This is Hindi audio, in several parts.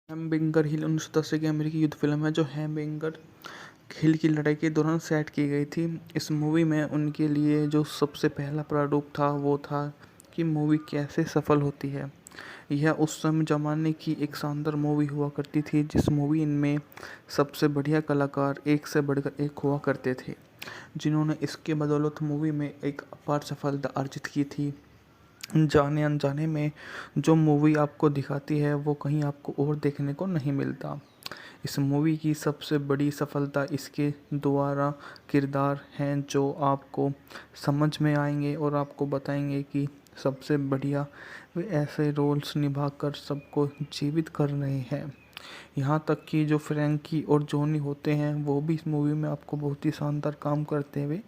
हैमबर्गर हिल 1910 की अमेरिकी युद्ध फिल्म है जो हैमबर्गर हिल की लड़ाई के दौरान सेट की गई थी। इस मूवी में उनके लिए जो सबसे पहला प्रारूप था वो था कि मूवी कैसे सफल होती है। यह उस समय ज़माने की एक शानदार मूवी हुआ करती थी जिस मूवी में सबसे बढ़िया कलाकार एक से बढ़कर एक हुआ करते थे, जिन्होंने इसके बदौलत मूवी में एक अपार सफलता अर्जित की थी। जाने अनजाने में जो मूवी आपको दिखाती है वो कहीं आपको और देखने को नहीं मिलता। इस मूवी की सबसे बड़ी सफलता इसके द्वारा किरदार हैं जो आपको समझ में आएंगे और आपको बताएंगे कि सबसे बढ़िया वे ऐसे रोल्स निभाकर सबको जीवित कर रहे हैं। यहाँ तक कि जो फ्रैंकी और जॉनी होते हैं वो भी इस मूवी में आपको बहुत ही शानदार काम करते हुए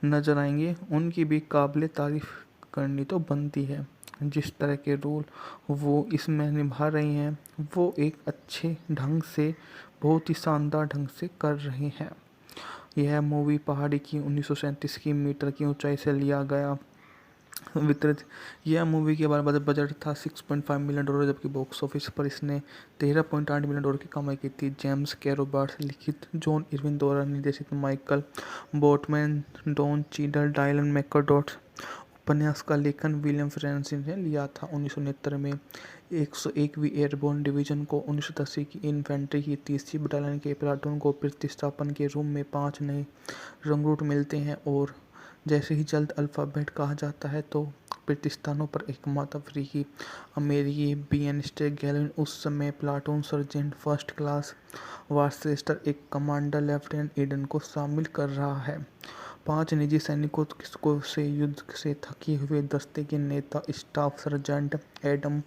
नजर आएंगे। उनकी भी काबिले तारीफ करनी तो बनती है। जिस तरह के रोल वो इसमें निभा रही हैं वो एक अच्छे ढंग से, बहुत ही शानदार ढंग से कर रहे हैं। यह मूवी पहाड़ी की 1937 की मीटर की ऊंचाई से लिया गया वितरित। यह मूवी के बारे में बजट था $6.5 मिलियन, जबकि बॉक्स ऑफिस पर इसने $13.8 मिलियन की कमाई की थी। जेम्स के रॉबर्ट्स लिखित, जॉन इरविन द्वारा निर्देशित, Michael Boatman, Don Cheadle, Dylan McDermott. उपन्यास का लेखन विलियम फ्रांसिस ने लिया था। 1969 में 101वीं एयरबोर्न डिवीजन को 1980 की इन्फेंट्री की 30वीं बटालियन के प्लाटून को प्रतिस्थापन के रूप में 5 नए रंगरूट मिलते हैं और जैसे ही जल्द अल्फ़ाबेट कहा जाता है तो प्रतिस्थानों पर एकमात्र अफ्रीकी अमेरिकी बीएनस्टे गैलिन उस समय प्लाटून सर्जेंट फर्स्ट क्लास वार्चेस्टर एक कमांडर लेफ्टिनेंट ईडन को शामिल कर रहा है। 5 निजी सैनिकों को से युद्ध से थके हुए दस्ते के नेता स्टाफ सर्जेंट एडम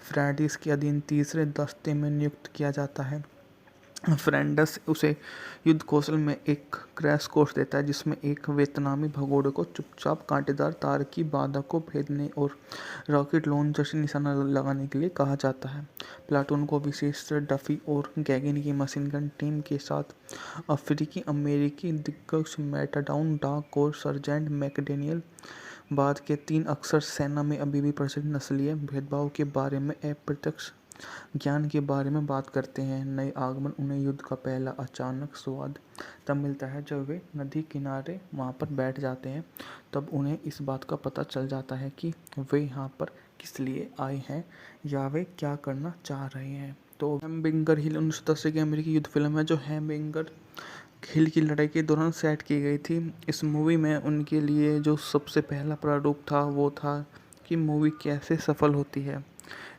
फ्रैंडिस के अधीन तीसरे दस्ते में नियुक्त किया जाता है। फ्रेंडस उसे युद्ध कौशल में एक क्रैश कोर्स देता है जिसमें एक वियतनामी भगोड़े को चुपचाप कांटेदार तार की बाधा को भेदने और रॉकेट लॉन्चर से निशाना लगाने के लिए कहा जाता है। प्लाटून को विशेष डफी और गैगिन की मशीन गन टीम के साथ अफ्रीकी अमेरिकी दिग्गज मैटाडाउन डाक और सर्जेंट मैकडेनियल बाद के 3 अक्सर सेना में अभी भी प्रचलित नस्लीय भेदभाव के बारे में अप्रत्यक्ष ज्ञान के बारे में बात करते हैं। नए आगमन उन्हें युद्ध का पहला अचानक स्वाद तब मिलता है जब वे नदी किनारे वहाँ पर बैठ जाते हैं। तब उन्हें इस बात का पता चल जाता है कि वे यहाँ पर किस लिए आए हैं या वे क्या करना चाह रहे हैं। तो हैमबर्गर हिल 1910 की अमेरिकी युद्ध फिल्म है जो हैमबर्गर हिल की लड़ाई के दौरान सेट की गई थी। इस मूवी में उनके लिए जो सबसे पहला प्रारूप था वो था कि मूवी कैसे सफल होती है।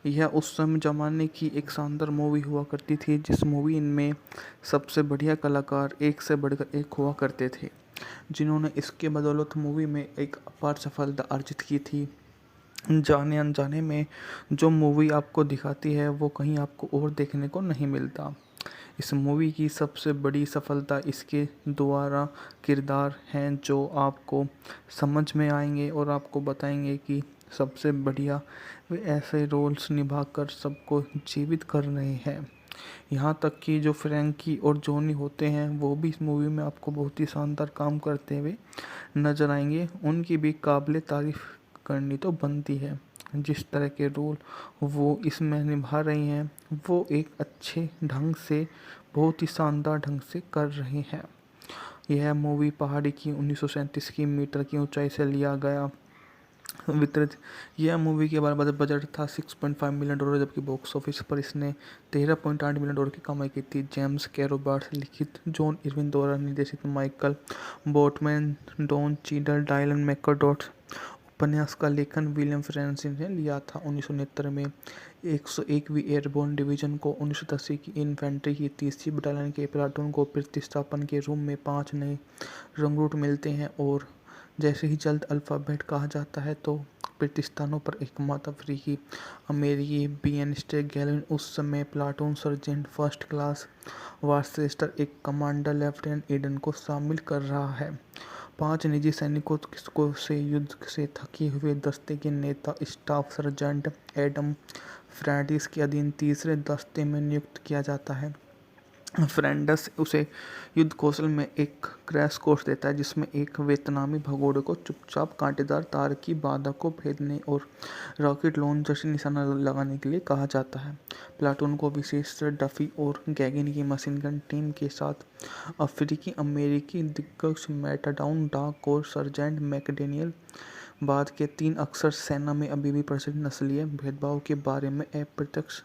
यह उस समय ज़माने की एक शानदार मूवी हुआ करती थी जिस मूवी में सबसे बढ़िया कलाकार एक से बढ़कर एक हुआ करते थे, जिन्होंने इसके बदौलत मूवी में एक अपार सफलता अर्जित की थी। जाने अनजाने में जो मूवी आपको दिखाती है वो कहीं आपको और देखने को नहीं मिलता। इस मूवी की सबसे बड़ी सफलता इसके द्वारा किरदार हैं जो आपको समझ में आएंगे और आपको बताएंगे कि सबसे बढ़िया वे ऐसे रोल्स निभाकर सबको जीवित कर रहे हैं। यहाँ तक कि जो फ्रैंकी और जॉनी होते हैं वो भी इस मूवी में आपको बहुत ही शानदार काम करते हुए नजर आएंगे। उनकी भी काबिले तारीफ करनी तो बनती है। जिस तरह के रोल वो इसमें निभा रही हैं वो एक अच्छे ढंग से, बहुत ही शानदार ढंग से कर रहे हैं। यह मूवी पहाड़ी की 1937 की मीटर की ऊंचाई से लिया गया वितरित। यह मूवी के बारे में बजट था $6.5 मिलियन, जबकि बॉक्स ऑफिस पर इसने $13.8 मिलियन की कमाई की थी। जेम्स के रॉबर्ट्स लिखित, जॉन इरविन द्वारा निर्देशित, Michael Boatman, Don Cheadle, Dylan McDermott. उपन्यास का लेखन विलियम फ्रांसिस ने लिया था। 1969 में 101वीं एयरबोर्न डिवीजन को 1980 की इन्फेंट्री की 30वीं बटालियन के प्लाटून को प्रतिस्थापन के रूप में 5 नए रंगरूट मिलते हैं और जैसे ही जल्द अल्फ़ाबेट कहा जाता है तो प्रतिस्थानों पर एकमात्र अफ्रीकी अमेरिकी बीएनस्टे गैलिन उस समय प्लाटून सर्जेंट फर्स्ट क्लास वार्चेस्टर एक कमांडर लेफ्टिनेंट ईडन को शामिल कर रहा है। 5 निजी सैनिकों को से युद्ध से थके हुए दस्ते के नेता स्टाफ सर्जेंट एडम फ्रैंडिस के अधीन तीसरे दस्ते में नियुक्त किया जाता है। फ्रेंडस उसे युद्ध कौशल में एक क्रैश कोर्स देता है जिसमें एक वियतनामी भगोड़े को चुपचाप कांटेदार तार की बाधा को भेदने और रॉकेट लॉन्चर से निशाना लगाने के लिए कहा जाता है। प्लाटून को विशेषकर डफी और गैगिन की मशीन गन टीम के साथ अफ्रीकी अमेरिकी दिग्गज मैटाडाउन डाक और सर्जेंट मैकडेनियल बाद के 3 अक्सर सेना में अभी भी प्रचलित नस्लीय भेदभाव के बारे में अप्रत्यक्ष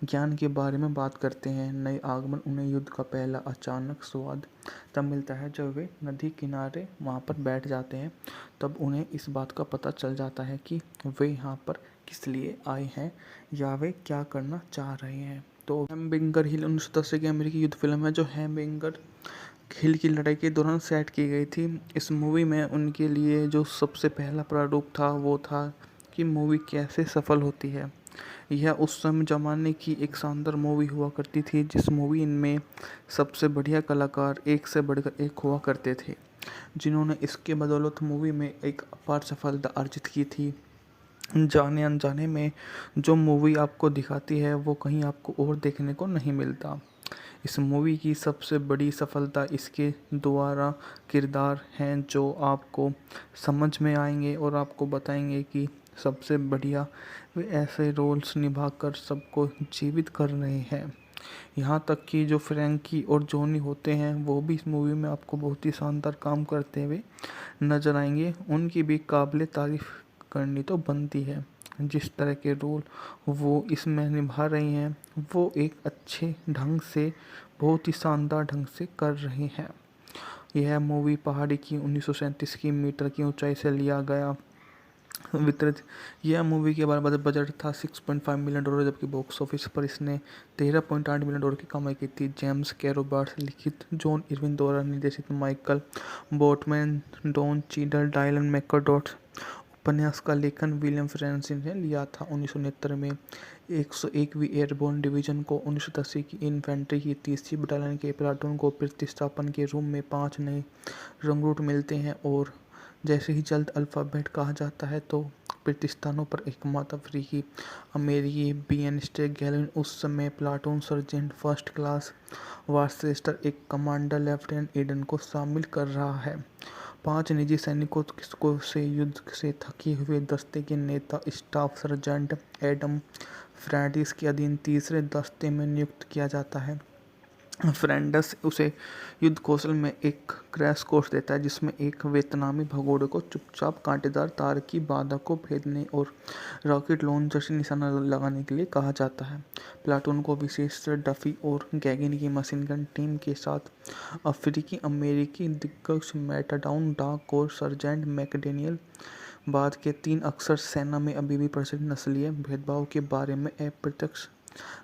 ज्ञान के बारे में बात करते हैं। नए आगमन उन्हें युद्ध का पहला अचानक स्वाद तब मिलता है जब वे नदी किनारे वहाँ पर बैठ जाते हैं। तब उन्हें इस बात का पता चल जाता है कि वे यहाँ पर किस लिए आए हैं या वे क्या करना चाह रहे हैं। तो हैमबर्गर हिल 1980 की अमेरिकी युद्ध फिल्म है जो हैमबर्गर हिल की लड़ाई के दौरान सेट की गई थी। इस मूवी में उनके लिए जो सबसे पहला प्रारूप था वो था कि मूवी कैसे सफल होती है। यह उस समय ज़माने की एक शानदार मूवी हुआ करती थी जिस मूवी में सबसे बढ़िया कलाकार एक से बढ़कर एक हुआ करते थे, जिन्होंने इसके बदौलत मूवी में एक अपार सफलता अर्जित की थी। जाने अनजाने में जो मूवी आपको दिखाती है वो कहीं आपको और देखने को नहीं मिलता। इस मूवी की सबसे बड़ी सफलता इसके द्वारा किरदार हैं जो आपको समझ में आएंगे और आपको बताएंगे कि सबसे बढ़िया वे ऐसे रोल्स निभाकर सबको जीवित कर रहे हैं। यहाँ तक कि जो फ्रैंकी और जॉनी होते हैं वो भी इस मूवी में आपको बहुत ही शानदार काम करते हुए नजर आएंगे। उनकी भी काबिल तारीफ करनी तो बनती है। जिस तरह के रोल वो इसमें निभा रही हैं वो एक अच्छे ढंग से बहुत ही शानदार ढंग से कर रहे हैं। यह मूवी पहाड़ी की 1937 की मीटर की ऊंचाई से लिया गया वितरित। यह मूवी के बारे बजट था $6.5 मिलियन जबकि बॉक्स ऑफिस पर इसने $13.8 मिलियन की कमाई की थी। जेम्स कैरो बार्ट्स लिखित, जॉन इरविन द्वारा निर्देशित, Michael Boatman, Don Cheadle, Dylan McDermott. उपन्यास का लेखन विलियम फ्रांसिस ने लिया था। 1969 में 101वीं एयरबोर्न डिवीजन को 1980 की इन्फेंट्री की 30वीं बटालियन के प्लाटून को प्रतिस्थापन के रूप में 5 नए रंगरूट मिलते हैं और जैसे ही जल्द अल्फ़ाबेट कहा जाता है तो प्रतिस्थानों पर एकमात्र अफ्रीकी अमेरिकी बीएनस्टे गैलिन उस समय प्लाटून सर्जेंट फर्स्ट क्लास वार्चेस्टर एक कमांडर लेफ्टिनेंट ईडन को शामिल कर रहा है। 5 निजी सैनिकों को से युद्ध से थके हुए दस्ते के नेता स्टाफ सर्जेंट एडम फ्रैंडिस के अधीन तीसरे दस्ते में नियुक्त किया जाता है। फ्रेंडस उसे युद्ध कौशल में एक क्रैश कोर्स देता है जिसमें एक वियतनामी भगोड़े को चुपचाप कांटेदार तार की बाधा को भेदने और रॉकेट लॉन्चर से निशाना लगाने के लिए कहा जाता है। प्लाटून को विशेषकर डफी और गैगिन की मशीन गन टीम के साथ अफ्रीकी अमेरिकी दिग्गज मैटाडाउन डाक और सर्जेंट मैकडेनियल बाद के 3 अक्सर सेना में अभी भी प्रचलित नस्लीय भेदभाव के बारे में अप्रत्यक्ष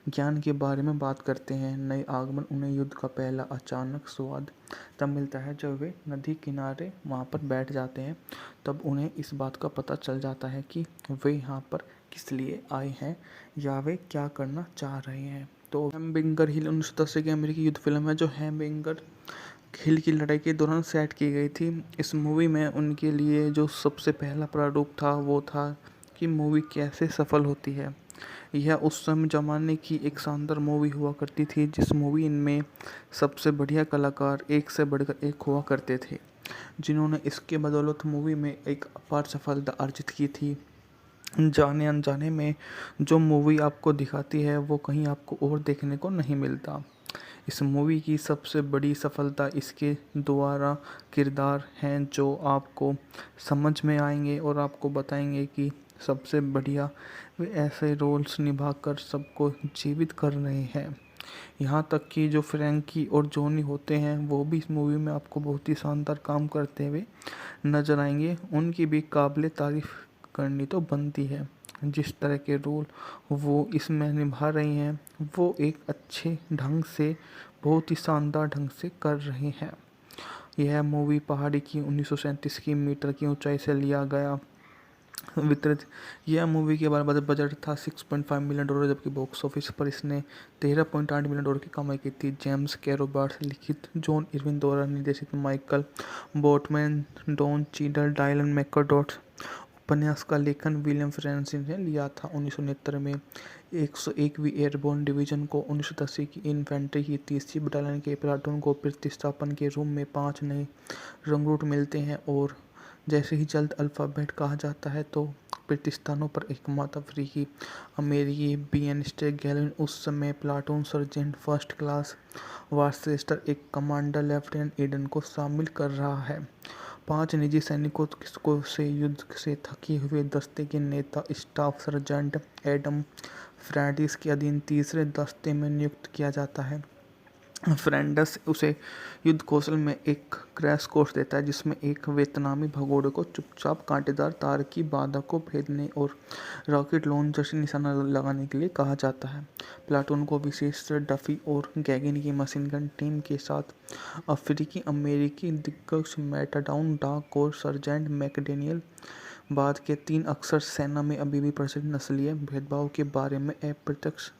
ज्ञान के बारे में बात करते हैं। नए आगमन उन्हें युद्ध का पहला अचानक स्वाद तब मिलता है जब वे नदी किनारे वहाँ पर बैठ जाते हैं। तब उन्हें इस बात का पता चल जाता है कि वे यहाँ पर किस लिए आए हैं या वे क्या करना चाह रहे हैं। तो हैमबर्गर हिल 1980 की अमेरिकी युद्ध फिल्म है जो हैमबर्गर हिल की लड़ाई के दौरान सेट की गई थी। इस मूवी में उनके लिए जो सबसे पहला प्रारूप था वो था कि मूवी कैसे सफल होती है। यह उस समय ज़माने की एक शानदार मूवी हुआ करती थी जिस मूवी में सबसे बढ़िया कलाकार एक से बढ़कर एक हुआ करते थे, जिन्होंने इसके बदौलत मूवी में एक अपार सफलता अर्जित की थी। जाने अनजाने में जो मूवी आपको दिखाती है वो कहीं आपको और देखने को नहीं मिलता। इस मूवी की सबसे बड़ी सफलता इसके द्वारा किरदार हैं जो आपको समझ में आएंगे और आपको बताएंगे कि सबसे बढ़िया वे ऐसे रोल्स निभाकर सबको जीवित कर रहे हैं। यहाँ तक कि जो फ्रैंकी और जॉनी होते हैं वो भी इस मूवी में आपको बहुत ही शानदार काम करते हुए नजर आएंगे। उनकी भी काबिल तारीफ करनी तो बनती है। जिस तरह के रोल वो इसमें निभा रही हैं वो एक अच्छे ढंग से बहुत ही शानदार ढंग से कर रहे हैं। यह मूवी पहाड़ी की 1937 की मीटर की ऊंचाई से लिया गया वितरित। यह मूवी के बारे बजट था $6.5 मिलियन जबकि बॉक्स ऑफिस पर इसने $13.8 मिलियन की कमाई की थी। जेम्स कैरो बार्ट्स लिखित, जॉन इरविन द्वारा निर्देशित, Michael Boatman, Don Cheadle, Dylan McDermott. उपन्यास का लेखन विलियम फ्रांसिस ने लिया था। 1969 में 101वीं एयरबोर्न डिवीजन को 1980 की इन्फेंट्री की 30वीं बटालियन के प्लाटून को प्रतिस्थापन के रूप में 5 नए रंगरूट मिलते हैं और जैसे ही जल्द अल्फ़ाबेट कहा जाता है तो प्रतिस्थानों पर एकमात्र अफ्रीकी अमेरिकी बीएन स्टेक गैलिन उस समय प्लाटून सर्जेंट फर्स्ट क्लास वार्चेस्टर एक कमांडर लेफ्टिनेंट ईडन को शामिल कर रहा है। 5 निजी सैनिकों से युद्ध से थके हुए दस्ते के नेता स्टाफ सर्जेंट एडम फ्रैंडिस के अधीन तीसरे दस्ते में नियुक्त किया जाता है। फ्रेंडस उसे युद्ध कौशल में एक क्रैश कोर्स देता है जिसमें एक वियतनामी भगोड़े को चुपचाप कांटेदार तार की बाधा को भेदने और रॉकेट लॉन्चर से निशाना लगाने के लिए कहा जाता है। प्लाटून को विशेष डफी और गैगिन की मशीन गन टीम के साथ अफ्रीकी अमेरिकी दिग्गज मैटाडाउन डाक और सर्जेंट मैकडेनियल बाद के 3 अक्सर सेना में अभी भी प्रचलित नस्लीय भेदभाव के बारे में अप्रत्यक्ष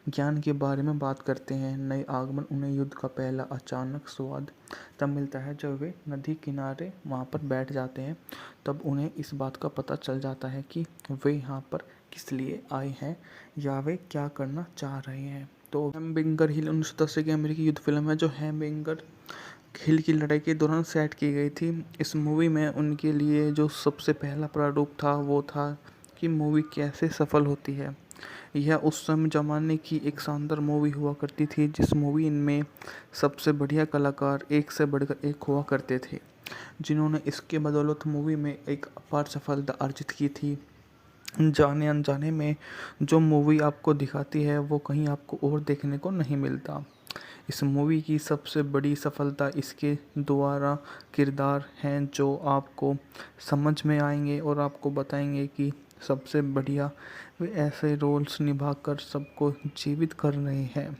ज्ञान के बारे में बात करते हैं। नए आगमन उन्हें युद्ध का पहला अचानक स्वाद तब मिलता है जब वे नदी किनारे वहाँ पर बैठ जाते हैं। तब उन्हें इस बात का पता चल जाता है कि वे यहाँ पर किस लिए आए हैं या वे क्या करना चाह रहे हैं। तो हैमबिंगर हिल 1980 की अमेरिकी युद्ध फिल्म है जो हैमबिंगर हिल की लड़ाई के दौरान सेट की गई थी। इस मूवी में उनके लिए जो सबसे पहला प्रारूप था वो था कि मूवी कैसे सफल होती है। यह उस समय ज़माने की एक शानदार मूवी हुआ करती थी जिस मूवी में सबसे बढ़िया कलाकार एक से बढ़कर एक हुआ करते थे, जिन्होंने इसके बदौलत मूवी में एक अपार सफलता अर्जित की थी। जाने अनजाने में जो मूवी आपको दिखाती है वो कहीं आपको और देखने को नहीं मिलता। इस मूवी की सबसे बड़ी सफलता इसके द्वारा किरदार हैं जो आपको समझ में आएंगे और आपको बताएंगे कि सबसे बढ़िया वे ऐसे रोल्स निभाकर सबको जीवित कर रहे हैं।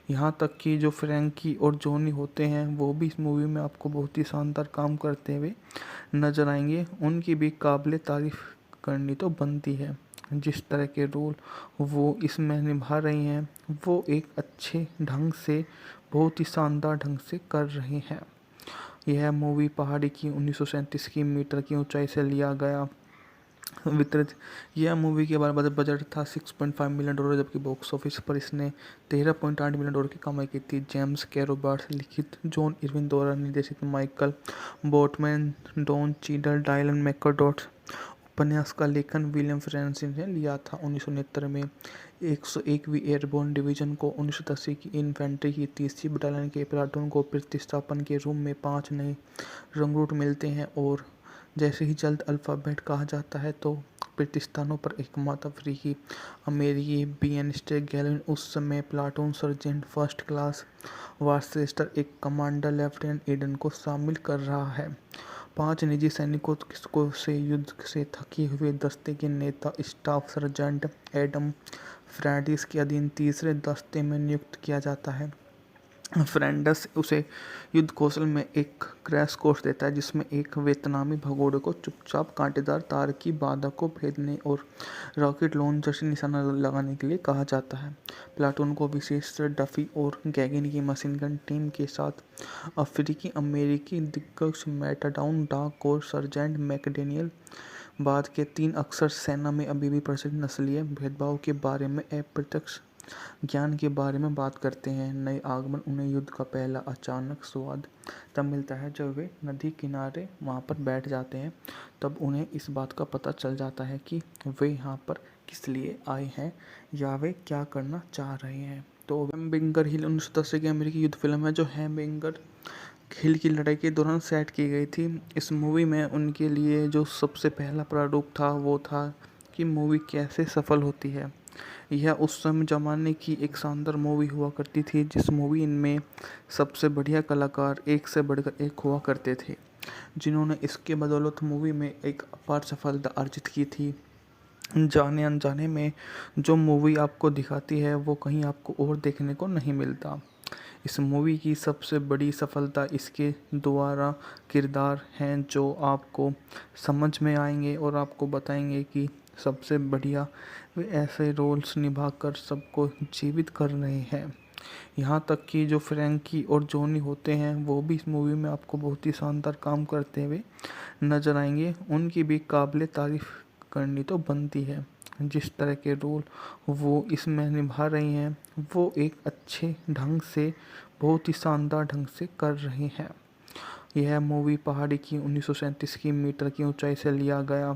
यहाँ तक कि जो फ्रैंकी और जॉनी होते हैं वो भी इस मूवी में आपको बहुत ही शानदार काम करते हुए नजर आएंगे। उनकी भी काबिले तारीफ करनी तो बनती है। जिस तरह के रोल वो इसमें निभा रही हैं वो एक अच्छे ढंग से बहुत ही शानदार ढंग से कर रहे हैं। यह मूवी पहाड़ी की 1937 की मीटर की ऊंचाई से लिया गया वितरित। यह मूवी के बारे में बजट था $6.5 मिलियन, जबकि बॉक्स ऑफिस पर इसने $13.8 मिलियन की कमाई की थी। जेम्स कैरोबार्ट लिखित, जॉन इरविन द्वारा निर्देशित, Michael Boatman, Don Cheadle, Dylan McDermott. उपन्यास का लेखन विलियम फ्रांसिस ने लिया था। 1969 में 101वीं एयरबोर्न डिवीजन को 1980 की इन्फेंट्री की 30वीं बटालियन के प्लाटून को प्रतिस्थापन के रूप में 5 नए रंगरूट मिलते हैं और जैसे ही जल्द अल्फ़ाबेट कहा जाता है तो प्रतिस्थानों पर एकमात्र अफ्रीकी अमेरिकी बीएन स्टेक गैलिन उस समय प्लाटून सर्जेंट फर्स्ट क्लास वार्चेस्टर एक कमांडर लेफ्टिनेंट ईडन को शामिल कर रहा है। 5 निजी सैनिकों से युद्ध से थके हुए दस्ते के नेता स्टाफ सर्जेंट एडम फ्रैंडिस के अधीन तीसरे दस्ते में नियुक्त किया जाता है। फ्रेंडस उसे युद्ध कौशल में एक क्रैश कोर्स देता है जिसमें एक वियतनामी भगोड़े को चुपचाप कांटेदार तार की बाधा को भेदने और रॉकेट लॉन्चर से निशाना लगाने के लिए कहा जाता है। प्लाटून को विशेष डफी और गैगिन की मशीन गन टीम के साथ अफ्रीकी अमेरिकी दिग्गज मैटाडाउन डाक और सर्जेंट मैकडेनियल बाद के 3 अक्सर सेना में अभी भी प्रचलित नस्लीय भेदभाव के बारे में अप्रत्यक्ष ज्ञान के बारे में बात करते हैं। नए आगमन उन्हें युद्ध का पहला अचानक स्वाद तब मिलता है जब वे नदी किनारे वहाँ पर बैठ जाते हैं। तब उन्हें इस बात का पता चल जाता है कि वे यहाँ पर किस लिए आए हैं या वे क्या करना चाह रहे हैं। तो हैमबिंगर हिल 1980 की अमेरिकी युद्ध फिल्म है जो हैमबिंगर हिल की लड़ाई के दौरान सेट की गई थी। इस मूवी में उनके लिए जो सबसे पहला प्रारूप था वो था कि मूवी कैसे सफल होती है। यह उस समय ज़माने की एक शानदार मूवी हुआ करती थी जिस मूवी में सबसे बढ़िया कलाकार एक से बढ़कर एक हुआ करते थे, जिन्होंने इसके बदौलत मूवी में एक अपार सफलता अर्जित की थी। जाने अनजाने में जो मूवी आपको दिखाती है वो कहीं आपको और देखने को नहीं मिलता। इस मूवी की सबसे बड़ी सफलता इसके द्वारा किरदार हैं जो आपको समझ में आएंगे और आपको बताएंगे कि सबसे बढ़िया वे ऐसे रोल्स निभाकर सबको जीवित कर रहे हैं। यहाँ तक कि जो फ्रैंकी और जॉनी होते हैं वो भी इस मूवी में आपको बहुत ही शानदार काम करते हुए नजर आएंगे। उनकी भी काबिले तारीफ करनी तो बनती है। जिस तरह के रोल वो इसमें निभा रही हैं वो एक अच्छे ढंग से, बहुत ही शानदार ढंग से कर रही हैं। यह मूवी पहाड़ी की 1937 की मीटर की ऊंचाई से लिया गया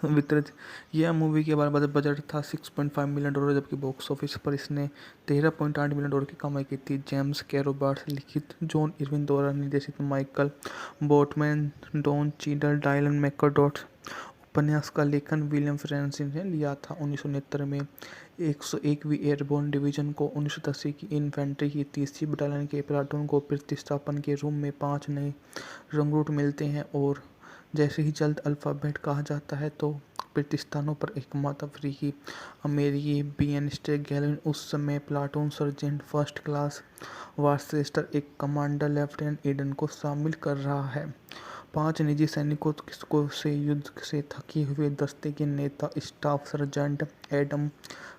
वितरित। यह मूवी के बारे में बजट था $6.5 मिलियन, जबकि बॉक्स ऑफिस पर इसने $13.8 मिलियन की कमाई की थी। जेम्स के रॉबर्ट्स लिखित, जॉन इरविन द्वारा निर्देशित, Michael Boatman, Don Cheadle, Dylan McDermott. उपन्यास का लेखन विलियम फ्रांसिस ने लिया था। 1969 में 101वीं एयरबोर्न डिवीजन को 1980 की इन्फेंट्री की 30वीं बटालियन के प्लाटून को प्रतिस्थापन के रूप में 5 नए रंगरूट मिलते हैं और जैसे ही जल्द अल्फ़ाबेट कहा जाता है तो प्रतिस्थानों पर एकमात्र अफ्रीकी अमेरिकी बीएनस्टे गैलिन उस समय प्लाटून सर्जेंट फर्स्ट क्लास वार्चेस्टर एक कमांडर लेफ्टिनेंट ईडन को शामिल कर रहा है। 5 निजी सैनिकों को से युद्ध से थके हुए दस्ते के नेता स्टाफ सर्जेंट एडम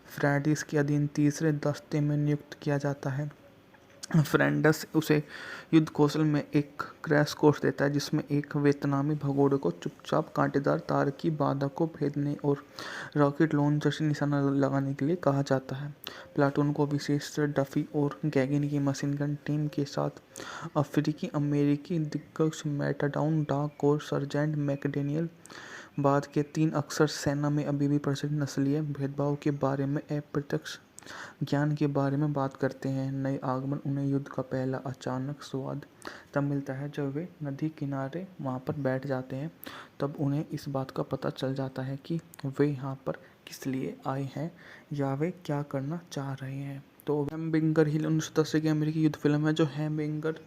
फ्रैंडिस के अधीन तीसरे दस्ते में नियुक्त किया जाता है। फ्रेंडस उसे युद्ध कौशल में एक क्रैश कोर्स देता है जिसमें एक वियतनामी भगोड़े को चुपचाप कांटेदार तार की बाधा को भेदने और रॉकेट लॉन्चर से निशाना लगाने के लिए कहा जाता है। प्लाटून को विशेष डफी और गैगिन की मशीन गन टीम के साथ अफ्रीकी अमेरिकी दिग्गज मैटाडाउन डाक और सर्जेंट मैकडेनियल बाद के 3 अक्सर सेना में अभी भी प्रचलित नस्लीय भेदभाव के बारे में अप्रत्यक्ष ज्ञान के बारे में बात करते हैं। नए आगमन उन्हें युद्ध का पहला अचानक स्वाद तब मिलता है जब वे नदी किनारे वहाँ पर बैठ जाते हैं। तब उन्हें इस बात का पता चल जाता है कि वे यहाँ पर किस लिए आए हैं या वे क्या करना चाह रहे हैं। तो हैमबिंगर हिल 1980 की अमेरिकी युद्ध फिल्म है जो हैमबिंगर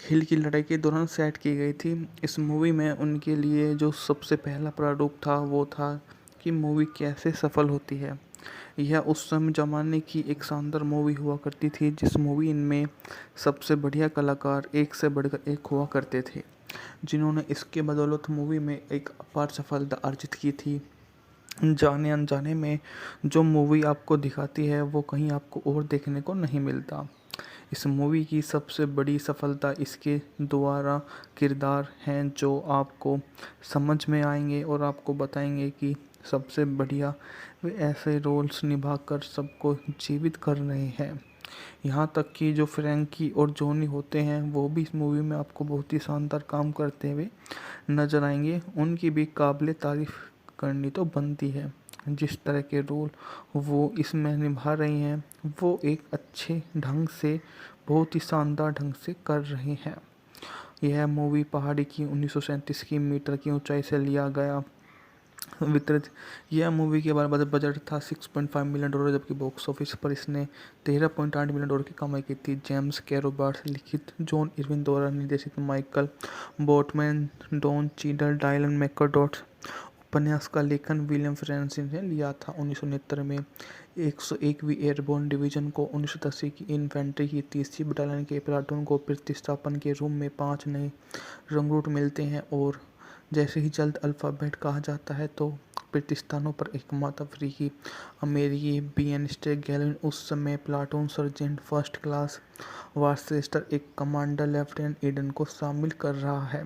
हिल की लड़ाई के दौरान सेट की गई थी। इस मूवी में उनके लिए जो सबसे पहला प्रारूप था वो था कि मूवी कैसे सफल होती है। यह उस समय ज़माने की एक शानदार मूवी हुआ करती थी जिस मूवी में सबसे बढ़िया कलाकार एक से बढ़कर एक हुआ करते थे, जिन्होंने इसके बदौलत मूवी में एक अपार सफलता अर्जित की थी। जाने अनजाने में जो मूवी आपको दिखाती है वो कहीं आपको और देखने को नहीं मिलता। इस मूवी की सबसे बड़ी सफलता इसके द्वारा किरदार हैं जो आपको समझ में आएंगे और आपको बताएंगे कि सबसे बढ़िया वे ऐसे रोल्स निभाकर सबको जीवित कर रहे हैं। यहाँ तक कि जो फ्रैंकी और जॉनी होते हैं वो भी इस मूवी में आपको बहुत ही शानदार काम करते हुए नजर आएंगे। उनकी भी काबिले तारीफ करनी तो बनती है। जिस तरह के रोल वो इसमें निभा रही हैं वो एक अच्छे ढंग से, बहुत ही शानदार ढंग से कर रही हैं। यह मूवी पहाड़ी की 1937 की मीटर की ऊंचाई से लिया गया वितरित। यह मूवी के बारे में बजट था $6.5 मिलियन, जबकि बॉक्स ऑफिस पर इसने $13.8 मिलियन की कमाई की थी। जेम्स के रॉबर्ट्स लिखित, जॉन इरविन द्वारा निर्देशित, Michael Boatman, Don Cheadle, Dylan McDermott. उपन्यास का लेखन विलियम फ्रांसिस ने लिया था। 1969 में 101वीं एयरबोर्न डिवीजन को 1980 की इन्फेंट्री की 30वीं बटालियन के प्लाटून को प्रतिस्थापन के रूप में 5 नए रंगरूट मिलते हैं और जैसे ही जल्द अल्फ़ाबेट कहा जाता है तो प्रतिस्थानों पर एकमात्र अफ्रीकी अमेरिकी बीएनस्टे गैलिन उस समय प्लाटून सर्जेंट फर्स्ट क्लास वार्चेस्टर एक कमांडर लेफ्टिनेंट ईडन को शामिल कर रहा है।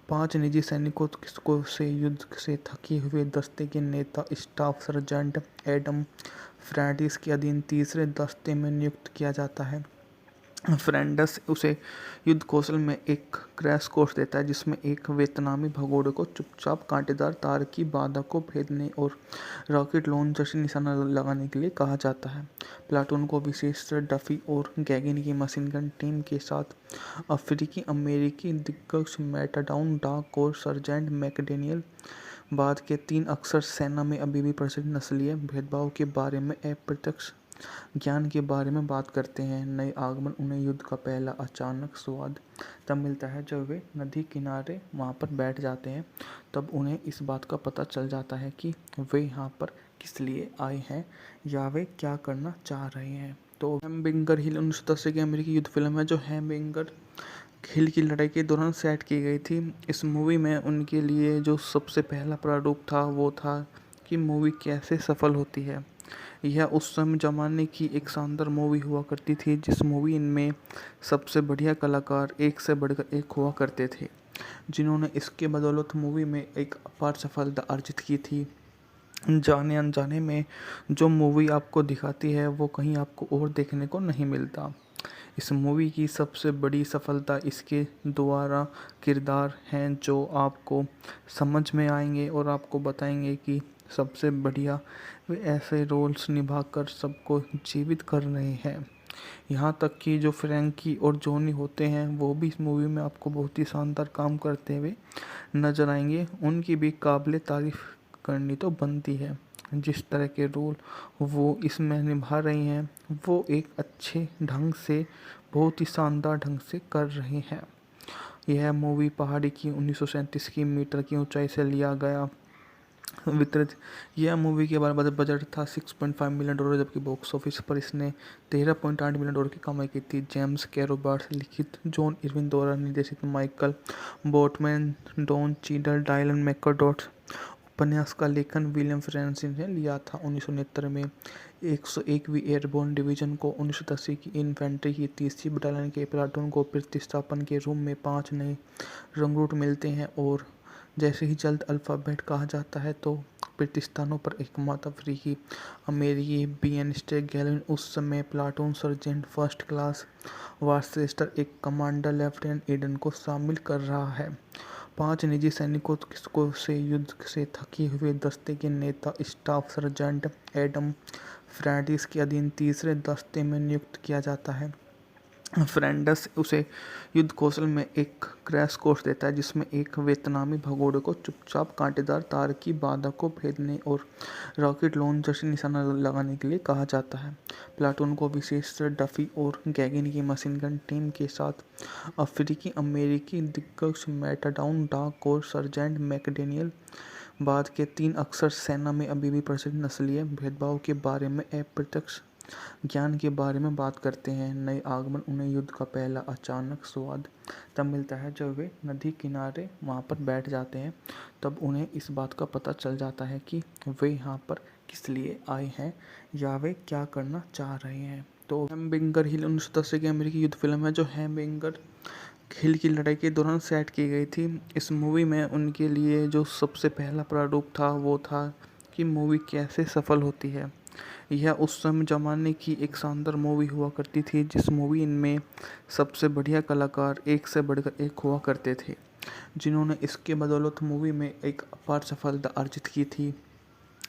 5 निजी सैनिकों को से युद्ध से थके हुए दस्ते के नेता स्टाफ सर्जेंट एडम फ्रैंडिस के अधीन तीसरे दस्ते में नियुक्त किया जाता है। फ्रेंडस उसे युद्ध कौशल में एक क्रैश कोर्स देता है जिसमें एक वियतनामी भगोड़े को चुपचाप कांटेदार तार की बाधा को भेदने और रॉकेट लॉन्चर से निशाना लगाने के लिए कहा जाता है। प्लाटून को विशेष डफी और गैगिन की मशीन गन टीम के साथ अफ्रीकी अमेरिकी दिग्गज मैटाडाउन डाक और सर्जेंट मैकडेनियल बाद के 3 अक्सर सेना में अभी भी प्रचलित नस्लीय भेदभाव के बारे में अप्रत्यक्ष ज्ञान के बारे में बात करते हैं। नए आगमन उन्हें युद्ध का पहला अचानक स्वाद तब मिलता है जब वे नदी किनारे वहाँ पर बैठ जाते हैं। तब उन्हें इस बात का पता चल जाता है कि वे यहाँ पर किस लिए आए हैं या वे क्या करना चाह रहे हैं। तो हैमबिंगर हिल 1980 की अमेरिकी युद्ध फिल्म है जो हैमबिंगर हिल की लड़ाई के दौरान सेट की गई थी। इस मूवी में उनके लिए जो सबसे पहला प्रारूप था वो था कि मूवी कैसे सफल होती है। यह उस समय ज़माने की एक शानदार मूवी हुआ करती थी, जिस मूवी में सबसे बढ़िया कलाकार एक से बढ़कर एक हुआ करते थे, जिन्होंने इसके बदौलत मूवी में एक अपार सफलता अर्जित की थी। जाने अनजाने में जो मूवी आपको दिखाती है वो कहीं आपको और देखने को नहीं मिलता। इस मूवी की सबसे बड़ी सफलता इसके द्वारा किरदार हैं जो आपको समझ में आएंगे और आपको बताएंगे कि सबसे बढ़िया वे ऐसे रोल्स निभाकर सबको जीवित कर रहे हैं। यहाँ तक कि जो फ्रैंकी और जॉनी होते हैं वो भी इस मूवी में आपको बहुत ही शानदार काम करते हुए नजर आएंगे। उनकी भी काबिले तारीफ करनी तो बनती है। जिस तरह के रोल वो इसमें निभा रही हैं वो एक अच्छे ढंग से, बहुत ही शानदार ढंग से कर रहे हैं। यह मूवी पहाड़ी की 1937 की मीटर की ऊंचाई से लिया गया वितरित। यह मूवी के बारे में बजट था $6.5 मिलियन, जबकि बॉक्स ऑफिस पर इसने $13.8 मिलियन की कमाई की थी। जेम्स कैरो बार्ट्स लिखित, जॉन इरविन द्वारा निर्देशित, Michael Boatman, Don Cheadle, Dylan McDermott. उपन्यास का लेखन विलियम फ्रांसिस ने लिया था। 1969 में 101वीं एयरबोर्न डिवीजन को 1980 की इन्फेंट्री की 30वीं बटालियन के प्लाटून को प्रतिस्थापन के रूप में 5 नए रंगरूट मिलते हैं और जैसे ही जल्द अल्फ़ाबेट कहा जाता है तो प्रतिस्थानों पर एकमात्र अफ्रीकी अमेरिकी बीएनस्टे गैलिन उस समय प्लाटून सर्जेंट फर्स्ट क्लास वार्चेस्टर एक कमांडर लेफ्टिनेंट ईडन को शामिल कर रहा है। 5 निजी सैनिकों को से युद्ध से थके हुए दस्ते के नेता स्टाफ सर्जेंट एडम फ्रैंडिस के अधीन तीसरे दस्ते में नियुक्त किया जाता है। फ्रेंडस उसे युद्ध कौशल में एक क्रैश कोर्स देता है, जिसमें एक वियतनामी भगोड़े को चुपचाप कांटेदार तार की बाधा को भेदने और रॉकेट लॉन्चर से निशाना लगाने के लिए कहा जाता है। प्लाटून को विशेष डफी और गैगिन की मशीन गन टीम के साथ अफ्रीकी अमेरिकी दिग्गज मैटाडाउन डाक और सर्जेंट मैकडेनियल बाद के 3 अक्सर सेना में अभी भी प्रचलित नस्लीय भेदभाव के बारे में अप्रत्यक्ष ज्ञान के बारे में बात करते हैं। नए आगमन उन्हें युद्ध का पहला अचानक स्वाद तब मिलता है जब वे नदी किनारे वहाँ पर बैठ जाते हैं। तब उन्हें इस बात का पता चल जाता है कि वे यहाँ पर किस लिए आए हैं या वे क्या करना चाह रहे हैं। तो हैमबर्गर हिल 1980 की अमेरिकी युद्ध फिल्म है जो हैमबर्गर हिल की लड़ाई के दौरान सेट की गई थी। इस मूवी में उनके लिए जो सबसे पहला प्रारूप था वो था कि मूवी कैसे सफल होती है। यह उस समय ज़माने की एक शानदार मूवी हुआ करती थी, जिस मूवी में सबसे बढ़िया कलाकार एक से बढ़कर एक हुआ करते थे, जिन्होंने इसके बदौलत मूवी में एक अपार सफलता अर्जित की थी।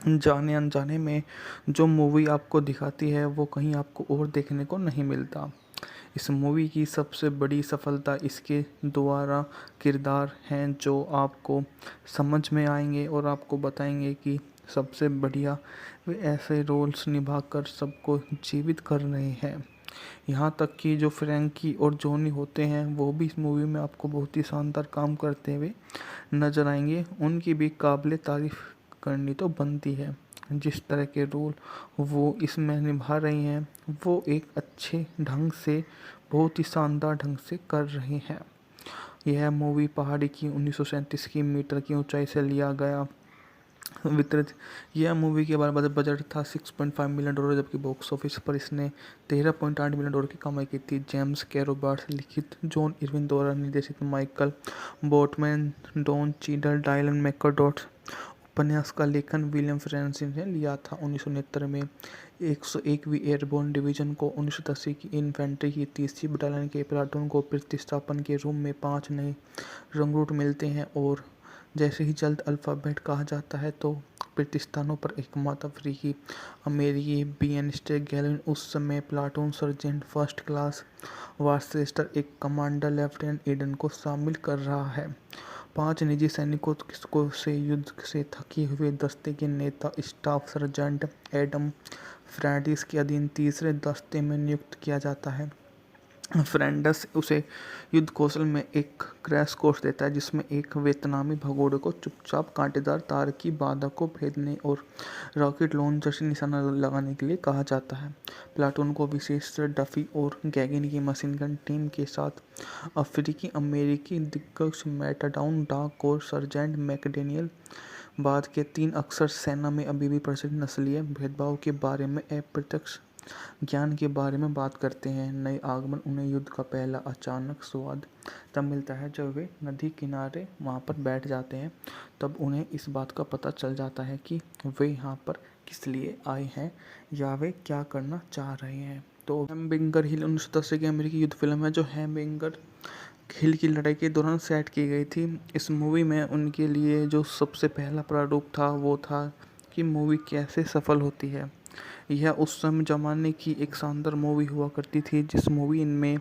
जाने अनजाने में जो मूवी आपको दिखाती है वो कहीं आपको और देखने को नहीं मिलता। इस मूवी की सबसे बड़ी सफलता इसके द्वारा किरदार हैं जो आपको समझ में आएंगे और आपको बताएंगे कि सबसे बढ़िया वे ऐसे रोल्स निभाकर सबको जीवित कर रहे हैं। यहाँ तक कि जो फ्रैंकी और जॉनी होते हैं वो भी इस मूवी में आपको बहुत ही शानदार काम करते हुए नजर आएंगे। उनकी भी काबिले तारीफ करनी तो बनती है। जिस तरह के रोल वो इसमें निभा रही हैं वो एक अच्छे ढंग से, बहुत ही शानदार ढंग से कर रहे हैं। यह मूवी पहाड़ी की 1937 की मीटर की ऊंचाई से लिया गया वितरित। यह मूवी के बारे में बजट था $6.5 मिलियन, जबकि बॉक्स ऑफिस पर इसने $13.8 मिलियन की कमाई की थी। जेम्स कैरो बार्ट्स लिखित, जॉन इरविन द्वारा निर्देशित, Michael Boatman, Don Cheadle, Dylan McDermott. उपन्यास का लेखन विलियम फ्रांसिस ने लिया था। 1969 में 101वीं एयरबोर्न डिवीजन को 1980 की इन्फेंट्री की 30वीं बटालियन के प्लाटून को प्रतिस्थापन के रूप में 5 नए रंगरूट मिलते हैं और जैसे ही जल्द अल्फ़ाबेट कहा जाता है तो प्रतिस्थानों पर एकमात्र अफ्रीकी अमेरिकी बीएनस्टे गैलिन उस समय प्लाटून सर्जेंट फर्स्ट क्लास वार्चेस्टर एक कमांडर लेफ्टिनेंट ईडन को शामिल कर रहा है। 5 निजी सैनिकों को से युद्ध से थके हुए दस्ते के नेता स्टाफ सर्जेंट एडम फ्रैंडिस के अधीन तीसरे दस्ते में नियुक्त किया जाता है। फ्रेंडस उसे युद्ध कौशल में एक क्रैश कोर्स देता है, जिसमें एक वियतनामी भगोड़े को चुपचाप कांटेदार तार की बाधा को भेदने और रॉकेट लॉन्चर से निशाना लगाने के लिए कहा जाता है। प्लाटून को विशेष डफी और गैगिन की मशीन गन टीम के साथ अफ्रीकी अमेरिकी दिग्गज मैटाडाउन डाक और सर्जेंट मैकडेनियल बाद के 3 अक्सर सेना में अभी भी प्रचलित नस्लीय भेदभाव के बारे में अप्रत्यक्ष ज्ञान के बारे में बात करते हैं। नए आगमन उन्हें युद्ध का पहला अचानक स्वाद तब मिलता है जब वे नदी किनारे वहाँ पर बैठ जाते हैं। तब उन्हें इस बात का पता चल जाता है कि वे यहाँ पर किस लिए आए हैं या वे क्या करना चाह रहे हैं। तो हैमबरिंगर हिल 1980 की अमेरिकी युद्ध फिल्म है जो हैमबरिंगर हिल की लड़ाई के दौरान सेट की गई थी। इस मूवी में उनके लिए जो सबसे पहला प्रारूप था वो था कि मूवी कैसे सफल होती है। यह उस समय ज़माने की एक शानदार मूवी हुआ करती थी जिस मूवी में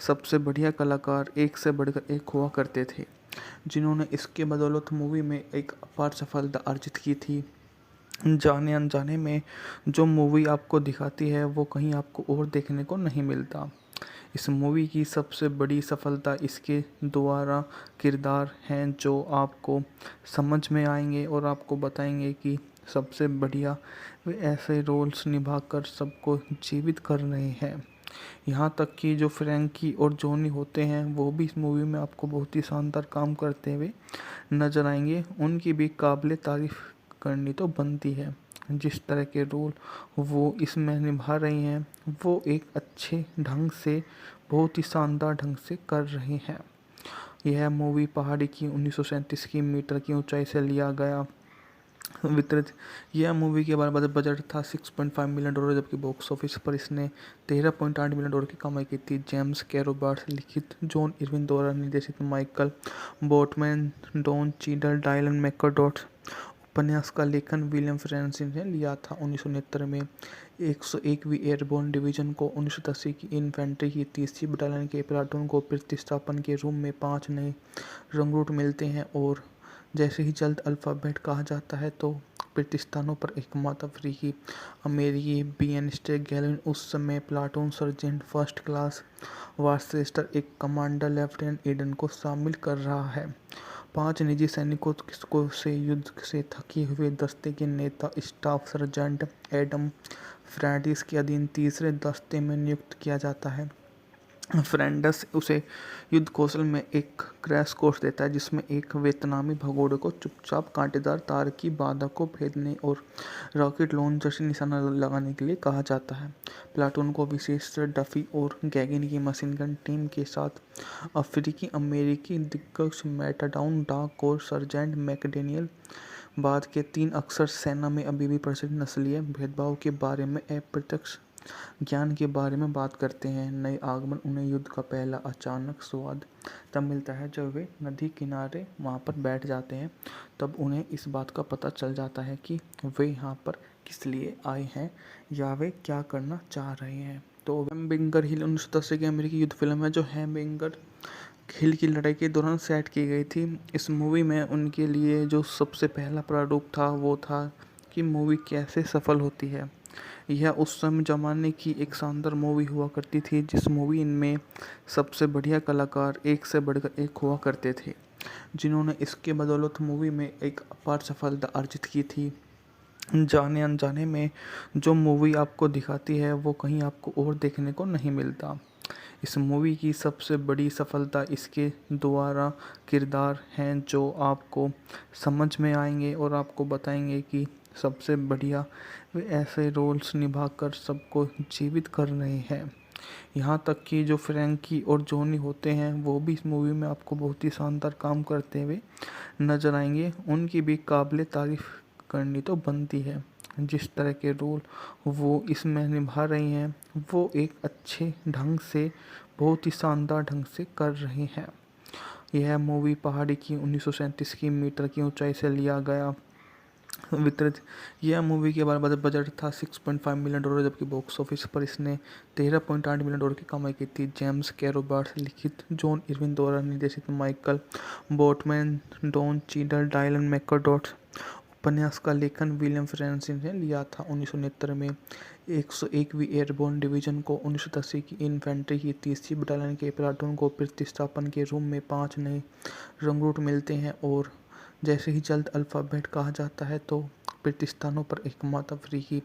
सबसे बढ़िया कलाकार एक से बढ़कर एक हुआ करते थे, जिन्होंने इसके बदौलत मूवी में एक अपार सफलता अर्जित की थी। जाने अनजाने में जो मूवी आपको दिखाती है वो कहीं आपको और देखने को नहीं मिलता। इस मूवी की सबसे बड़ी सफलता इसके द्वारा किरदार हैं जो आपको समझ में आएंगे और आपको बताएंगे कि सबसे बढ़िया वे ऐसे रोल्स निभाकर सबको जीवित कर रहे हैं। यहाँ तक कि जो फ्रैंकी और जॉनी होते हैं वो भी इस मूवी में आपको बहुत ही शानदार काम करते हुए नजर आएंगे। उनकी भी काबिल तारीफ करनी तो बनती है। जिस तरह के रोल वो इसमें निभा रही हैं वो एक अच्छे ढंग से बहुत ही शानदार ढंग से कर रही हैं। यह मूवी पहाड़ी की 1937 की मीटर की ऊंचाई से लिया गया वितरित। यह मूवी के बारे बजट था $6.5 मिलियन, जबकि बॉक्स ऑफिस पर इसने $13.8 मिलियन की कमाई की थी। जेम्स कैरो बार्ट्स लिखित, जॉन इरविन द्वारा निर्देशित, Michael Boatman, Don Cheadle, Dylan McDermott. उपन्यास का लेखन विलियम फ्रांसिस ने लिया था। 1969 में 101वीं एयरबोर्न डिवीजन को 1980 की इन्फेंट्री की 30वीं बटालियन के प्लाटून को प्रतिस्थापन के रूप में 5 नए रंगरूट मिलते हैं और जैसे ही जल्द अल्फ़ाबेट कहा जाता है तो प्रतिस्थानों पर एकमात्र अफ्रीकी अमेरिकी बीएनस्टे गैलिन उस समय प्लाटून सर्जेंट फर्स्ट क्लास वार्चेस्टर एक कमांडर लेफ्टिनेंट ईडन को शामिल कर रहा है। 5 निजी सैनिकों से युद्ध से थके हुए दस्ते के नेता स्टाफ सर्जेंट एडम फ्रैंडिस के अधीन तीसरे दस्ते में नियुक्त किया जाता है। फ्रेंडस उसे युद्ध कौशल में एक क्रैश कोर्स देता है जिसमें एक वियतनामी भगोड़े को चुपचाप कांटेदार तार की बाधा को भेदने और रॉकेट लॉन्चर से निशाना लगाने के लिए कहा जाता है। प्लाटून को विशेष डफी और गैगिन की मशीन गन टीम के साथ अफ्रीकी अमेरिकी दिग्गज मैटाडाउन डाक और सर्जेंट मैकडेनियल। बाद के 3 अक्सर सेना में अभी भी प्रचलित नस्लीय भेदभाव के बारे में अप्रत्यक्ष ज्ञान के बारे में बात करते हैं। नए आगमन उन्हें युद्ध का पहला अचानक स्वाद तब मिलता है जब वे नदी किनारे वहाँ पर बैठ जाते हैं। तब उन्हें इस बात का पता चल जाता है कि वे यहाँ पर किस लिए आए हैं या वे क्या करना चाह रहे हैं। तो हैमबरिंगर हिल 1980 की अमेरिकी युद्ध फिल्म है जो हैमबरिंगर हिल की लड़ाई के दौरान सेट की गई थी। इस मूवी में उनके लिए जो सबसे पहला प्रारूप था वो था कि मूवी कैसे सफल होती है। यह उस समय ज़माने की एक शानदार मूवी हुआ करती थी जिस मूवी में सबसे बढ़िया कलाकार एक से बढ़कर एक हुआ करते थे, जिन्होंने इसके बदौलत मूवी में एक अपार सफलता अर्जित की थी। जाने अनजाने में जो मूवी आपको दिखाती है वो कहीं आपको और देखने को नहीं मिलता। इस मूवी की सबसे बड़ी सफलता इसके द्वारा किरदार हैं जो आपको समझ में आएंगे और आपको बताएंगे कि सबसे बढ़िया वे ऐसे रोल्स निभाकर सबको जीवित कर रहे हैं। यहाँ तक कि जो फ्रैंकी और जॉनी होते हैं वो भी इस मूवी में आपको बहुत ही शानदार काम करते हुए नजर आएंगे। उनकी भी काबिल तारीफ करनी तो बनती है। जिस तरह के रोल वो इसमें निभा रही हैं वो एक अच्छे ढंग से बहुत ही शानदार ढंग से कर रही हैं। यह मूवी पहाड़ी की 1937 की मीटर की ऊंचाई से लिया गया वितरित। यह मूवी के बारे बजट था $6.5 मिलियन, जबकि बॉक्स ऑफिस पर इसने $13.8 मिलियन की कमाई की थी। जेम्स कैरो बार्ट्स लिखित, जॉन इरविन द्वारा निर्देशित, Michael Boatman, Don Cheadle, Dylan McDermott. उपन्यास का लेखन विलियम फ्रांसिस ने लिया था। 1969 में 101वीं एयरबोर्न डिवीजन को 1980 की इन्फेंट्री की 30वीं बटालियन के प्लाटून को प्रतिस्थापन के रूप में 5 नए रंगरूट मिलते हैं और जैसे ही जल्द अल्फ़ाबेट कहा जाता है तो प्रतिस्थानों पर एकमात्र अफ्रीकी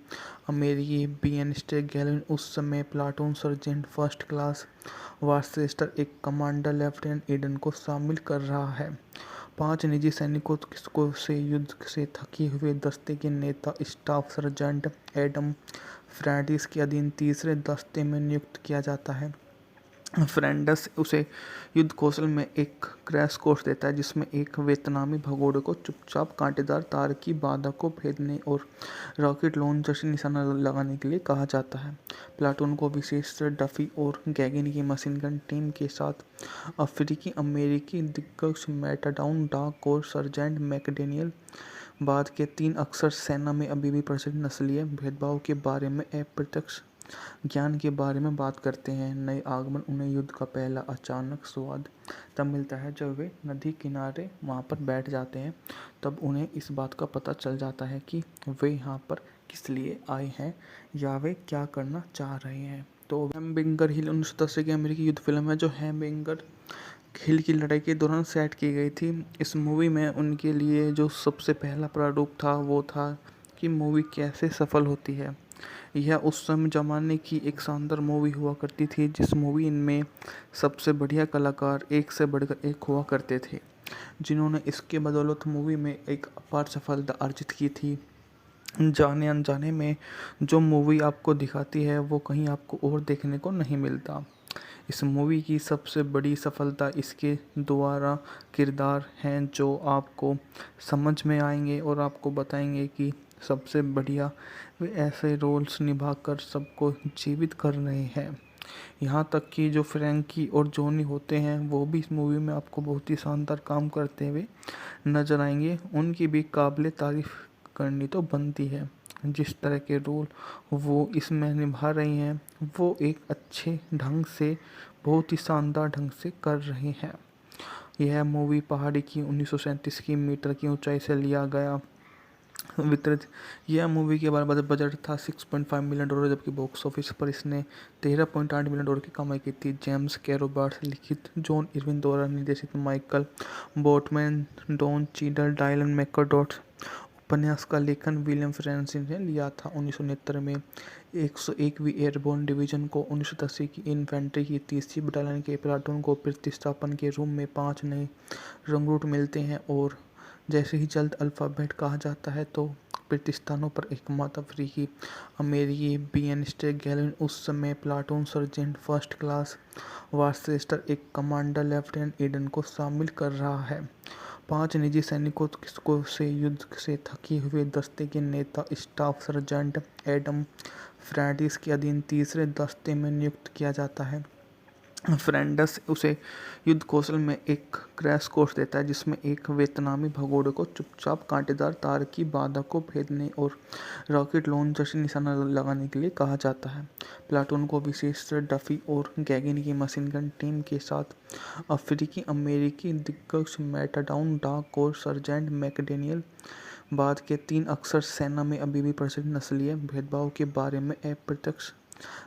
अमेरिकी बीएनस्टे गैलिन उस समय प्लाटून सर्जेंट फर्स्ट क्लास वार्चेस्टर एक कमांडर लेफ्टिनेंट ईडन को शामिल कर रहा है। 5 निजी सैनिकों को से युद्ध से थके हुए दस्ते के नेता स्टाफ सर्जेंट एडम फ्रैंडिस के अधीन तीसरे दस्ते में नियुक्त किया जाता है। फ्रैंडस उसे युद्ध कौशल में एक क्रैश कोर्स देता है, जिसमें एक वियतनामी भगोड़े को चुपचाप कांटेदार तार की बाधा को भेदने और रॉकेट लॉन्चर से निशाना लगाने के लिए कहा जाता है। प्लाटून को विशेष डफी और गैगिन की मशीन गन टीम के साथ अफ्रीकी अमेरिकी दिग्गज मैटाडाउन डाक और सर्जेंट मैकडेनियल बाद के 3 अक्सर सेना में अभी भी प्रचलित नस्लीय भेदभाव के बारे में अप्रत्यक्ष ज्ञान के बारे में बात करते हैं। नए आगमन उन्हें युद्ध का पहला अचानक स्वाद तब मिलता है जब वे नदी किनारे वहाँ पर बैठ जाते हैं। तब उन्हें इस बात का पता चल जाता है कि वे यहाँ पर किस लिए आए हैं या वे क्या करना चाह रहे हैं। तो हैमबर्गर हिल 1980 की अमेरिकी युद्ध फिल्म है जो हैमबर्गर हिल की लड़ाई के दौरान सेट की गई थी। इस मूवी में उनके लिए जो सबसे पहला प्रारूप था वो था कि मूवी कैसे सफल होती है। यह उस समय ज़माने की एक शानदार मूवी हुआ करती थी, जिस मूवी में सबसे बढ़िया कलाकार एक से बढ़कर एक हुआ करते थे, जिन्होंने इसके बदौलत मूवी में एक अपार सफलता अर्जित की थी। जाने अनजाने में जो मूवी आपको दिखाती है वो कहीं आपको और देखने को नहीं मिलता। इस मूवी की सबसे बड़ी सफलता इसके द्वारा किरदार हैं जो आपको समझ में आएंगे और आपको बताएंगे कि सबसे बढ़िया वे ऐसे रोल्स निभाकर सबको जीवित कर रहे हैं। यहाँ तक कि जो फ्रैंकी और जॉनी होते हैं वो भी इस मूवी में आपको बहुत ही शानदार काम करते हुए नजर आएंगे। उनकी भी काबिल तारीफ करनी तो बनती है। जिस तरह के रोल वो इसमें निभा रही हैं वो एक अच्छे ढंग से, बहुत ही शानदार ढंग से कर रही हैं। यह मूवी पहाड़ी की 1937 की मीटर की ऊंचाई से लिया गया वितरित। यह मूवी के बारे बजट था $6.5 मिलियन, जबकि बॉक्स ऑफिस पर इसने $13.8 मिलियन की कमाई की थी। जेम्स कैरोबार्ड से लिखित, जॉन इरविन द्वारा निर्देशित, Michael Boatman, Don Cheadle, Dylan McDermott. उपन्यास का लेखन विलियम फ्रांसिस ने लिया था। 1969 में 101वीं एयरबोर्न डिवीजन को 1980 की इन्फेंट्री की 30वीं बटालियन के प्लाटून को प्रतिस्थापन के रूप में 5 नए रंगरूट मिलते हैं और जैसे ही जल्द अल्फ़ाबेट कहा जाता है तो प्रतिस्थानों पर एकमात्र अफ्रीकी अमेरिकी बीएनस्टे गैलन उस समय प्लाटून सर्जेंट फर्स्ट क्लास वार्चेस्टर एक कमांडर लेफ्टिनेंट ईडन को शामिल कर रहा है। 5 निजी सैनिकों को से युद्ध से थके हुए दस्ते के नेता स्टाफ सर्जेंट एडम फ्रैंडिस के अधीन तीसरे दस्ते में नियुक्त किया जाता है। फ्रैंडस उसे युद्ध कौशल में एक क्रैश कोर्स देता है, जिसमें एक वियतनामी भगोड़े को चुपचाप कांटेदार तार की बाधा को भेदने और रॉकेट लॉन्चर से निशाना लगाने के लिए कहा जाता है। प्लाटून को विशेष डफी और गैगिन की मशीन गन टीम के साथ अफ्रीकी अमेरिकी दिग्गज मैटाडाउन डाक और सर्जेंट मैकडेनियल बाद के 3 अक्सर सेना में अभी भी प्रचलित नस्लीय भेदभाव के बारे में अप्रत्यक्ष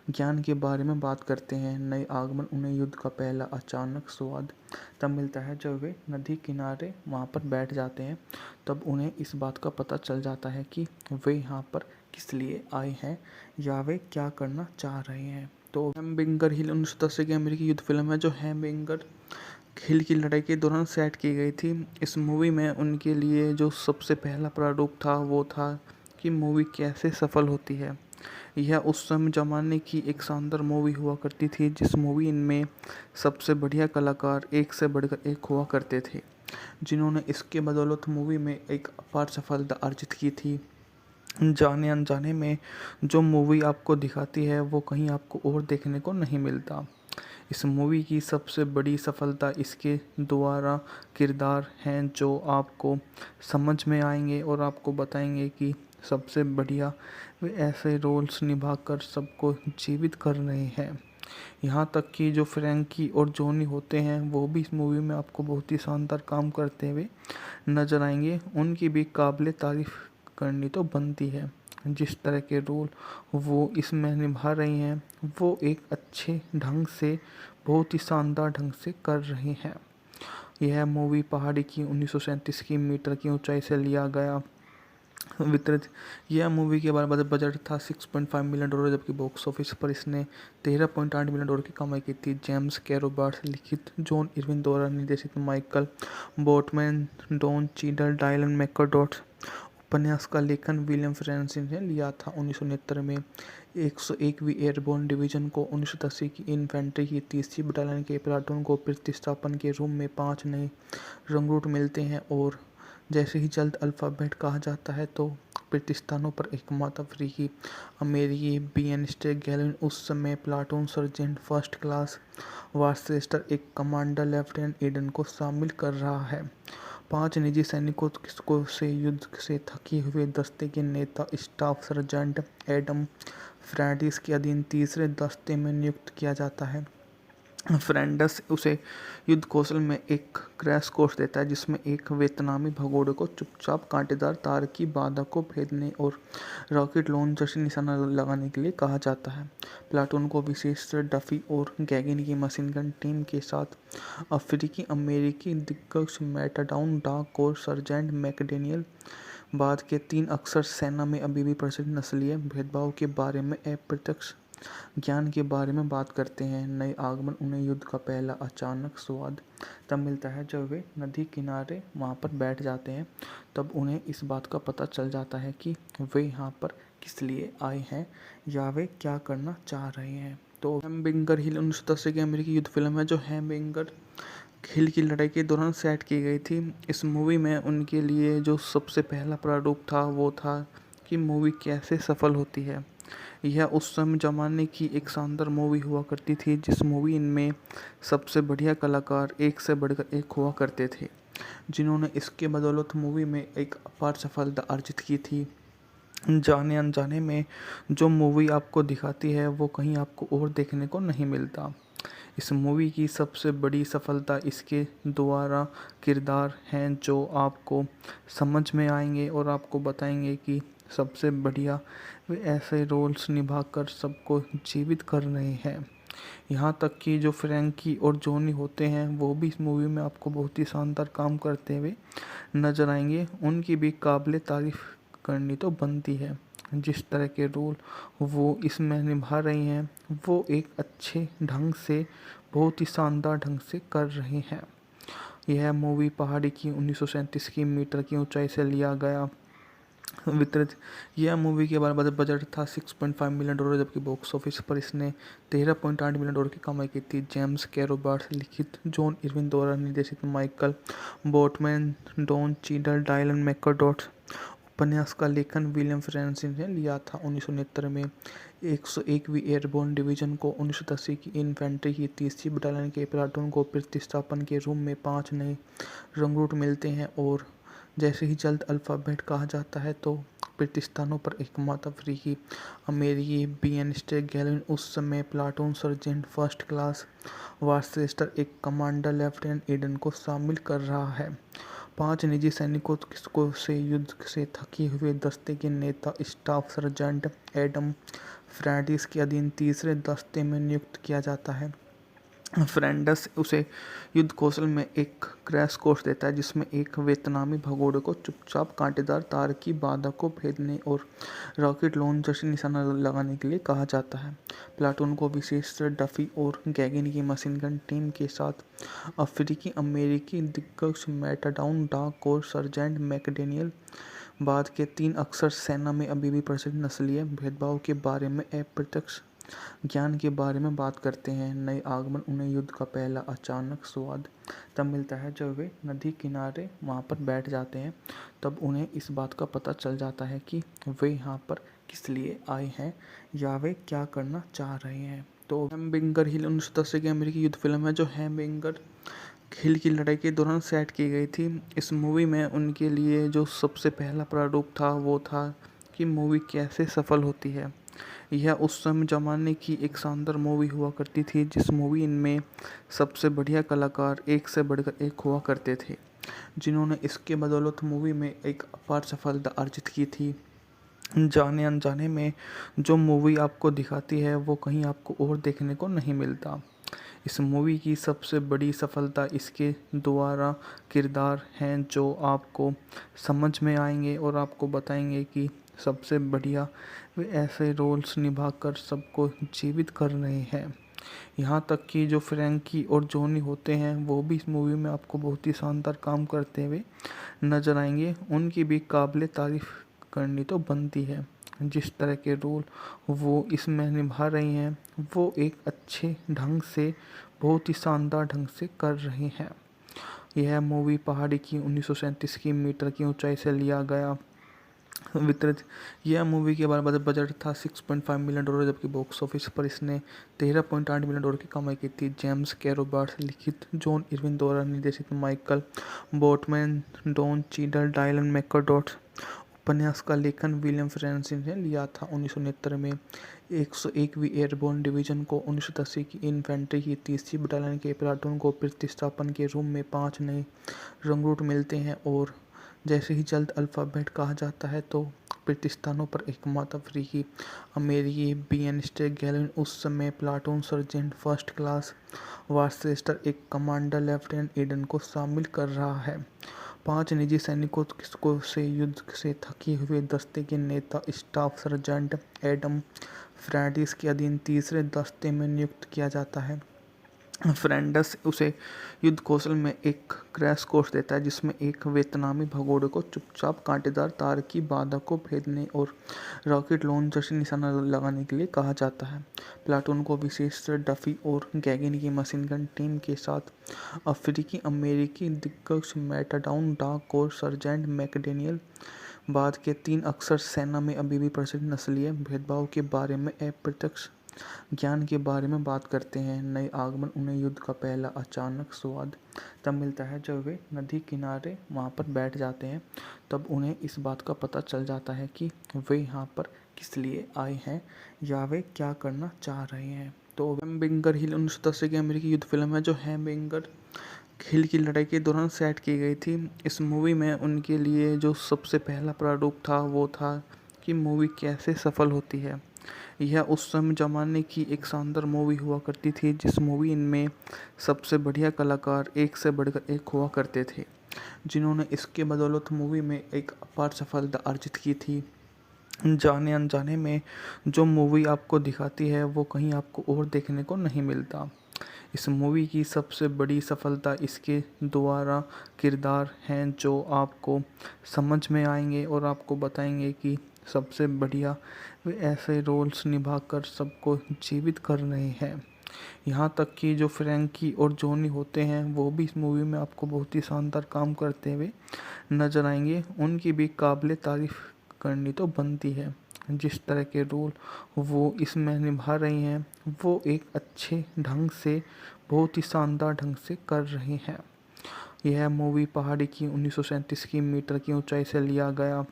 ज्ञान के बारे में बात करते हैं। नए आगमन उन्हें युद्ध का पहला अचानक स्वाद तब मिलता है जब वे नदी किनारे वहाँ पर बैठ जाते हैं। तब उन्हें इस बात का पता चल जाता है कि वे यहाँ पर किस लिए आए हैं या वे क्या करना चाह रहे हैं। तो हैमबर्गर हिल 1980 की अमेरिकी युद्ध फिल्म है जो हैमबर्गर हिल की लड़ाई के दौरान सेट की गई थी। इस मूवी में उनके लिए जो सबसे पहला प्रारूप था वो था कि मूवी कैसे सफल होती है। यह उस समय ज़माने की एक शानदार मूवी हुआ करती थी, जिस मूवी में सबसे बढ़िया कलाकार एक से बढ़कर एक हुआ करते थे, जिन्होंने इसके बदौलत मूवी में एक अपार सफलता अर्जित की थी। जाने अनजाने में जो मूवी आपको दिखाती है वो कहीं आपको और देखने को नहीं मिलता। इस मूवी की सबसे बड़ी सफलता इसके द्वारा किरदार हैं जो आपको समझ में आएंगे और आपको बताएंगे कि सबसे बढ़िया वे ऐसे रोल्स निभाकर सबको जीवित कर रहे हैं। यहाँ तक कि जो फ्रैंकी और जॉनी होते हैं वो भी इस मूवी में आपको बहुत ही शानदार काम करते हुए नजर आएंगे। उनकी भी काबिल तारीफ करनी तो बनती है। जिस तरह के रोल वो इसमें निभा रही हैं वो एक अच्छे ढंग से, बहुत ही शानदार ढंग से कर रही हैं। यह मूवी पहाड़ी की 1937 की मीटर की ऊंचाई से लिया गया वितरित। यह मूवी के बजट था $6.5 मिलियन, जबकि बॉक्स ऑफिस पर इसने $13.8 मिलियन की कमाई की थी। जेम्स कैरो बार्ट्स लिखित, जॉन इरविन द्वारा निर्देशित, Michael Boatman, Don Cheadle, Dylan McDermott. उपन्यास का लेखन विलियम फ्रांसिस ने लिया था। 1969 में 101वीं एयरबोर्न डिवीजन को 1980 की इन्फेंट्री की 30वीं बटालियन के प्लाटून को प्रतिस्थापन के रूप में 5 नए रंगरूट मिलते हैं, और जैसे ही जल्द अल्फ़ाबेट कहा जाता है तो प्रतिस्थानों पर एकमात्र अफ्रीकी अमेरिकी बीएनस्टे गैलिन उस समय प्लाटून सर्जेंट फर्स्ट क्लास वार्चेस्टर एक कमांडर लेफ्टिनेंट ईडन को शामिल कर रहा है। 5 निजी सैनिकों से युद्ध से थके हुए दस्ते के नेता स्टाफ सर्जेंट एडम फ्रैंडिस के अधीन तीसरे दस्ते में नियुक्त किया जाता है। फ्रेंडस उसे युद्ध कौशल में एक क्रैश कोर्स देता है, जिसमें एक वियतनामी भगोड़े को चुपचाप कांटेदार तार की बाधा को भेदने और रॉकेट लॉन्चर से निशाना लगाने के लिए कहा जाता है। प्लाटून को विशेष डफी और गैगिन की मशीन गन टीम के साथ अफ्रीकी अमेरिकी दिग्गज मैटाडाउन डाक और सर्जेंट मैकडेनियल बाद के 3 अक्सर सेना में अभी भी प्रचलित नस्लीय भेदभाव के बारे में अप्रत्यक्ष ज्ञान के बारे में बात करते हैं। नए आगमन उन्हें युद्ध का पहला अचानक स्वाद तब मिलता है जब वे नदी किनारे वहाँ पर बैठ जाते हैं। तब उन्हें इस बात का पता चल जाता है कि वे यहाँ पर किस लिए आए हैं या वे क्या करना चाह रहे हैं। तो हैमबिंगर हिल 1980 की अमेरिकी युद्ध फिल्म है, जो हैमबिंगर हिल की लड़ाई के दौरान सेट की गई थी। इस मूवी में उनके लिए जो सबसे पहला प्रारूप था वो था कि मूवी कैसे सफल होती है। यह उस समय ज़माने की एक शानदार मूवी हुआ करती थी, जिस मूवी में सबसे बढ़िया कलाकार एक से बढ़कर एक हुआ करते थे, जिन्होंने इसके बदौलत मूवी में एक अपार सफलता अर्जित की थी। जाने अनजाने में जो मूवी आपको दिखाती है वो कहीं आपको और देखने को नहीं मिलता। इस मूवी की सबसे बड़ी सफलता इसके द्वारा किरदार हैं जो आपको समझ में आएंगे और आपको बताएंगे कि सबसे बढ़िया वे ऐसे रोल्स निभाकर सबको जीवित कर रहे हैं। यहाँ तक कि जो फ्रैंकी और जॉनी होते हैं वो भी इस मूवी में आपको बहुत ही शानदार काम करते हुए नजर आएंगे। उनकी भी काबिले तारीफ करनी तो बनती है। जिस तरह के रोल वो इसमें निभा रही हैं वो एक अच्छे ढंग से, बहुत ही शानदार ढंग से कर रहे हैं। यह मूवी पहाड़ी की 1937 की मीटर की ऊंचाई से लिया गया वितरित। यह मूवी के बजट था $6.5 मिलियन, जबकि बॉक्स ऑफिस पर इसने $13.8 मिलियन की कमाई की थी। जेम्स कैरो बार्ट्स लिखित, जॉन इरविन द्वारा निर्देशित, Michael Boatman, Don Cheadle, Dylan McDermott. उपन्यास का लेखन विलियम फ्रांसिस ने लिया था। 1969 में 101वीं एयरबोर्न डिवीजन को 1980 की इन्फेंट्री की 30वीं बटालियन के प्लाटून को प्रतिस्थापन के रूप में 5 नए रंगरूट मिलते हैं, और जैसे ही जल्द अल्फ़ाबेट कहा जाता है तो प्रतिस्थानों पर एकमात्र अफ्रीकी अमेरिकी बीएनस्टे गैलिन उस समय प्लाटून सर्जेंट फर्स्ट क्लास वार्चेस्टर एक कमांडर लेफ्टिनेंट ईडन को शामिल कर रहा है। 5 निजी सैनिकों से युद्ध से थके हुए दस्ते के नेता स्टाफ सर्जेंट एडम फ्रैंडिस के अधीन तीसरे दस्ते में नियुक्त किया जाता है। फ्रेंडस उसे युद्ध कौशल में एक क्रैश कोर्स देता है, जिसमें एक वियतनामी भगोड़े को चुपचाप कांटेदार तार की बाधा को भेदने और रॉकेट लॉन्चर से निशाना लगाने के लिए कहा जाता है। प्लाटून को विशेष डफी और गैगिन की मशीन गन टीम के साथ अफ्रीकी अमेरिकी दिग्गज मैटाडाउन डाक और सर्जेंट मैकडेनियल बाद के 3 अक्सर सेना में अभी भी प्रचलित नस्लीय भेदभाव के बारे में अप्रत्यक्ष ज्ञान के बारे में बात करते हैं। नए आगमन उन्हें युद्ध का पहला अचानक स्वाद तब मिलता है जब वे नदी किनारे वहाँ पर बैठ जाते हैं। तब उन्हें इस बात का पता चल जाता है कि वे यहाँ पर किस लिए आए हैं या वे क्या करना चाह रहे हैं। तो हैमबिंगर हिल 1980 की अमेरिकी युद्ध फिल्म है, जो हैमबिंगर हिल की लड़ाई के दौरान सेट की गई थी। इस मूवी में उनके लिए जो सबसे पहला प्रारूप था वो था कि मूवी कैसे सफल होती है। यह उस समय ज़माने की एक शानदार मूवी हुआ करती थी, जिस मूवी में सबसे बढ़िया कलाकार एक से बढ़कर एक हुआ करते थे, जिन्होंने इसके बदौलत मूवी में एक अपार सफलता अर्जित की थी। जाने अनजाने में जो मूवी आपको दिखाती है वो कहीं आपको और देखने को नहीं मिलता। इस मूवी की सबसे बड़ी सफलता इसके द्वारा किरदार हैं जो आपको समझ में आएंगे और आपको बताएंगे कि सबसे बढ़िया वे ऐसे रोल्स निभाकर सबको जीवित कर रहे हैं। यहाँ तक कि जो फ्रैंकी और जॉनी होते हैं वो भी इस मूवी में आपको बहुत ही शानदार काम करते हुए नजर आएंगे। उनकी भी काबिले तारीफ करनी तो बनती है। जिस तरह के रोल वो इसमें निभा रही हैं वो एक अच्छे ढंग से, बहुत ही शानदार ढंग से कर रही हैं। यह मूवी पहाड़ी की 1937 की मीटर की ऊंचाई से लिया गया वितरित। यह मूवी के बारे में बजट था $6.5 मिलियन, जबकि बॉक्स ऑफिस पर इसने $13.8 मिलियन की कमाई की थी। जेम्स कैरो बार्ट्स लिखित, जॉन इरविन द्वारा निर्देशित, Michael Boatman, Don Cheadle, Dylan McDermott. उपन्यास का लेखन विलियम फ्रांसिस ने लिया था। 1969 में 101वीं एयरबोर्न डिवीजन को 1980 की इन्फेंट्री की 30वीं बटालियन के प्लाटून को प्रतिस्थापन के रूप में 5 नए रंगरूट मिलते हैं और जैसे ही जल्द अल्फ़ाबेट कहा जाता है तो प्रतिस्थानों पर एकमात्र अफ्रीकी अमेरिकी बीएनस्टे गैलिन उस समय प्लाटून सर्जेंट फर्स्ट क्लास वार्चेस्टर एक कमांडर लेफ्टिनेंट ईडन को शामिल कर रहा है। 5 निजी सैनिकों को से युद्ध से थके हुए दस्ते के नेता स्टाफ सर्जेंट एडम फ्रैंडिस के अधीन तीसरे दस्ते में नियुक्त किया जाता है। फ्रेंडस उसे युद्ध कौशल में एक क्रैश कोर्स देता है जिसमें एक वियतनामी भगोड़े को चुपचाप कांटेदार तार की बाधा को भेदने और रॉकेट लॉन्चर से निशाना लगाने के लिए कहा जाता है। प्लाटून को विशेष डफी और गैगिन की मशीन गन टीम के साथ अफ्रीकी अमेरिकी दिग्गज मैटाडाउन डाक और सर्जेंट मैकडेनियल बाद के 3 अक्सर सेना में अभी भी प्रचलित नस्लीय भेदभाव के बारे में अप्रत्यक्ष ज्ञान के बारे में बात करते हैं। नए आगमन उन्हें युद्ध का पहला अचानक स्वाद तब मिलता है जब वे नदी किनारे वहाँ पर बैठ जाते हैं। तब उन्हें इस बात का पता चल जाता है कि वे यहाँ पर किस लिए आए हैं या वे क्या करना चाह रहे हैं। तो हैमबर्गर हिल 1980 की अमेरिकी युद्ध फिल्म है जो हैमबर्गर हिल की लड़ाई के दौरान सेट की गई थी। इस मूवी में उनके लिए जो सबसे पहला प्रारूप था वो था कि मूवी कैसे सफल होती है। यह उस समय ज़माने की एक शानदार मूवी हुआ करती थी जिस मूवी में सबसे बढ़िया कलाकार एक से बढ़कर एक हुआ करते थे, जिन्होंने इसके बदौलत मूवी में एक अपार सफलता अर्जित की थी। जाने अनजाने में जो मूवी आपको दिखाती है वो कहीं आपको और देखने को नहीं मिलता। इस मूवी की सबसे बड़ी सफलता इसके द्वारा किरदार हैं जो आपको समझ में आएंगे और आपको बताएंगे कि सबसे बढ़िया वे ऐसे रोल्स निभाकर सबको जीवित कर रहे हैं। यहाँ तक कि जो फ्रैंकी और जॉनी होते हैं वो भी इस मूवी में आपको बहुत ही शानदार काम करते हुए नजर आएंगे। उनकी भी काबिले तारीफ करनी तो बनती है। जिस तरह के रोल वो इसमें निभा रही हैं वो एक अच्छे ढंग से, बहुत ही शानदार ढंग से कर रही हैं। यह मूवी पहाड़ी की 1937 की मीटर की ऊंचाई से लिया गया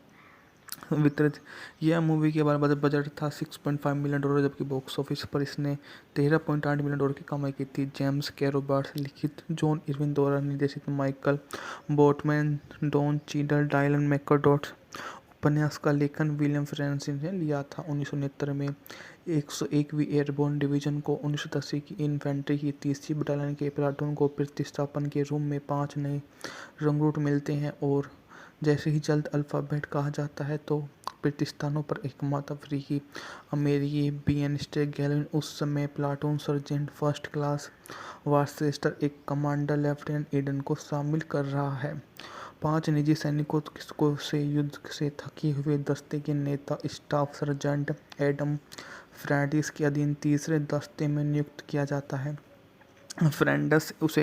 वितरित। यह मूवी के बारे में बजट था $6.5 मिलियन, जबकि बॉक्स ऑफिस पर इसने $13.8 मिलियन की कमाई की थी। जेम्स कैरो बार्ट्स लिखित, जॉन इरविन द्वारा निर्देशित, Michael Boatman, Don Cheadle, Dylan McDermott. उपन्यास का लेखन विलियम फ्रांसिस ने लिया था। 1969 में 101वीं एयरबोर्न डिवीजन को 1980 की इन्फेंट्री की 30वीं बटालियन के प्लाटून को प्रतिस्थापन के रूप में 5 नए रंगरूट मिलते हैं और जैसे ही जल्द अल्फ़ाबेट कहा जाता है तो प्रतिस्थानों पर एकमात्र अफ्रीकी अमेरिकी बीएनस्टे गैलिन उस समय प्लाटून सर्जेंट फर्स्ट क्लास वार्चेस्टर एक कमांडर लेफ्टिनेंट ईडन को शामिल कर रहा है। 5 निजी सैनिकों को से युद्ध से थके हुए दस्ते के नेता स्टाफ सर्जेंट एडम फ्रैंडिस के अधीन तीसरे दस्ते में नियुक्त किया जाता है। फ्रेंडस उसे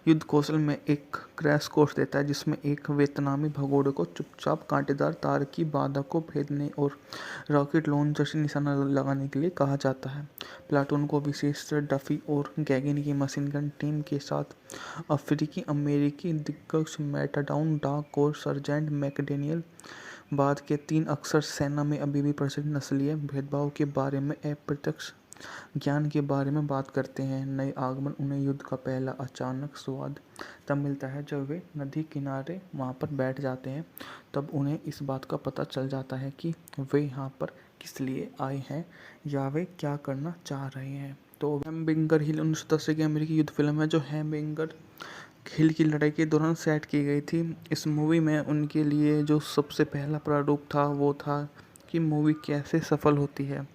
युद्ध कौशल में एक क्रैश कोर्स देता है जिसमें एक वियतनामी भगोड़े को चुपचाप कांटेदार तार की बाधा को भेदने और रॉकेट लॉन्चर से निशाना लगाने के लिए कहा जाता है। प्लाटून को विशेष डफी और गैगिन की मशीन गन टीम के साथ अफ्रीकी अमेरिकी दिग्गज मैटाडाउन डाक और सर्जेंट मैकडेनियल बाद के 3 अक्सर सेना में अभी भी प्रचलित नस्लीय भेदभाव के बारे में अप्रत्यक्ष ज्ञान के बारे में बात करते हैं। नए आगमन उन्हें युद्ध का पहला अचानक स्वाद तब मिलता है जब वे नदी किनारे वहाँ पर बैठ जाते हैं। तब उन्हें इस बात का पता चल जाता है कि वे यहाँ पर किस लिए आए हैं या वे क्या करना चाह रहे हैं। तो हैमबर्गर हिल 1980 की अमेरिकी युद्ध फिल्म है जो हैमबर्गर हिल की लड़ाई के दौरान सेट की गई थी। इस मूवी में उनके लिए जो सबसे पहला प्रारूप था वो था कि मूवी कैसे सफल होती है।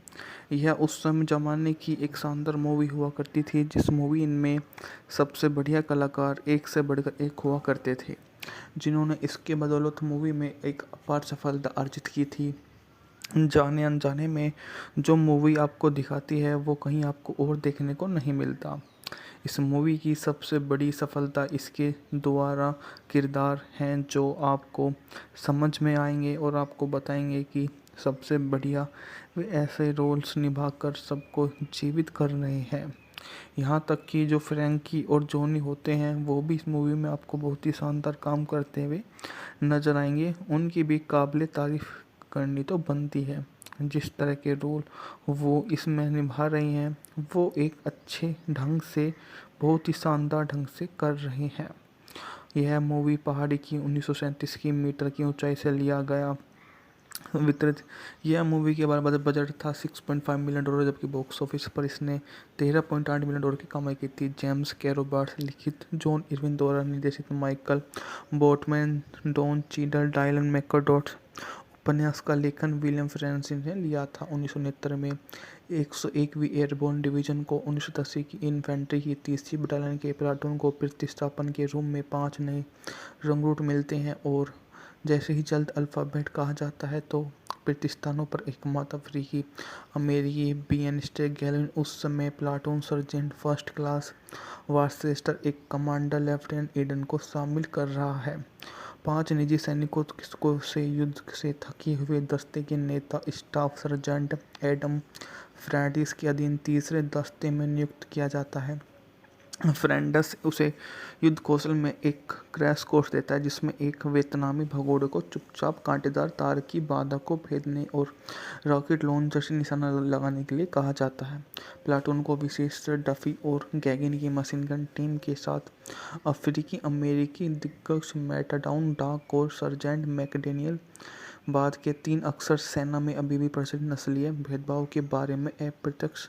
यह उस समय ज़माने की एक शानदार मूवी हुआ करती थी जिस मूवी में सबसे बढ़िया कलाकार एक से बढ़कर एक हुआ करते थे, जिन्होंने इसके बदौलत मूवी में एक अपार सफलता अर्जित की थी। जाने अनजाने में जो मूवी आपको दिखाती है वो कहीं आपको और देखने को नहीं मिलता। इस मूवी की सबसे बड़ी सफलता इसके द्वारा किरदार हैं जो आपको समझ में आएंगे और आपको बताएंगे कि सबसे बढ़िया वे ऐसे रोल्स निभाकर सबको जीवित कर रहे हैं। यहाँ तक कि जो फ्रैंकी और जॉनी होते हैं वो भी इस मूवी में आपको बहुत ही शानदार काम करते हुए नजर आएंगे। उनकी भी काबिले तारीफ करनी तो बनती है। जिस तरह के रोल वो इसमें निभा रही हैं वो एक अच्छे ढंग से, बहुत ही शानदार ढंग से कर रहे हैं। यह मूवी पहाड़ी की 1937 की मीटर की ऊंचाई से लिया गया वितरित। यह मूवी के बारे बजट था $6.5 मिलियन, जबकि बॉक्स ऑफिस पर इसने $13.8 मिलियन की कमाई की थी। जेम्स कैरो बार्ट्स लिखित, जॉन इरविन द्वारा निर्देशित, Michael Boatman, Don Cheadle, Dylan McDermott. उपन्यास का लेखन विलियम फ्रांसिस ने लिया था। 1969 में 101वीं एयरबोर्न डिवीजन को 1980 की इन्फेंट्री की 30वीं बटालियन के प्लाटून को प्रतिस्थापन के रूप में 5 नए रंगरूट मिलते हैं और जैसे ही जल्द अल्फ़ाबेट कहा जाता है तो प्रतिस्थानों पर एकमात्र अफ्रीकी अमेरिकी बीएनस्टे गैलिन उस समय प्लाटून सर्जेंट फर्स्ट क्लास वार्चेस्टर एक कमांडर लेफ्टिनेंट ईडन को शामिल कर रहा है। 5 निजी सैनिकों को से युद्ध से थके हुए दस्ते के नेता स्टाफ सर्जेंट एडम फ्रैंडिस के अधीन तीसरे दस्ते में नियुक्त किया जाता है। फ्रेंडस उसे युद्ध कौशल में एक क्रैश कोर्स देता है जिसमें एक वियतनामी भगोड़े को चुपचाप कांटेदार तार की बाधा को भेदने और रॉकेट लॉन्चर से निशाना लगाने के लिए कहा जाता है। प्लाटून को विशेष डफी और गैगिन की मशीन गन टीम के साथ अफ्रीकी अमेरिकी दिग्गज मैटाडाउन डाक और सर्जेंट मैकडेनियल बाद के 3 अक्सर सेना में अभी भी प्रचलित नस्लीय भेदभाव के बारे में अप्रत्यक्ष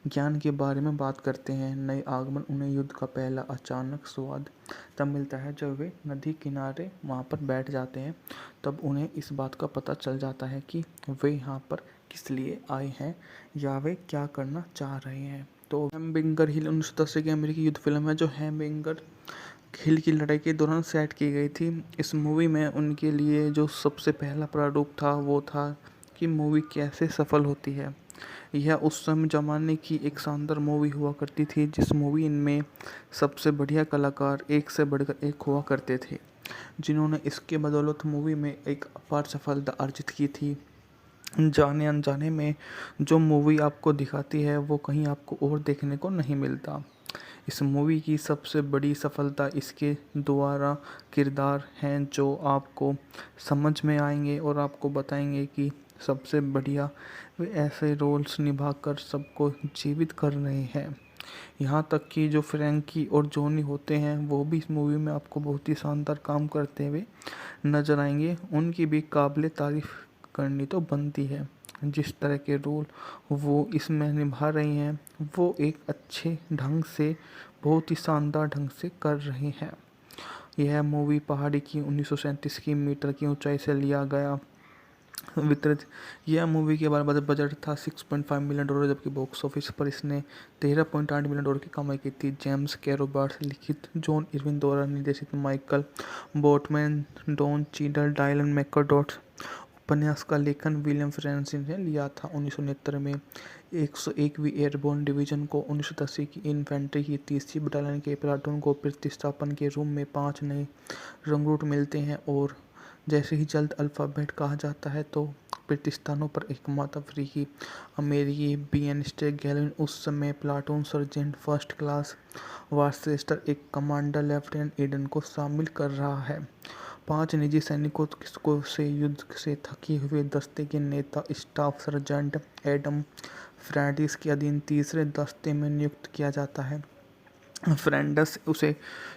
ज्ञान के बारे में बात करते हैं। नए आगमन उन्हें युद्ध का पहला अचानक स्वाद तब मिलता है जब वे नदी किनारे वहाँ पर बैठ जाते हैं। तब उन्हें इस बात का पता चल जाता है कि वे यहाँ पर किस लिए आए हैं या वे क्या करना चाह रहे हैं। तो हैमबर्गर हिल 1980 की अमेरिकी युद्ध फिल्म है जो हैमबर्गर हिल की लड़ाई के दौरान सेट की गई थी। इस मूवी में उनके लिए जो सबसे पहला प्रारूप था वो था कि मूवी कैसे सफल होती है। यह उस समय ज़माने की एक शानदार मूवी हुआ करती थी जिस मूवी में सबसे बढ़िया कलाकार एक से बढ़कर एक हुआ करते थे, जिन्होंने इसके बदौलत मूवी में एक अपार सफलता अर्जित की थी। जाने अनजाने में जो मूवी आपको दिखाती है वो कहीं आपको और देखने को नहीं मिलता। इस मूवी की सबसे बड़ी सफलता इसके द्वारा किरदार हैं जो आपको समझ में आएंगे और आपको बताएंगे कि सबसे बढ़िया वे ऐसे रोल्स निभाकर सबको जीवित कर रहे हैं। यहाँ तक कि जो फ्रैंकी और जॉनी होते हैं वो भी इस मूवी में आपको बहुत ही शानदार काम करते हुए नजर आएंगे। उनकी भी काबिले तारीफ करनी तो बनती है। जिस तरह के रोल वो इसमें निभा रही हैं वो एक अच्छे ढंग से, बहुत ही शानदार ढंग से कर रहे हैं। यह मूवी पहाड़ी की 1937 की मीटर की ऊंचाई से लिया गया वितरित। यह मूवी के बारे बजट था $6.5 मिलियन, जबकि बॉक्स ऑफिस पर इसने $13.8 मिलियन की कमाई की थी। जेम्स कैरो बार्ट्स लिखित, जॉन इरविन द्वारा निर्देशित, Michael Boatman, Don Cheadle, Dylan McDermott. उपन्यास का लेखन विलियम फ्रांसिस ने लिया था। 1969 में 101वीं एयरबोर्न डिवीजन को 1980 की इन्फेंट्री की 30वीं बटालियन के प्लाटून को प्रतिस्थापन के रूप में 5 नए रंगरूट मिलते हैं और जैसे ही जल्द अल्फ़ाबेट कहा जाता है तो प्रतिस्थानों पर एकमात्र अफ्रीकी अमेरिकी बीएनस्टे गैलिन उस समय प्लाटून सर्जेंट फर्स्ट क्लास वार्चेस्टर एक कमांडर लेफ्टिनेंट ईडन को शामिल कर रहा है। 5 निजी सैनिकों को से युद्ध से थके हुए दस्ते के नेता स्टाफ सर्जेंट एडम फ्रैंडिस के अधीन तीसरे दस्ते में नियुक्त किया जाता है। फ्रेंडस उसे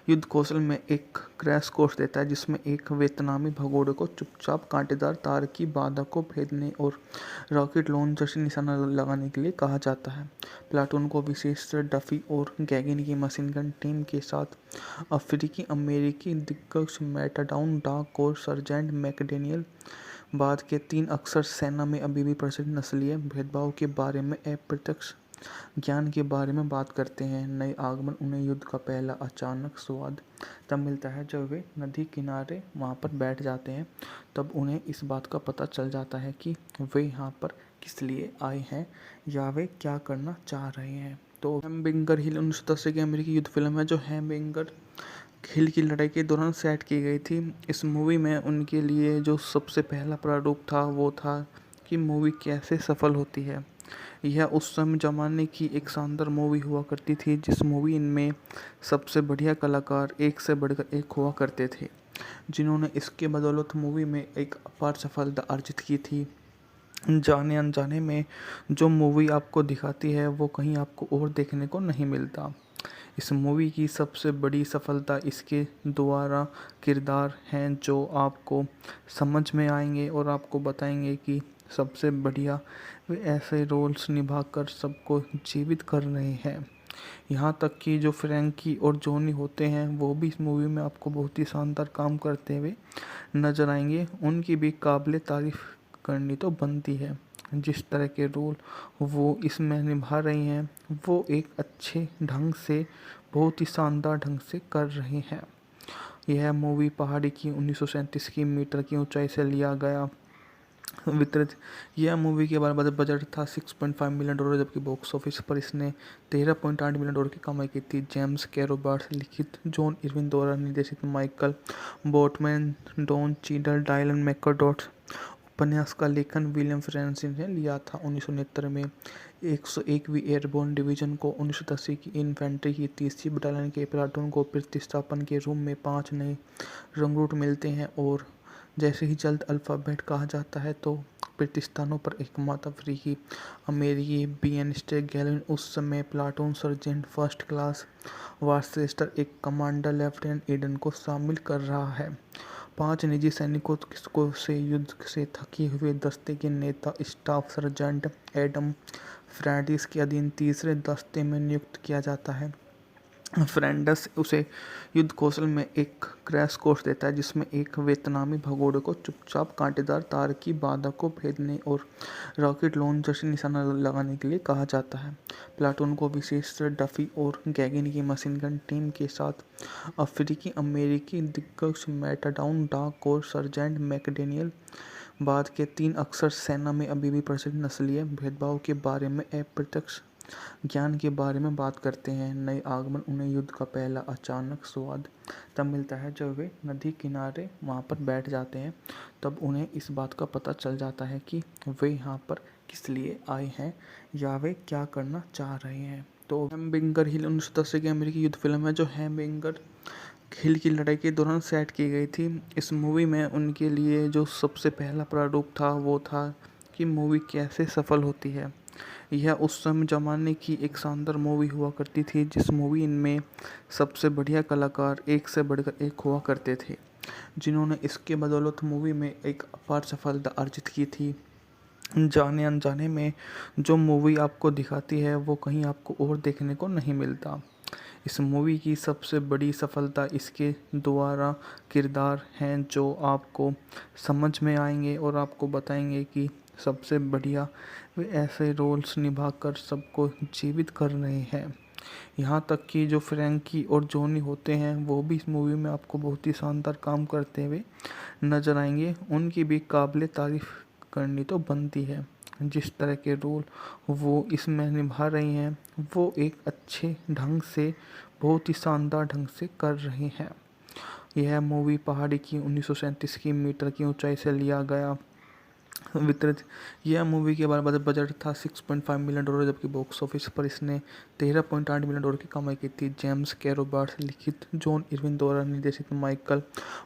युद्ध कौशल में एक क्रैश कोर्स देता है जिसमें एक वियतनामी भगोड़े को चुपचाप कांटेदार तार की बाधा को भेदने और रॉकेट लॉन्चर से निशाना लगाने के लिए कहा जाता है। प्लाटून को विशेषकर डफी और गैगिन की मशीन गन टीम के साथ अफ्रीकी अमेरिकी दिग्गज मैटाडाउन डाक और सर्जेंट मैकडेनियल बाद के 3 अक्सर सेना में अभी भी प्रचलित नस्लीय भेदभाव के बारे में अप्रत्यक्ष ज्ञान के बारे में बात करते हैं। नए आगमन उन्हें युद्ध का पहला अचानक स्वाद तब मिलता है जब वे नदी किनारे वहाँ पर बैठ जाते हैं। तब उन्हें इस बात का पता चल जाता है कि वे यहाँ पर किस लिए आए हैं या वे क्या करना चाह रहे हैं। तो हैमबर्गर हिल 1910 की अमेरिकी युद्ध फिल्म है जो हैमबर्गर हिल की लड़ाई के दौरान सेट की गई थी। इस मूवी में उनके लिए जो सबसे पहला प्रारूप था वो था कि मूवी कैसे सफल होती है। यह उस समय ज़माने की एक शानदार मूवी हुआ करती थी जिस मूवी में सबसे बढ़िया कलाकार एक से बढ़कर एक हुआ करते थे, जिन्होंने इसके बदौलत मूवी में एक अपार सफलता अर्जित की थी। जाने अनजाने में जो मूवी आपको दिखाती है वो कहीं आपको और देखने को नहीं मिलता। इस मूवी की सबसे बड़ी सफलता इसके द्वारा किरदार हैं जो आपको समझ में आएंगे और आपको बताएंगे कि सबसे बढ़िया वे ऐसे रोल्स निभाकर सबको जीवित कर रहे हैं। यहाँ तक कि जो फ्रैंकी और जॉनी होते हैं वो भी इस मूवी में आपको बहुत ही शानदार काम करते हुए नजर आएंगे। उनकी भी काबिले तारीफ करनी तो बनती है। जिस तरह के रोल वो इसमें निभा रही हैं वो एक अच्छे ढंग से बहुत ही शानदार ढंग से कर रहे हैं। यह मूवी पहाड़ी की 1937 की मीटर की ऊंचाई से लिया गया वितरित। यह मूवी के बारे बजट था $6.5 मिलियन, जबकि बॉक्स ऑफिस पर इसने $13.8 मिलियन की कमाई की थी। जेम्स कैरो बार्ट्स लिखित, जॉन इरविन द्वारा निर्देशित, Michael Boatman, Don Cheadle, Dylan McDermott. उपन्यास का लेखन विलियम फ्रांसिस ने लिया था। 1969 में 101वीं एयरबोर्न डिवीजन को 1980 की इन्फेंट्री की 30वीं बटालियन के प्लाटून को प्रतिस्थापन के रूप में 5 नए रंगरूट मिलते हैं और जैसे ही जल्द अल्फ़ाबेट कहा जाता है तो प्रतिस्थानों पर एकमात्र अफ्रीकी अमेरिकी बीएनस्टे गैलिन उस समय प्लाटून सर्जेंट फर्स्ट क्लास वार्चेस्टर एक कमांडर लेफ्टिनेंट ईडन को शामिल कर रहा है। 5 निजी सैनिकों से युद्ध से थके हुए दस्ते के नेता स्टाफ सर्जेंट एडम फ्रैंडिस के अधीन तीसरे दस्ते में नियुक्त किया जाता है। फ्रेंडस उसे युद्ध कौशल में एक क्रैश कोर्स देता है जिसमें एक वियतनामी भगोड़े को चुपचाप कांटेदार तार की बाधा को भेदने और रॉकेट लॉन्चर से निशाना लगाने के लिए कहा जाता है। प्लाटून को विशेषकर डफी और गैगिन की मशीन गन टीम के साथ अफ्रीकी अमेरिकी दिग्गज मैटाडाउन डाक और सर्जेंट मैकडेनियल बाद के 3 अक्सर सेना में अभी भी प्रचलित नस्लीय भेदभाव के बारे में अप्रत्यक्ष ज्ञान के बारे में बात करते हैं। नए आगमन उन्हें युद्ध का पहला अचानक स्वाद तब मिलता है जब वे नदी किनारे वहाँ पर बैठ जाते हैं। तब उन्हें इस बात का पता चल जाता है कि वे यहाँ पर किस लिए आए हैं या वे क्या करना चाह रहे हैं। तो हैमबर्गर हिल 1910 की अमेरिकी युद्ध फिल्म है जो हैमबर्गर हिल की लड़ाई के दौरान सेट की गई थी। इस मूवी में उनके लिए जो सबसे पहला प्रारूप था वो था कि मूवी कैसे सफल होती है। यह उस समय ज़माने की एक शानदार मूवी हुआ करती थी जिस मूवी में सबसे बढ़िया कलाकार एक से बढ़कर एक हुआ करते थे, जिन्होंने इसके बदौलत मूवी में एक अपार सफलता अर्जित की थी। जाने अनजाने में जो मूवी आपको दिखाती है वो कहीं आपको और देखने को नहीं मिलता। इस मूवी की सबसे बड़ी सफलता इसके द्वारा किरदार हैं जो आपको समझ में आएंगे और आपको बताएंगे कि सबसे बढ़िया वे ऐसे रोल्स निभाकर सबको जीवित कर रहे हैं। यहाँ तक कि जो फ्रैंकी और जॉनी होते हैं वो भी इस मूवी में आपको बहुत ही शानदार काम करते हुए नजर आएंगे। उनकी भी काबिले तारीफ करनी तो बनती है। जिस तरह के रोल वो इसमें निभा रही हैं वो एक अच्छे ढंग से बहुत ही शानदार ढंग से कर रहे हैं। यह मूवी पहाड़ी की 1937 की मीटर की ऊंचाई से लिया गया वितरित। यह मूवी के बारे बजट था $6.5 मिलियन, जबकि बॉक्स ऑफिस पर इसने $13.8 मिलियन की कमाई की थी। जेम्स कैरो बार्ट्स लिखित, जॉन इरविन द्वारा निर्देशित, Michael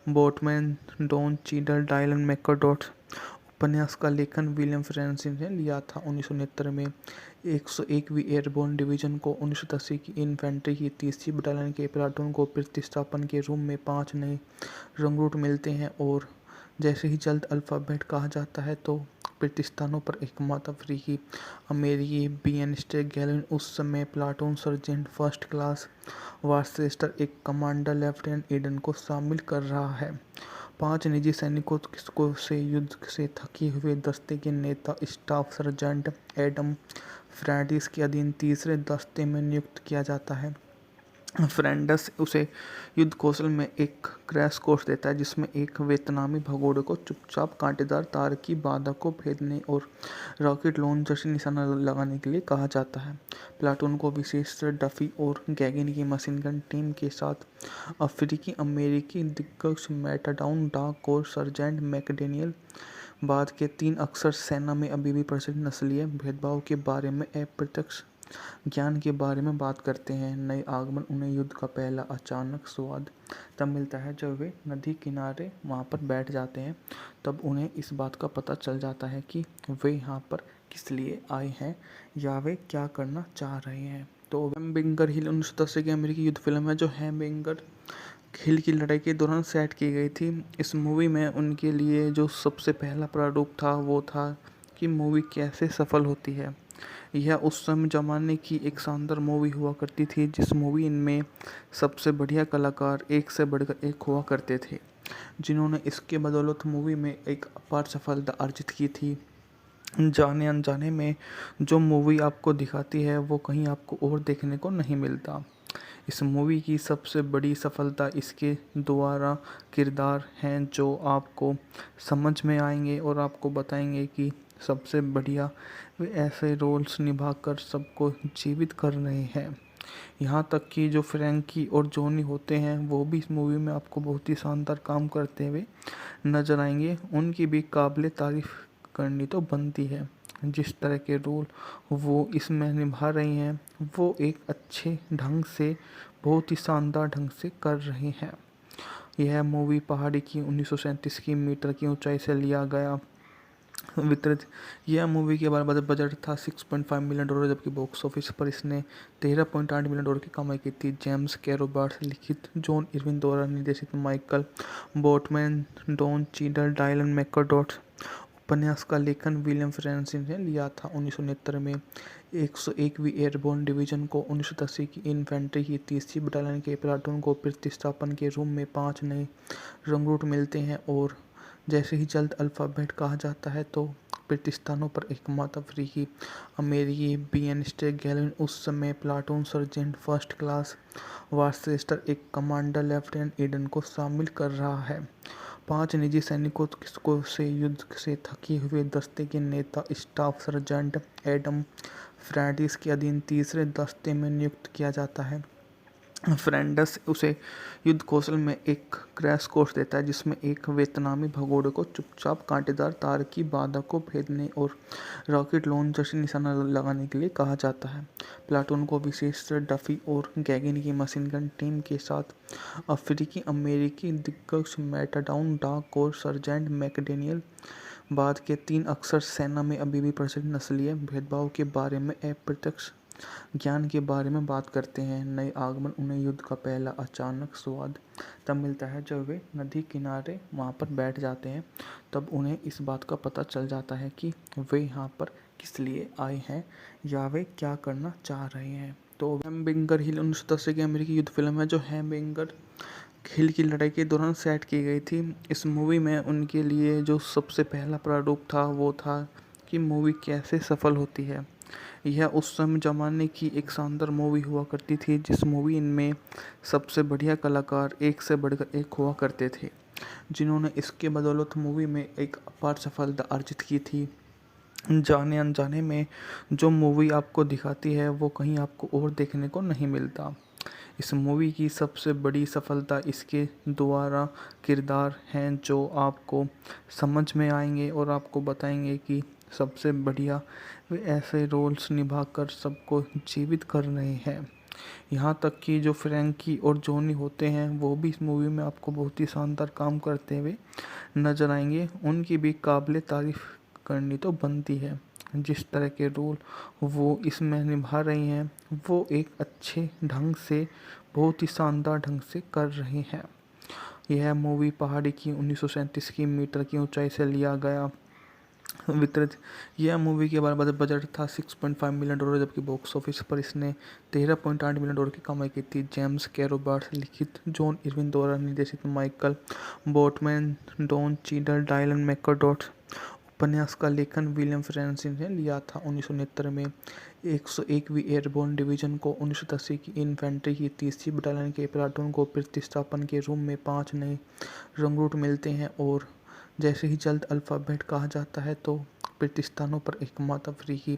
Boatman, Don Cheadle, Dylan McDermott. उपन्यास का लेखन विलियम फ्रांसिस ने लिया था। 1969 में 101वीं एयरबोर्न डिवीजन को 1980 की इन्फेंट्री की 30वीं बटालियन के प्लाटून को प्रतिस्थापन के रूप में 5 नए रंगरूट मिलते हैं और जैसे ही जल्द अल्फ़ाबेट कहा जाता है तो प्रतिस्थानों पर एकमात्र अफ्रीकी अमेरिकी बीएनस्टे गैलिन उस समय प्लाटून सर्जेंट फर्स्ट क्लास वार्चेस्टर एक कमांडर लेफ्टिनेंट ईडन को शामिल कर रहा है। 5 निजी सैनिकों से युद्ध से थके हुए दस्ते के नेता स्टाफ सर्जेंट एडम फ्रैंडिस के अधीन तीसरे दस्ते में नियुक्त किया जाता है। फ्रैंडस उसे युद्ध कौशल में एक क्रैश कोर्स देता है जिसमें एक वियतनामी भगोड़े को चुपचाप कांटेदार तार की बाधा को भेदने और रॉकेट लॉन्चर से निशाना लगाने के लिए कहा जाता है। प्लाटून को विशेष डफी और गैगिन की मशीन गन टीम के साथ अफ्रीकी अमेरिकी दिग्गज मैटाडाउन डाक और सर्जेंट मैकडेनियल बाद के 3 अक्सर सेना में अभी भी प्रचलित नस्लीय भेदभाव के बारे में अप्रत्यक्ष ज्ञान के बारे में बात करते हैं। नए आगमन उन्हें युद्ध का पहला अचानक स्वाद तब मिलता है जब वे नदी किनारे वहाँ पर बैठ जाते हैं। तब उन्हें इस बात का पता चल जाता है कि वे यहाँ पर किस लिए आए हैं या वे क्या करना चाह रहे हैं। तो हेमबिंगर हिल 1980 की अमेरिकी युद्ध फिल्म है जो हेमबिंगर हिल की लड़ाई के दौरान सेट की गई थी। इस मूवी में उनके लिए जो सबसे पहला प्रारूप था वो था कि मूवी कैसे सफल होती है। यह उस समय ज़माने की एक शानदार मूवी हुआ करती थी जिस मूवी में सबसे बढ़िया कलाकार एक से बढ़कर एक हुआ करते थे, जिन्होंने इसके बदौलत मूवी में एक अपार सफलता अर्जित की थी। जाने अनजाने में जो मूवी आपको दिखाती है वो कहीं आपको और देखने को नहीं मिलता। इस मूवी की सबसे बड़ी सफलता इसके द्वारा किरदार हैं जो आपको समझ में आएंगे और आपको बताएंगे कि सबसे बढ़िया वे ऐसे रोल्स निभाकर सबको जीवित कर रहे हैं। यहाँ तक कि जो फ्रैंकी और जॉनी होते हैं वो भी इस मूवी में आपको बहुत ही शानदार काम करते हुए नजर आएंगे। उनकी भी काबिले तारीफ करनी तो बनती है। जिस तरह के रोल वो इसमें निभा रही हैं वो एक अच्छे ढंग से बहुत ही शानदार ढंग से कर रहे हैं। यह मूवी पहाड़ी की 1937 की मीटर की ऊंचाई से लिया गया वितरित। यह मूवी के बारे में बजट था $6.5 मिलियन जबकि बॉक्स ऑफिस पर इसने $13.8 मिलियन की कमाई की थी। जेम्स कैरोबार्ट लिखित, जॉन इरविन द्वारा निर्देशित, Michael Boatman, Don Cheadle, Dylan McDermott. उपन्यास का लेखन विलियम फ्रांसिस ने लिया था। 1969 में 101वीं एयरबोर्न डिवीजन को 1980 की इन्फेंट्री की 30वीं बटालियन के प्लाटून को प्रतिस्थापन के रूप में 5 नए रंगरूट मिलते हैं और जैसे ही जल्द अल्फ़ाबेट कहा जाता है तो प्रतिस्थानों पर एकमात्र अफ्रीकी अमेरिकी बीएनस्टे गैलिन उस समय प्लाटून सर्जेंट फर्स्ट क्लास वार्चेस्टर एक कमांडर लेफ्टिनेंट ईडन को शामिल कर रहा है। 5 निजी सैनिकों से युद्ध से थके हुए दस्ते के नेता स्टाफ सर्जेंट एडम फ्रैंडिस के अधीन तीसरे दस्ते में नियुक्त किया जाता है। फ्रैंडस उसे युद्ध कौशल में एक क्रैश कोर्स देता है जिसमें एक वियतनामी भगोड़े को चुपचाप कांटेदार तार की बाधा को भेदने और रॉकेट लॉन्चर से निशाना लगाने के लिए कहा जाता है। प्लाटून को विशेष डफी और गैगिन की मशीन गन टीम के साथ अफ्रीकी अमेरिकी दिग्गज मैटाडाउन डाक और सर्जेंट मैकडेनियल बाद के 3 अक्सर सेना में अभी भी प्रचलित नस्लीय भेदभाव के बारे में अप्रत्यक्ष ज्ञान के बारे में बात करते हैं। नए आगमन उन्हें युद्ध का पहला अचानक स्वाद तब मिलता है जब वे नदी किनारे वहाँ पर बैठ जाते हैं। तब उन्हें इस बात का पता चल जाता है कि वे यहाँ पर किस लिए आए हैं या वे क्या करना चाह रहे हैं। तो हेमबिंगर हिल 1980 की अमेरिकी युद्ध फिल्म है जो हेमबिंगर हिल की लड़ाई के दौरान सेट की गई थी। इस मूवी में उनके लिए जो सबसे पहला प्रारूप था वो था कि मूवी कैसे सफल होती है। यह उस समय ज़माने की एक शानदार मूवी हुआ करती थी जिस मूवी में सबसे बढ़िया कलाकार एक से बढ़कर एक हुआ करते थे, जिन्होंने इसके बदौलत मूवी में एक अपार सफलता अर्जित की थी। जाने अनजाने में जो मूवी आपको दिखाती है वो कहीं आपको और देखने को नहीं मिलता। इस मूवी की सबसे बड़ी सफलता इसके द्वारा किरदार हैं जो आपको समझ में आएंगे और आपको बताएंगे कि सबसे बढ़िया वे ऐसे रोल्स निभाकर सबको जीवित कर रहे हैं। यहाँ तक कि जो फ्रैंकी और जॉनी होते हैं वो भी इस मूवी में आपको बहुत ही शानदार काम करते हुए नजर आएंगे। उनकी भी काबिले तारीफ करनी तो बनती है। जिस तरह के रोल वो इसमें निभा रही हैं वो एक अच्छे ढंग से, बहुत ही शानदार ढंग से कर रही हैं। यह मूवी पहाड़ी की 1937 की मीटर की ऊंचाई से लिया गया वितरित। यह मूवी के बारे में बजट था $6.5 मिलियन, जबकि बॉक्स ऑफिस पर इसने $13.8 मिलियन की कमाई की थी। जेम्स के रॉबर्ट्स लिखित, जॉन इरविन द्वारा निर्देशित, Michael Boatman, Don Cheadle, Dylan McDermott. उपन्यास का लेखन विलियम फ्रांसिस ने लिया था। 1969 में 101वीं एयरबोर्न डिवीजन को 1980 की इन्फेंट्री की 30वीं बटालियन के प्लाटून को प्रतिस्थापन के रूप में 5 नए रंगरूट मिलते हैं और जैसे ही जल्द अल्फ़ाबेट कहा जाता है तो प्रतिस्थानों पर एकमात्र अफ्रीकी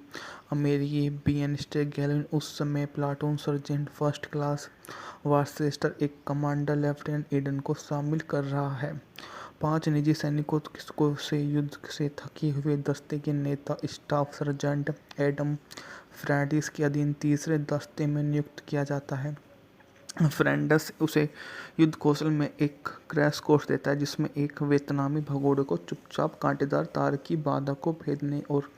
अमेरिकी बीएनस्टे गैलविन उस समय प्लाटून सर्जेंट फर्स्ट क्लास वार्चेस्टर एक कमांडर लेफ्टिनेंट ईडन को शामिल कर रहा है। 5 निजी सैनिकों को से युद्ध से थके हुए दस्ते के नेता स्टाफ सर्जेंट एडम फ्रैंडिस के अधीन तीसरे दस्ते में नियुक्त किया जाता है। फ्रेंडस उसे युद्ध कौशल में एक क्रैश कोर्स देता है जिसमें एक वियतनामी भगोड़े को चुपचाप कांटेदार तार की बाधा को भेदने और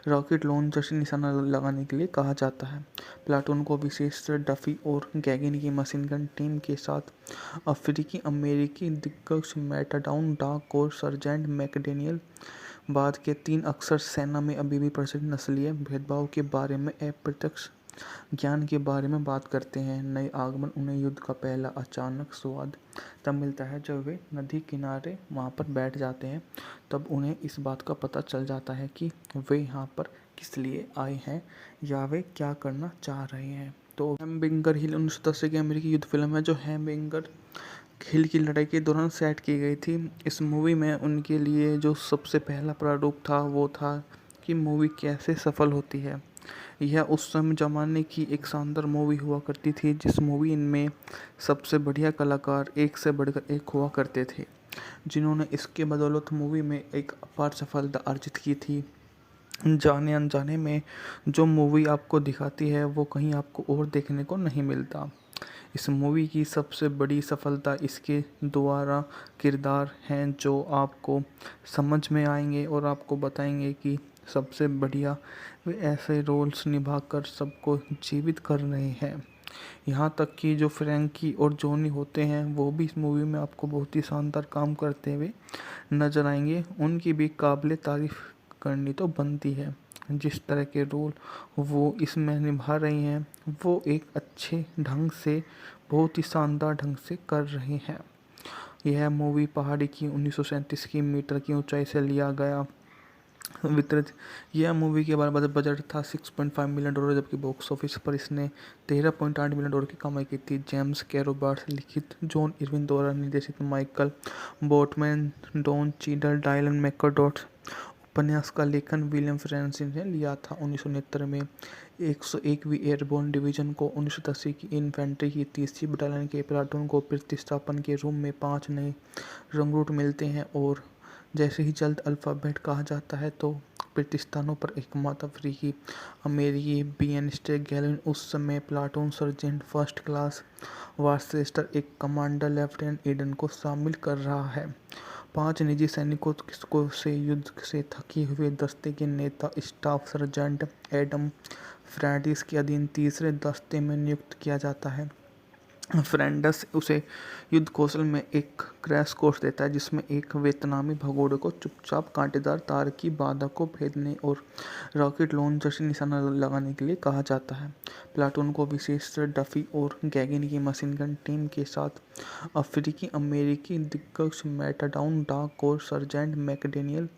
रॉकेट लॉन्चर से निशाना लगाने के लिए कहा जाता है। प्लाटून को विशेष डफी और गैगिन की मशीन गन टीम के साथ अफ्रीकी अमेरिकी दिग्गज मैटाडाउन डाक और सर्जेंट मैकडेनियल बाद के 3 अक्सर सेना में अभी भी प्रचलित नस्लीय भेदभाव के बारे में अप्रत्यक्ष ज्ञान के बारे में बात करते हैं। नए आगमन उन्हें युद्ध का पहला अचानक स्वाद तब मिलता है जब वे नदी किनारे वहाँ पर बैठ जाते हैं। तब उन्हें इस बात का पता चल जाता है कि वे यहाँ पर किस लिए आए हैं या वे क्या करना चाह रहे हैं। तो हैमबिंगर हिल 1980 की अमेरिकी युद्ध फिल्म है जो हैमबिंगर हिल की लड़ाई के दौरान सेट की गई थी। इस मूवी में उनके लिए जो सबसे पहला प्रारूप था वो था कि मूवी कैसे सफल होती है। यह उस समय ज़माने की एक शानदार मूवी हुआ करती थी जिस मूवी में सबसे बढ़िया कलाकार एक से बढ़कर एक हुआ करते थे, जिन्होंने इसके बदौलत मूवी में एक अपार सफलता अर्जित की थी। जाने अनजाने में जो मूवी आपको दिखाती है वो कहीं आपको और देखने को नहीं मिलता। इस मूवी की सबसे बड़ी सफलता इसके द्वारा किरदार हैं जो आपको समझ में आएंगे और आपको बताएंगे कि सबसे बढ़िया वे ऐसे रोल्स निभाकर सबको जीवित कर रहे हैं। यहाँ तक कि जो फ्रैंकी और जॉनी होते हैं वो भी इस मूवी में आपको बहुत ही शानदार काम करते हुए नजर आएंगे। उनकी भी काबिले तारीफ करनी तो बनती है। जिस तरह के रोल वो इसमें निभा रही हैं वो एक अच्छे ढंग से, बहुत ही शानदार ढंग से कर रही हैं। यह मूवी पहाड़ी की 1937 की मीटर की ऊंचाई से लिया गया वितरित। यह मूवी के बारे में बजट था $6.5 मिलियन, जबकि बॉक्स ऑफिस पर इसने $13.8 मिलियन की कमाई की थी। जेम्स के रॉबर्ट्स लिखित, जॉन इरविन द्वारा निर्देशित, Michael Boatman, Don Cheadle, Dylan McDermott. उपन्यास का लेखन विलियम फ्रांसिस ने लिया था। 1969 में 101वीं एयरबोर्न डिवीजन को 1980 की इन्फेंट्री की 30वीं बटालियन के प्लाटून को प्रतिस्थापन के रूप में 5 नए रंगरूट मिलते हैं और जैसे ही जल्द अल्फ़ाबेट कहा जाता है तो प्रतिस्थानों पर एकमात्र अफ्रीकी अमेरिकी बीएनस्टे गैलविन उस समय प्लाटून सर्जेंट फर्स्ट क्लास वार्चेस्टर एक कमांडर लेफ्टिनेंट ईडन को शामिल कर रहा है। 5 निजी सैनिकों को से युद्ध से थके हुए दस्ते के नेता स्टाफ सर्जेंट एडम फ्रैंडिस के अधीन तीसरे दस्ते में नियुक्त किया जाता है। फ्रेंडस उसे युद्ध कौशल में एक क्रैश कोर्स देता है जिसमें एक वियतनामी भगोड़े को चुपचाप कांटेदार तार की बाधा को भेदने और रॉकेट लॉन्चर से निशाना लगाने के लिए कहा जाता है। प्लाटून को विशेष डफी और गैगिन की मशीन गन टीम के साथ अफ्रीकी अमेरिकी दिग्गज मैटाडाउन डाक और सर्जेंट मैकडेनियल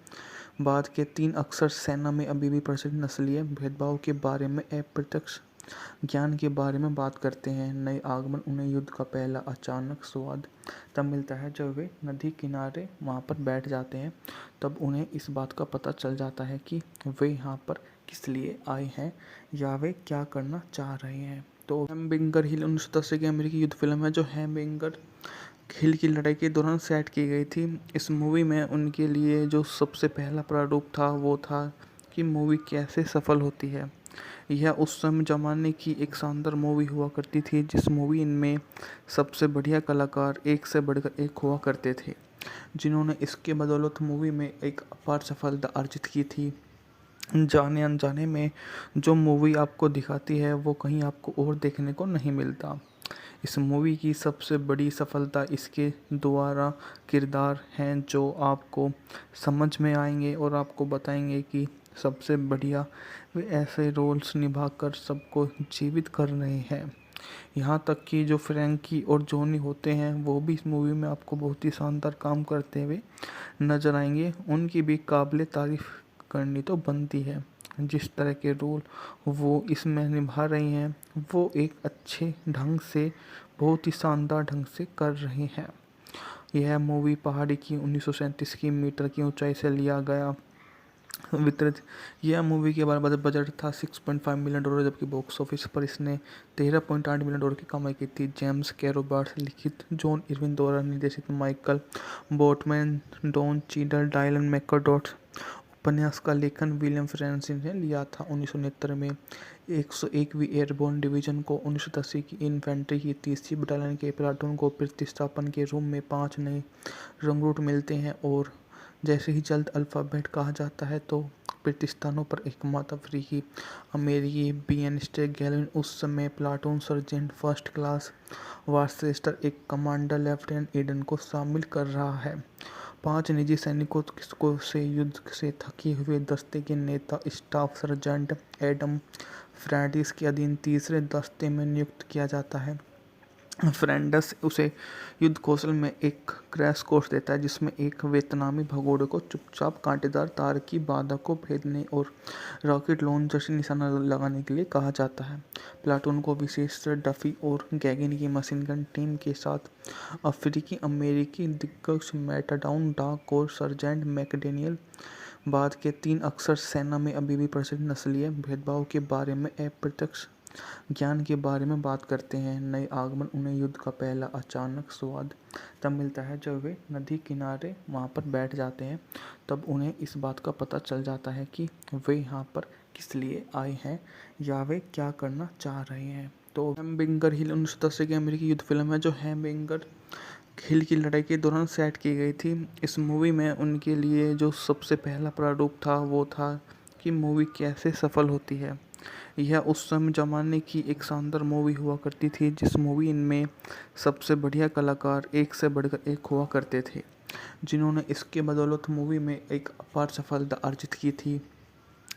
बाद के 3 अक्सर सेना में अभी भी प्रचलित नस्लीय भेदभाव के बारे में अप्रत्यक्ष ज्ञान के बारे में बात करते हैं। नए आगमन उन्हें युद्ध का पहला अचानक स्वाद तब मिलता है जब वे नदी किनारे वहाँ पर बैठ जाते हैं। तब उन्हें इस बात का पता चल जाता है कि वे यहाँ पर किस लिए आए हैं या वे क्या करना चाह रहे हैं। तो हैमबिंगर हिल 1980 की अमेरिकी युद्ध फिल्म है जो हैमबिंगर हिल की लड़ाई के दौरान सेट की गई थी। इस मूवी में उनके लिए जो सबसे पहला प्रारूप था वो था कि मूवी कैसे सफल होती है। यह उस समय ज़माने की एक शानदार मूवी हुआ करती थी, जिस मूवी में सबसे बढ़िया कलाकार एक से बढ़कर एक हुआ करते थे, जिन्होंने इसके बदौलत मूवी में एक अपार सफलता अर्जित की थी। जाने अनजाने में जो मूवी आपको दिखाती है वो कहीं आपको और देखने को नहीं मिलता। इस मूवी की सबसे बड़ी सफलता इसके द्वारा किरदार हैं जो आपको समझ में आएंगे और आपको बताएंगे कि सबसे बढ़िया वे ऐसे रोल्स निभाकर सबको जीवित कर रहे हैं। यहाँ तक कि जो फ्रैंकी और जॉनी होते हैं वो भी इस मूवी में आपको बहुत ही शानदार काम करते हुए नजर आएंगे। उनकी भी काबिले तारीफ करनी तो बनती है। जिस तरह के रोल वो इसमें निभा रही हैं वो एक अच्छे ढंग से, बहुत ही शानदार ढंग से कर रही हैं। यह मूवी पहाड़ी की 1937 की मीटर की ऊंचाई से लिया गया वितरित। यह मूवी के बारे बजट था $6.5 मिलियन, जबकि बॉक्स ऑफिस पर इसने $13.8 मिलियन की कमाई की थी। जेम्स कैरो बार्ट्स लिखित, जॉन इरविन द्वारा निर्देशित, Michael Boatman, Don Cheadle, Dylan McDermott. उपन्यास का लेखन विलियम फ्रांसिस ने लिया था। 1969 में 101वीं एयरबोर्न डिवीजन को 1980 की इन्फेंट्री की 30वीं बटालियन के प्लाटून को प्रतिस्थापन के रूप में 5 नए रंगरूट मिलते हैं और जैसे ही जल्द अल्फ़ाबेट कहा जाता है तो प्रतिस्थानों पर एकमात्र अफ्रीकी अमेरिकी बीएनस्टे गैलिन उस समय प्लाटून सर्जेंट फर्स्ट क्लास वार्चेस्टर एक कमांडर लेफ्टिनेंट ईडन को शामिल कर रहा है। 5 निजी सैनिकों से युद्ध से थके हुए दस्ते के नेता स्टाफ सर्जेंट एडम फ्रैंडिस के अधीन तीसरे दस्ते में नियुक्त किया जाता है। फ्रेंडस उसे युद्ध कौशल में एक क्रैश कोर्स देता है, जिसमें एक वियतनामी भगोड़े को चुपचाप कांटेदार तार की बाधा को भेदने और रॉकेट लॉन्चर से निशाना लगाने के लिए कहा जाता है। प्लाटून को विशेषकर डफी और गैगिन की मशीन गन टीम के साथ अफ्रीकी अमेरिकी दिग्गज मैटाडाउन डाक और सर्जेंट मैकडेनियल बाद के 3 अक्सर सेना में अभी भी प्रचलित नस्लीय भेदभाव के बारे में अप्रत्यक्ष ज्ञान के बारे में बात करते हैं। नए आगमन उन्हें युद्ध का पहला अचानक स्वाद तब मिलता है जब वे नदी किनारे वहाँ पर बैठ जाते हैं। तब उन्हें इस बात का पता चल जाता है कि वे यहाँ पर किस लिए आए हैं या वे क्या करना चाह रहे हैं। तो हैमबर्गर हिल 1980 की अमेरिकी युद्ध फिल्म है जो हैमबर्गर हिल की लड़ाई के दौरान सेट की गई थी। इस मूवी में उनके लिए जो सबसे पहला प्रारूप था वो था कि मूवी कैसे सफल होती है। यह उस समय ज़माने की एक शानदार मूवी हुआ करती थी, जिस मूवी में सबसे बढ़िया कलाकार एक से बढ़कर एक हुआ करते थे, जिन्होंने इसके बदौलत मूवी में एक अपार सफलता अर्जित की थी।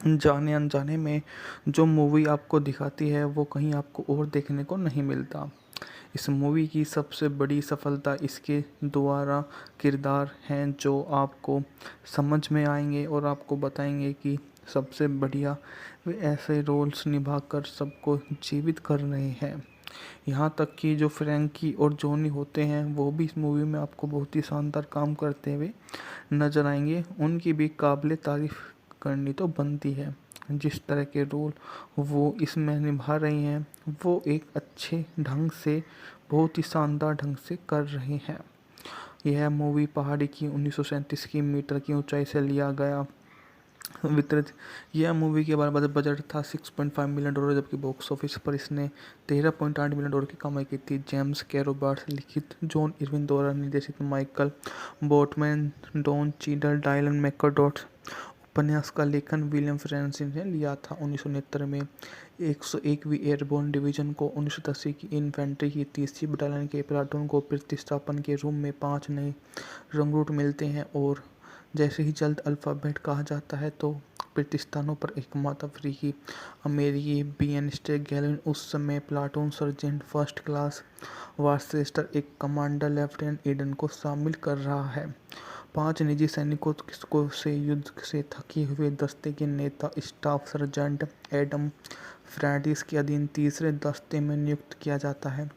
जाने अनजाने में जो मूवी आपको दिखाती है वो कहीं आपको और देखने को नहीं मिलता। इस मूवी की सबसे बड़ी सफलता इसके द्वारा किरदार हैं जो आपको समझ में आएंगे और आपको बताएंगे कि सबसे बढ़िया वे ऐसे रोल्स निभाकर सबको जीवित कर रहे हैं। यहाँ तक कि जो फ्रैंकी और जॉनी होते हैं वो भी इस मूवी में आपको बहुत ही शानदार काम करते हुए नजर आएंगे। उनकी भी काबिले तारीफ करनी तो बनती है। जिस तरह के रोल वो इसमें निभा रही हैं वो एक अच्छे ढंग से, बहुत ही शानदार ढंग से कर रही हैं। यह मूवी पहाड़ी की 1937 की मीटर की ऊंचाई से लिया गया वितरित। यह मूवी के बारे बजट था $6.5 मिलियन, जबकि बॉक्स ऑफिस पर इसने $13.8 मिलियन की कमाई की थी। जेम्स कैरो बार्ट्स लिखित, जॉन इरविन द्वारा निर्देशित, Michael Boatman, Don Cheadle, Dylan McDermott. उपन्यास का लेखन विलियम फ्रांसिस ने लिया था। 1969 में 101वीं एयरबोर्न डिवीजन को 1980 की इन्फेंट्री की 30वीं बटालियन के प्लाटून को प्रतिस्थापन के रूप में 5 नए रंगरूट मिलते हैं और जैसे ही जल्द अल्फ़ाबेट कहा जाता है तो प्रतिस्थानों पर एकमात्र अफ्रीकी अमेरिकी बीएनस्टे गैलिन उस समय प्लाटून सर्जेंट फर्स्ट क्लास वार्चेस्टर एक कमांडर लेफ्टिनेंट ईडन को शामिल कर रहा है। 5 निजी सैनिकों से युद्ध से थके हुए दस्ते के नेता स्टाफ सर्जेंट एडम फ्रैंडिस के अधीन तीसरे दस्ते में नियुक्त किया जाता है।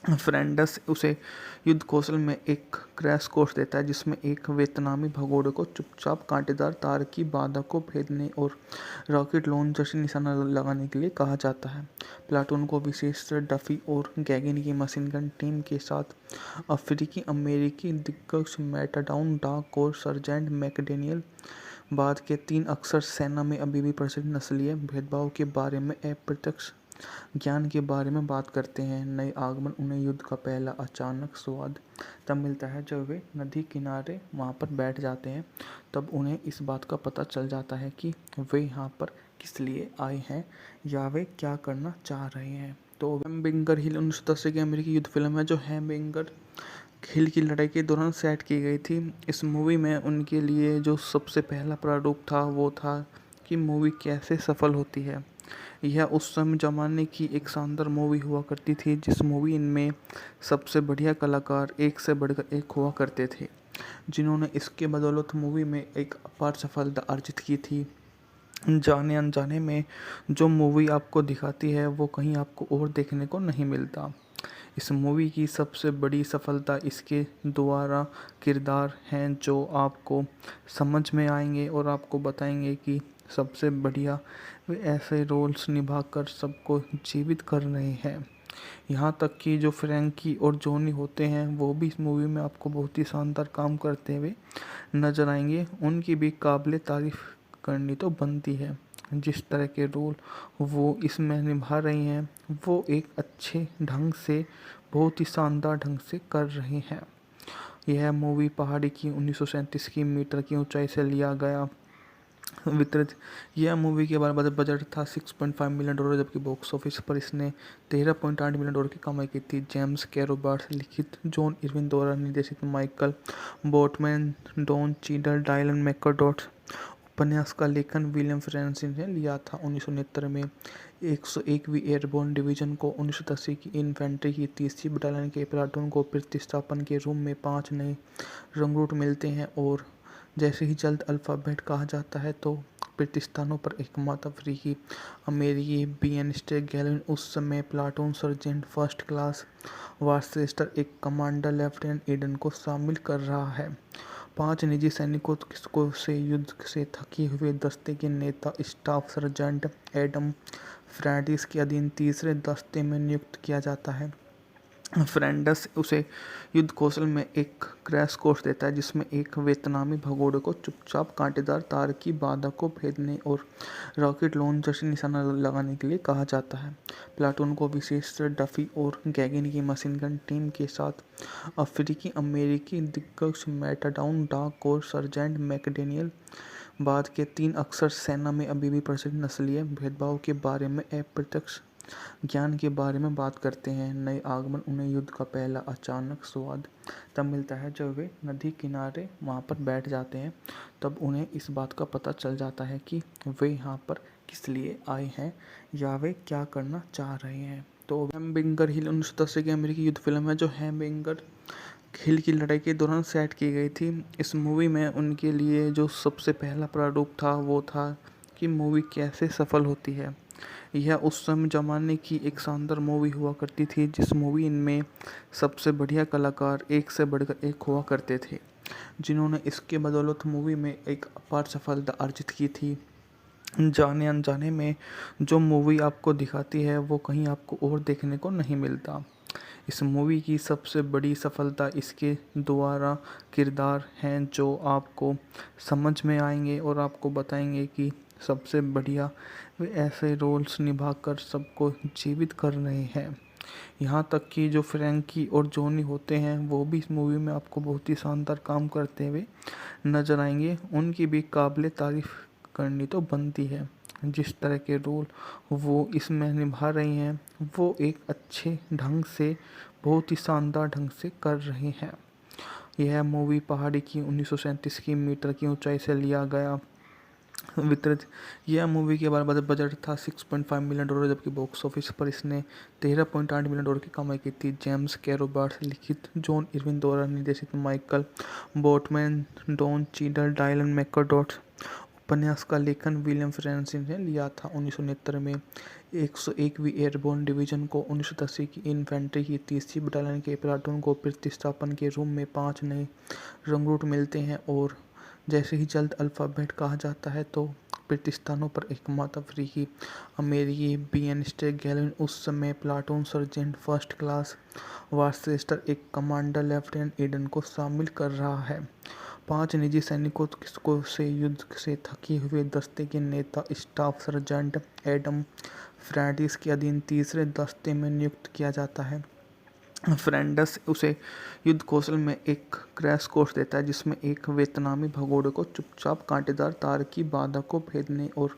फ्रेंडस उसे युद्ध कौशल में एक क्रैश कोर्स देता है, जिसमें एक वियतनामी भगोड़े को चुपचाप कांटेदार तार की बाधा को भेदने और रॉकेट लॉन्चर से निशाना लगाने के लिए कहा जाता है। प्लाटून को विशेषकर डफी और गैगिन की मशीन गन टीम के साथ अफ्रीकी अमेरिकी दिग्गज मैटाडाउन डाक और सर्जेंट मैकडेनियल बाद के 3 अक्सर सेना में अभी भी प्रचलित नस्लीय भेदभाव के बारे में अप्रत्यक्ष ज्ञान के बारे में बात करते हैं। नए आगमन उन्हें युद्ध का पहला अचानक स्वाद तब मिलता है जब वे नदी किनारे वहाँ पर बैठ जाते हैं। तब उन्हें इस बात का पता चल जाता है कि वे यहाँ पर किस लिए आए हैं या वे क्या करना चाह रहे हैं। तो हेमबिंगर हिल 1980 की अमेरिकी युद्ध फिल्म है जो हेमबिंगर हिल की लड़ाई के दौरान सेट की गई थी। इस मूवी में उनके लिए जो सबसे पहला प्रारूप था वो था कि मूवी कैसे सफल होती है। यह उस समय ज़माने की एक शानदार मूवी हुआ करती थी जिस मूवी में सबसे बढ़िया कलाकार एक से बढ़कर एक हुआ करते थे, जिन्होंने इसके बदौलत मूवी में एक अपार सफलता अर्जित की थी। जाने अनजाने में जो मूवी आपको दिखाती है वो कहीं आपको और देखने को नहीं मिलता। इस मूवी की सबसे बड़ी सफलता इसके द्वारा किरदार हैं जो आपको समझ में आएंगे और आपको बताएंगे कि सबसे बढ़िया वे ऐसे रोल्स निभाकर सबको जीवित कर रहे हैं। यहाँ तक कि जो फ्रैंकी और जॉनी होते हैं वो भी इस मूवी में आपको बहुत ही शानदार काम करते हुए नजर आएंगे। उनकी भी काबिले तारीफ करनी तो बनती है। जिस तरह के रोल वो इसमें निभा रही हैं वो एक अच्छे ढंग से बहुत ही शानदार ढंग से कर रहे हैं। यह मूवी पहाड़ी की 1937 की मीटर की ऊंचाई से लिया गया वितरित। यह मूवी के बारे बजट था $6.5 मिलियन, जबकि बॉक्स ऑफिस पर इसने $13.8 मिलियन की कमाई की थी। जेम्स कैरो बार्ट्स लिखित, जॉन इरविन द्वारा निर्देशित, Michael Boatman, Don Cheadle, Dylan McDermott. उपन्यास का लेखन विलियम फ्रांसिस ने लिया था। 1969 में 101वीं एयरबोर्न डिवीजन को 1980 की इन्फेंट्री की 30वीं बटालियन के प्लाटून को प्रतिस्थापन के रूप में 5 नए रंगरूट मिलते हैं और जैसे ही जल्द अल्फ़ाबेट कहा जाता है तो प्रतिस्थानों पर एकमात्र अफ्रीकी अमेरिकी बीएनस्टे गैलिन उस समय प्लाटून सर्जेंट फर्स्ट क्लास वार्चेस्टर एक कमांडर लेफ्टिनेंट ईडन को शामिल कर रहा है। 5 निजी सैनिकों से युद्ध से थके हुए दस्ते के नेता स्टाफ सर्जेंट एडम फ्रैंडिस के अधीन तीसरे दस्ते में नियुक्त किया जाता है। फ्रेंडस उसे युद्ध कौशल में एक क्रैश कोर्स देता है जिसमें एक वियतनामी भगोड़े को चुपचाप कांटेदार तार की बाधा को भेदने और रॉकेट लॉन्चर से निशाना लगाने के लिए कहा जाता है। प्लाटून को विशेष डफी और गैगिन की मशीन गन टीम के साथ अफ्रीकी अमेरिकी दिग्गज मैटाडाउन डाक और सर्जेंट मैकडेनियल। बाद के 3 अक्सर सेना में अभी भी प्रचलित नस्लीय भेदभाव के बारे में अप्रत्यक्ष ज्ञान के बारे में बात करते हैं। नए आगमन उन्हें युद्ध का पहला अचानक स्वाद तब मिलता है जब वे नदी किनारे वहाँ पर बैठ जाते हैं। तब उन्हें इस बात का पता चल जाता है कि वे यहाँ पर किस लिए आए हैं या वे क्या करना चाह रहे हैं। तो हेमबिंगर हिल 1980 की अमेरिकी युद्ध फिल्म है जो हेमबिंगर हिल की लड़ाई के दौरान सेट की गई थी। इस मूवी में उनके लिए जो सबसे पहला प्रारूप था वो था कि मूवी कैसे सफल होती है। यह उस समय ज़माने की एक शानदार मूवी हुआ करती थी जिस मूवी में सबसे बढ़िया कलाकार एक से बढ़कर एक हुआ करते थे, जिन्होंने इसके बदौलत मूवी में एक अपार सफलता अर्जित की थी। जाने अनजाने में जो मूवी आपको दिखाती है वो कहीं आपको और देखने को नहीं मिलता। इस मूवी की सबसे बड़ी सफलता इसके द्वारा किरदार हैं जो आपको समझ में आएंगे और आपको बताएंगे कि सबसे बढ़िया वे ऐसे रोल्स निभाकर सबको जीवित कर रहे हैं। यहाँ तक कि जो फ्रैंकी और जॉनी होते हैं वो भी इस मूवी में आपको बहुत ही शानदार काम करते हुए नजर आएंगे। उनकी भी काबिले तारीफ करनी तो बनती है। जिस तरह के रोल वो इसमें निभा रही हैं वो एक अच्छे ढंग से बहुत ही शानदार ढंग से कर रहे हैं। यह मूवी पहाड़ी की 1937 की मीटर की ऊंचाई से लिया गया वितरित। यह मूवी के बारे बजट था $6.5 मिलियन, जबकि बॉक्स ऑफिस पर इसने $13.8 मिलियन की कमाई की थी। जेम्स कैरो बार्ट्स लिखित, जॉन इरविन द्वारा निर्देशित, Michael Boatman, Don Cheadle, Dylan McDermott. उपन्यास का लेखन विलियम फ्रांसिस ने लिया था। 1969 में 101वीं एयरबोर्न डिवीजन को 1980 की इन्फेंट्री की 30वीं बटालियन के प्लाटून को प्रतिस्थापन के रूप में 5 नए रंगरूट मिलते हैं और जैसे ही जल्द अल्फ़ाबेट कहा जाता है तो प्रतिस्थानों पर एकमात्र अफ्रीकी अमेरिकी बीएनस्टे गैलिन उस समय प्लाटून सर्जेंट फर्स्ट क्लास वार्चेस्टर एक कमांडर लेफ्टिनेंट ईडन को शामिल कर रहा है। 5 निजी सैनिकों को से युद्ध से थके हुए दस्ते के नेता स्टाफ सर्जेंट एडम फ्रैंडिस के अधीन तीसरे दस्ते में नियुक्त किया जाता है। फ्रैंडस उसे युद्ध कौशल में एक क्रैश कोर्स देता है, जिसमें एक वियतनामी भगोड़े को चुपचाप कांटेदार तार की बाधा को भेदने और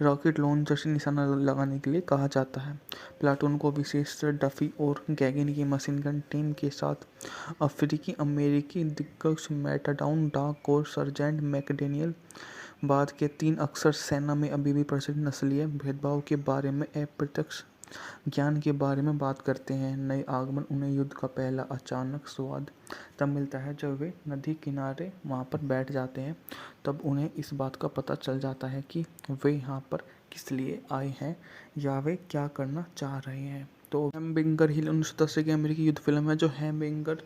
रॉकेट लॉन्चर से निशाना लगाने के लिए कहा जाता है। प्लाटून को विशेष डफी और गैगिन की मशीन गन टीम के साथ अफ्रीकी अमेरिकी दिग्गज मैटाडाउन डाक और सर्जेंट मैकडेनियल बाद के 3 अक्सर सेना में अभी भी प्रचलित नस्लीय भेदभाव के बारे में अप्रत्यक्ष ज्ञान के बारे में बात करते हैं। नए आगमन उन्हें युद्ध का पहला अचानक स्वाद तब मिलता है जब वे नदी किनारे वहाँ पर बैठ जाते हैं। तब उन्हें इस बात का पता चल जाता है कि वे यहाँ पर किस लिए आए हैं या वे क्या करना चाह रहे हैं। तो हैमबर्गर हिल 1980 की अमेरिकी युद्ध फिल्म है जो हैमबर्गर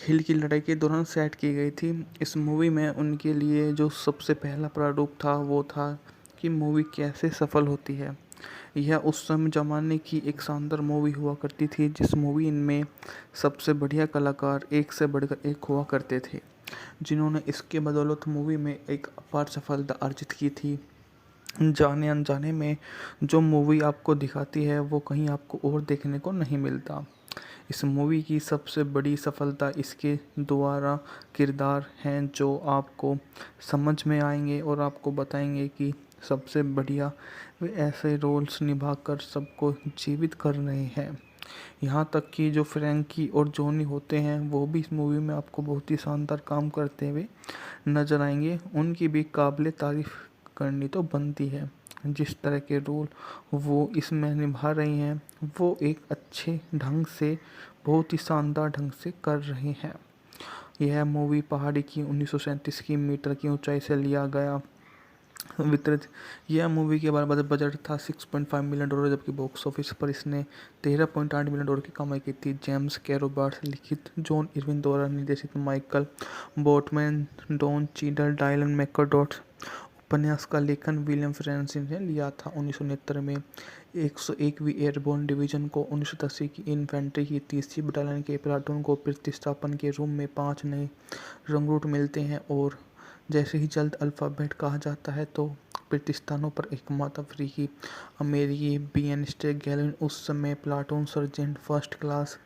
हिल की लड़ाई के दौरान सेट की गई थी। इस मूवी में उनके लिए जो सबसे पहला प्रारूप था वो था कि मूवी कैसे सफल होती है। यह उस समय ज़माने की एक शानदार मूवी हुआ करती थी, जिस मूवी में सबसे बढ़िया कलाकार एक से बढ़कर एक हुआ करते थे, जिन्होंने इसके बदौलत मूवी में एक अपार सफलता अर्जित की थी। जाने अनजाने में जो मूवी आपको दिखाती है वो कहीं आपको और देखने को नहीं मिलता। इस मूवी की सबसे बड़ी सफलता इसके द्वारा किरदार हैं जो आपको समझ में आएंगे और आपको बताएंगे कि सबसे बढ़िया वे ऐसे रोल्स निभाकर सबको जीवित कर रहे हैं। यहाँ तक कि जो फ्रैंकी और जॉनी होते हैं वो भी इस मूवी में आपको बहुत ही शानदार काम करते हुए नजर आएंगे। उनकी भी काबिले तारीफ करनी तो बनती है। जिस तरह के रोल वो इसमें निभा रही हैं वो एक अच्छे ढंग से, बहुत ही शानदार ढंग से कर रहे हैं। यह मूवी पहाड़ी की 1937 की मीटर की ऊंचाई से लिया गया वितरित। यह मूवी के बारे बजट था $6.5 मिलियन, जबकि बॉक्स ऑफिस पर इसने $13.8 मिलियन की कमाई की थी। जेम्स कैरो बार्ट्स लिखित, जॉन इरविन द्वारा निर्देशित, Michael Boatman, Don Cheadle, Dylan McDermott. उपन्यास का लेखन विलियम फ्रांसिस ने लिया था। 1969 में 101वीं एयरबोर्न डिवीजन को 1980 की इन्फेंट्री की 30वीं बटालियन के प्लाटून को प्रतिस्थापन के रूप में 5 नए रंगरूट मिलते हैं और जैसे ही जल्द अल्फ़ाबेट कहा जाता है तो प्रतिस्थानों पर एकमात्र अफ्रीकी अमेरिकी बीएनस्टे गैलिन उस समय प्लाटून सर्जेंट फर्स्ट क्लास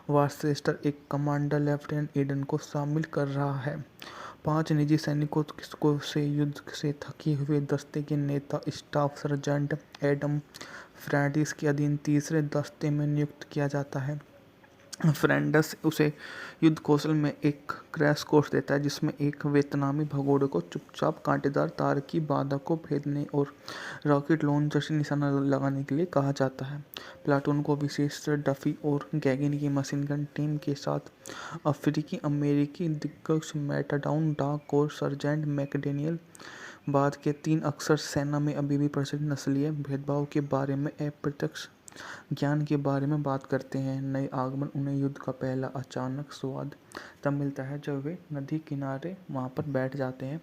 वार्चेस्टर एक कमांडर लेफ्टिनेंट ईडन को शामिल कर रहा है। 5 निजी सैनिकों को से युद्ध से थके हुए दस्ते के नेता स्टाफ सर्जेंट एडम फ्रैंडिस के अधीन तीसरे दस्ते में नियुक्त किया जाता है। फ्रैंडस उसे युद्ध कौशल में एक क्रैश कोर्स देता है, जिसमें एक वियतनामी भगोड़े को चुपचाप कांटेदार तार की बाधा को भेदने और रॉकेट लॉन्चर से निशाना लगाने के लिए कहा जाता है। प्लाटून को विशेष डफी और गैगिन की मशीन गन टीम के साथ अफ्रीकी अमेरिकी दिग्गज मैटाडाउन डाक और सर्जेंट मैकडेनियल बाद के 3 अक्सर सेना में अभी भी प्रचलित नस्लीय भेदभाव के बारे में अप्रत्यक्ष ज्ञान के बारे में बात करते हैं। नए आगमन उन्हें युद्ध का पहला अचानक स्वाद तब मिलता है जब वे नदी किनारे वहाँ पर बैठ जाते हैं।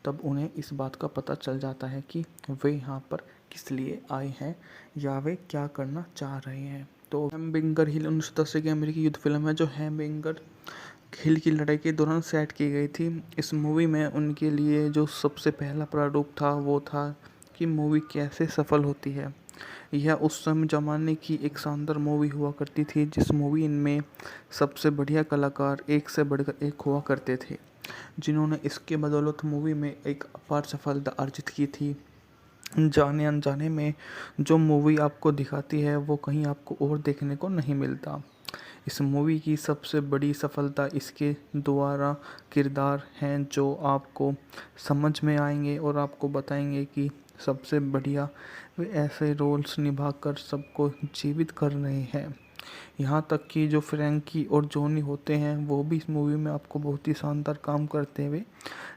तब उन्हें इस बात का पता चल जाता है कि वे यहाँ पर किस लिए आए हैं या वे क्या करना चाह रहे हैं। तो हैमबर्गर हिल 1980 की अमेरिकी युद्ध फिल्म है जो हैमबर्गर हिल की लड़ाई के दौरान सेट की गई थी। इस मूवी में उनके लिए जो सबसे पहला प्रारूप था वो था कि मूवी कैसे सफल होती है। यह उस समय ज़माने की एक शानदार मूवी हुआ करती थी, जिस मूवी में सबसे बढ़िया कलाकार एक से बढ़कर एक हुआ करते थे, जिन्होंने इसके बदौलत मूवी में एक अपार सफलता अर्जित की थी। जाने अनजाने में जो मूवी आपको दिखाती है वो कहीं आपको और देखने को नहीं मिलता। इस मूवी की सबसे बड़ी सफलता इसके द्वारा किरदार हैं जो आपको समझ में आएंगे और आपको बताएंगे कि सबसे बढ़िया वे ऐसे रोल्स निभाकर सबको जीवित कर रहे हैं। यहाँ तक कि जो फ्रैंकी और जॉनी होते हैं वो भी इस मूवी में आपको बहुत ही शानदार काम करते हुए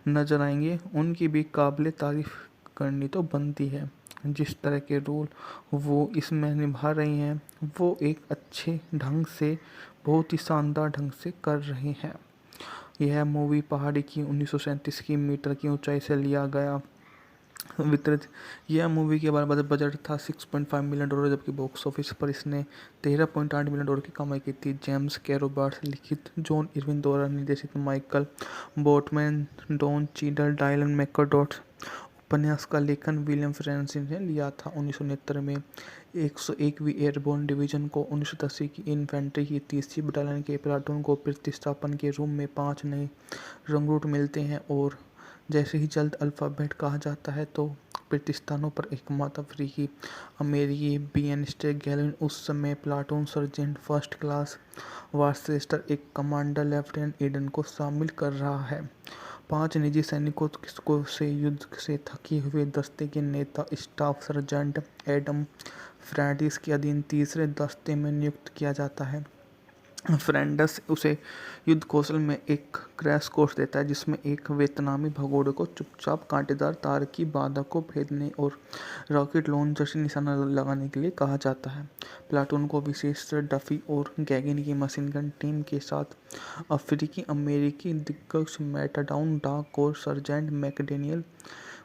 नजर आएंगे। उनकी भी काबिले तारीफ करनी तो बनती है। जिस तरह के रोल वो इसमें निभा रही हैं वो एक अच्छे ढंग से, बहुत ही शानदार ढंग से कर रहे हैं। यह मूवी पहाड़ी की 1937 की मीटर की ऊंचाई से लिया गया वितरित। यह मूवी के बजट था $6.5 मिलियन, जबकि बॉक्स ऑफिस पर इसने $13.8 मिलियन की कमाई की थी। जेम्स के रॉबर्ट्स लिखित, जॉन इरविन द्वारा निर्देशित, Michael Boatman, Don Cheadle, Dylan McDermott. उपन्यास का लेखन विलियम फ्रांसिस ने लिया था। 1969 में 101वीं एयरबोर्न डिवीजन को 1980 की इन्फेंट्री की 30वीं बटालियन के प्लाटून को प्रतिस्थापन के रूप में 5 नए रंगरूट मिलते हैं, और जैसे ही जल्द अल्फ़ाबेट कहा जाता है तो प्रतिस्थानों पर एकमात्र अफ्रीकी अमेरिकी बीएनस्टे गैलिन उस समय प्लाटून सर्जेंट फर्स्ट क्लास वार्चेस्टर एक कमांडर लेफ्टिनेंट ईडन को शामिल कर रहा है। 5 निजी सैनिकों को से युद्ध से थके हुए दस्ते के नेता स्टाफ सर्जेंट एडम फ्रैंडिस के अधीन तीसरे दस्ते में नियुक्त किया जाता है। फ्रेंडस उसे युद्ध कौशल में एक क्रैश कोर्स देता है, जिसमें एक वियतनामी भगोड़े को चुपचाप कांटेदार तार की बाधा को भेदने और रॉकेट लॉन्चर से निशाना लगाने के लिए कहा जाता है। प्लाटून को विशेषकर डफी और गैगिन की मशीन गन टीम के साथ अफ्रीकी अमेरिकी दिग्गज मैटाडाउन डाक और सर्जेंट मैकडेनियल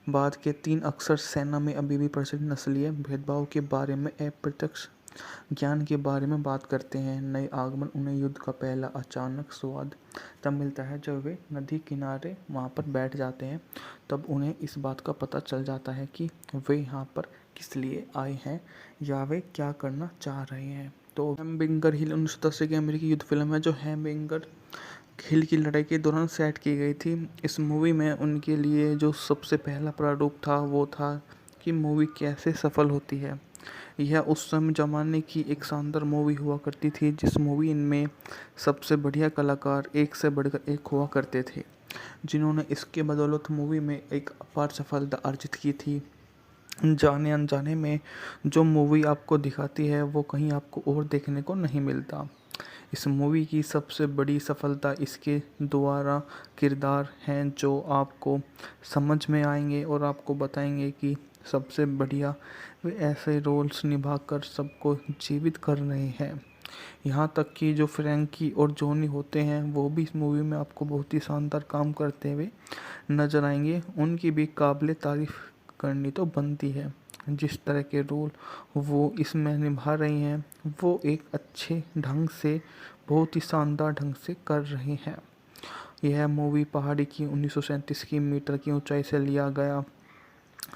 बाद के 3 अक्सर सेना में अभी भी प्रचलित नस्लीय भेदभाव के बारे में अप्रत्यक्ष ज्ञान के बारे में बात करते हैं। नए आगमन उन्हें युद्ध का पहला अचानक स्वाद तब मिलता है जब वे नदी किनारे वहाँ पर बैठ जाते हैं। तब उन्हें इस बात का पता चल जाता है कि वे यहाँ पर किस लिए आए हैं या वे क्या करना चाह रहे हैं। तो हैमबिंगर हिल 1980 की अमेरिकी युद्ध फिल्म है, जो हैमबिंगर हिल की लड़ाई के दौरान सेट की गई थी। इस मूवी में उनके लिए जो सबसे पहला प्रारूप था वो था कि मूवी कैसे सफल होती है। यह उस समय ज़माने की एक शानदार मूवी हुआ करती थी, जिस मूवी में सबसे बढ़िया कलाकार एक से बढ़कर एक हुआ करते थे, जिन्होंने इसके बदौलत मूवी में एक अपार सफलता अर्जित की थी। जाने अनजाने में जो मूवी आपको दिखाती है वो कहीं आपको और देखने को नहीं मिलता। इस मूवी की सबसे बड़ी सफलता इसके द्वारा किरदार हैं जो आपको समझ में आएंगे और आपको बताएंगे कि सबसे बढ़िया वे ऐसे रोल्स निभाकर सबको जीवित कर रहे हैं। यहाँ तक कि जो फ्रैंकी और जॉनी होते हैं वो भी इस मूवी में आपको बहुत ही शानदार काम करते हुए नजर आएंगे। उनकी भी काबिले तारीफ करनी तो बनती है। जिस तरह के रोल वो इसमें निभा रही हैं वो एक अच्छे ढंग से, बहुत ही शानदार ढंग से कर रहे हैं। यह मूवी पहाड़ी की 1937 की मीटर की ऊंचाई से लिया गया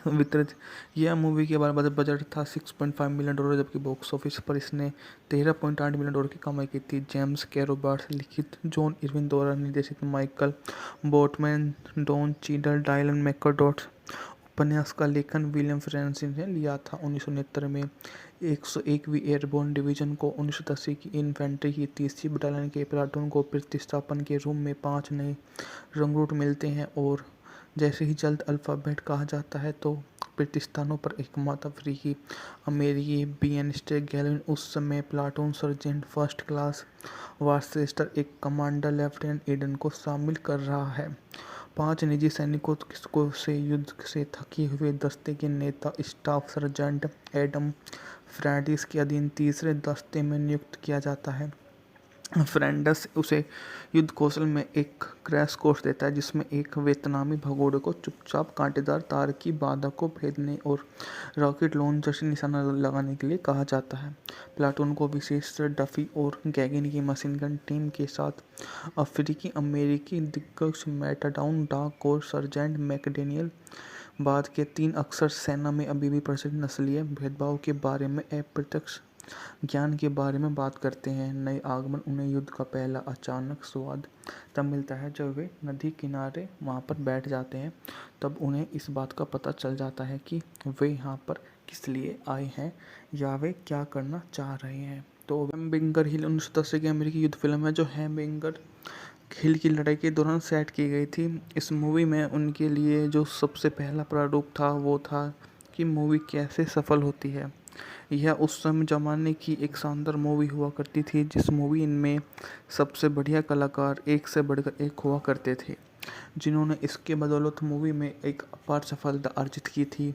वितरित। यह मूवी के बजट था $6.5 मिलियन, जबकि बॉक्स ऑफिस पर इसने $13.8 मिलियन की कमाई की थी। जेम्स के रॉबर्ट्स लिखित, जॉन इरविन द्वारा निर्देशित, Michael Boatman, Don Cheadle, Dylan McDermott. उपन्यास का लेखन विलियम फ्रांसिस ने लिया था। 1969 में 101वीं एयरबोर्न डिवीजन को 1980 की इन्फेंट्री की 30वीं बटालियन के प्लाटून को प्रतिस्थापन के रूप में 5 नए रंगरूट मिलते हैं, और जैसे ही जल्द अल्फ़ाबेट कहा जाता है तो प्रतिस्थानों पर एकमात्र अफ्रीकी अमेरिकी बीएनस्टे गैलिन उस समय प्लाटून सर्जेंट फर्स्ट क्लास वार्चेस्टर एक कमांडर लेफ्टिनेंट ईडन को शामिल कर रहा है। 5 निजी सैनिकों को से युद्ध से थके हुए दस्ते के नेता स्टाफ सर्जेंट एडम फ्रैंडिस के अधीन तीसरे दस्ते में नियुक्त किया जाता है। फ्रेंडस उसे युद्ध कौशल में एक क्रैश कोर्स देता है, जिसमें एक वियतनामी भगोड़े को चुपचाप कांटेदार तार की बाधा को भेदने और रॉकेट लॉन्चर से निशाना लगाने के लिए कहा जाता है। प्लाटून को विशेषकर डफी और गैगिन की मशीन गन टीम के साथ अफ्रीकी अमेरिकी दिग्गज मैटाडाउन डाक और सर्जेंट मैकडेनियल बाद के 3 अक्सर सेना में अभी भी प्रचलित नस्लीय भेदभाव के बारे में अप्रत्यक्ष ज्ञान के बारे में बात करते हैं। नए आगमन उन्हें युद्ध का पहला अचानक स्वाद तब मिलता है जब वे नदी किनारे वहाँ पर बैठ जाते हैं। तब उन्हें इस बात का पता चल जाता है कि वे यहाँ पर किस लिए आए हैं या वे क्या करना चाह रहे हैं। तो हैमबिंगर हिल 1980 की अमेरिकी युद्ध फिल्म है, जो हैमबिंगर हिल की लड़ाई के दौरान सेट की गई थी। इस मूवी में उनके लिए जो सबसे पहला प्रारूप था वो था कि मूवी कैसे सफल होती है। यह उस समय ज़माने की एक शानदार मूवी हुआ करती थी, जिस मूवी में सबसे बढ़िया कलाकार एक से बढ़कर एक हुआ करते थे, जिन्होंने इसके बदौलत मूवी में एक अपार सफलता अर्जित की थी।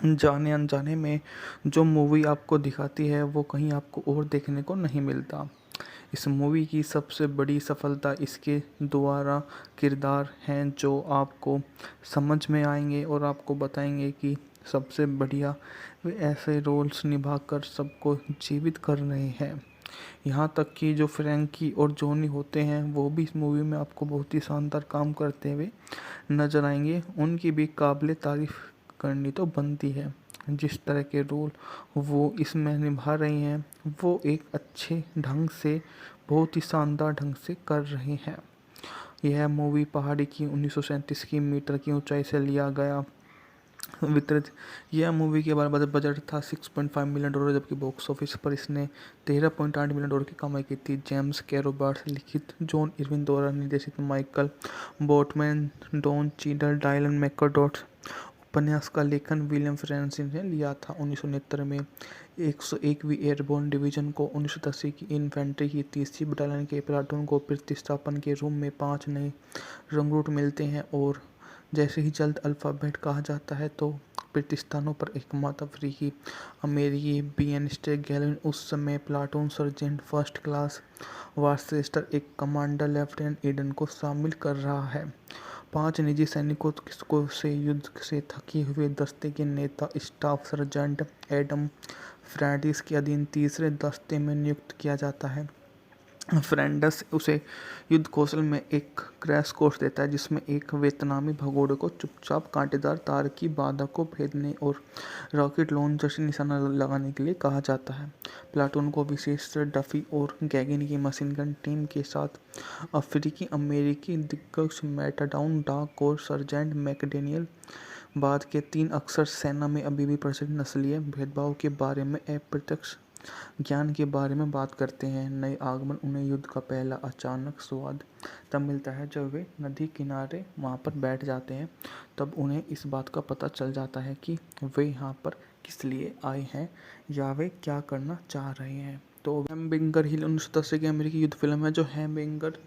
जाने अनजाने में जो मूवी आपको दिखाती है वो कहीं आपको और देखने को नहीं मिलता। इस मूवी की सबसे बड़ी सफलता इसके द्वारा किरदार हैं जो आपको समझ में आएंगे और आपको बताएंगे कि सबसे बढ़िया वे ऐसे रोल्स निभाकर सबको जीवित कर रहे हैं। यहाँ तक कि जो फ्रैंकी और जॉनी होते हैं वो भी इस मूवी में आपको बहुत ही शानदार काम करते हुए नजर आएंगे। उनकी भी काबिले तारीफ करनी तो बनती है। जिस तरह के रोल वो इसमें निभा रही हैं वो एक अच्छे ढंग से, बहुत ही शानदार ढंग से कर रहे हैं। यह मूवी पहाड़ी की 1937 की मीटर की ऊंचाई से लिया गया वितरित। यह मूवी के बारे बजट था $6.5 मिलियन, जबकि बॉक्स ऑफिस पर इसने $13.8 मिलियन की कमाई की थी। जेम्स कैरो बार्ट्स लिखित, जॉन इरविन द्वारा निर्देशित, Michael Boatman, Don Cheadle, Dylan McDermott. उपन्यास का लेखन विलियम फ्रांसिस ने लिया था। 1969 में 101वीं एयरबोर्न डिवीजन को 1980 की इन्फेंट्री की 30वीं बटालियन के प्लाटून को प्रतिस्थापन के रूप में 5 नए रंगरूट मिलते हैं और जैसे ही जल्द अल्फ़ाबेट कहा जाता है तो प्रतिस्थानों पर एकमात्र अफ्रीकी अमेरिकी बीएनस्टे गैलिन उस समय प्लाटून सर्जेंट फर्स्ट क्लास वार्चेस्टर एक कमांडर लेफ्टिनेंट ईडन को शामिल कर रहा है। 5 निजी सैनिकों से युद्ध से थके हुए दस्ते के नेता स्टाफ सर्जेंट एडम फ्रैंडिस के अधीन तीसरे दस्ते में नियुक्त किया जाता है। फ्रेंडस उसे युद्ध कौशल में एक क्रैश कोर्स देता है जिसमें एक वियतनामी भगोड़े को चुपचाप कांटेदार तार की बाधा को भेदने और रॉकेट लॉन्चर से निशाना लगाने के लिए कहा जाता है। प्लाटून को विशेष डफी और गैगिन की मशीन गन टीम के साथ अफ्रीकी अमेरिकी दिग्गज मैटाडाउन डाक और सर्जेंट मैकडेनियल बाद के 3 अक्सर सेना में अभी भी प्रचलित नस्लीय भेदभाव के बारे में अप्रत्यक्ष ज्ञान के बारे में बात करते हैं। नए आगमन उन्हें युद्ध का पहला अचानक स्वाद तब मिलता है जब वे नदी किनारे वहाँ पर बैठ जाते हैं। तब उन्हें इस बात का पता चल जाता है कि वे यहाँ पर किस लिए आए हैं या वे क्या करना चाह रहे हैं। तो हैमबर्गर हिल 1980 की अमेरिकी युद्ध फिल्म है जो हैमबर्गर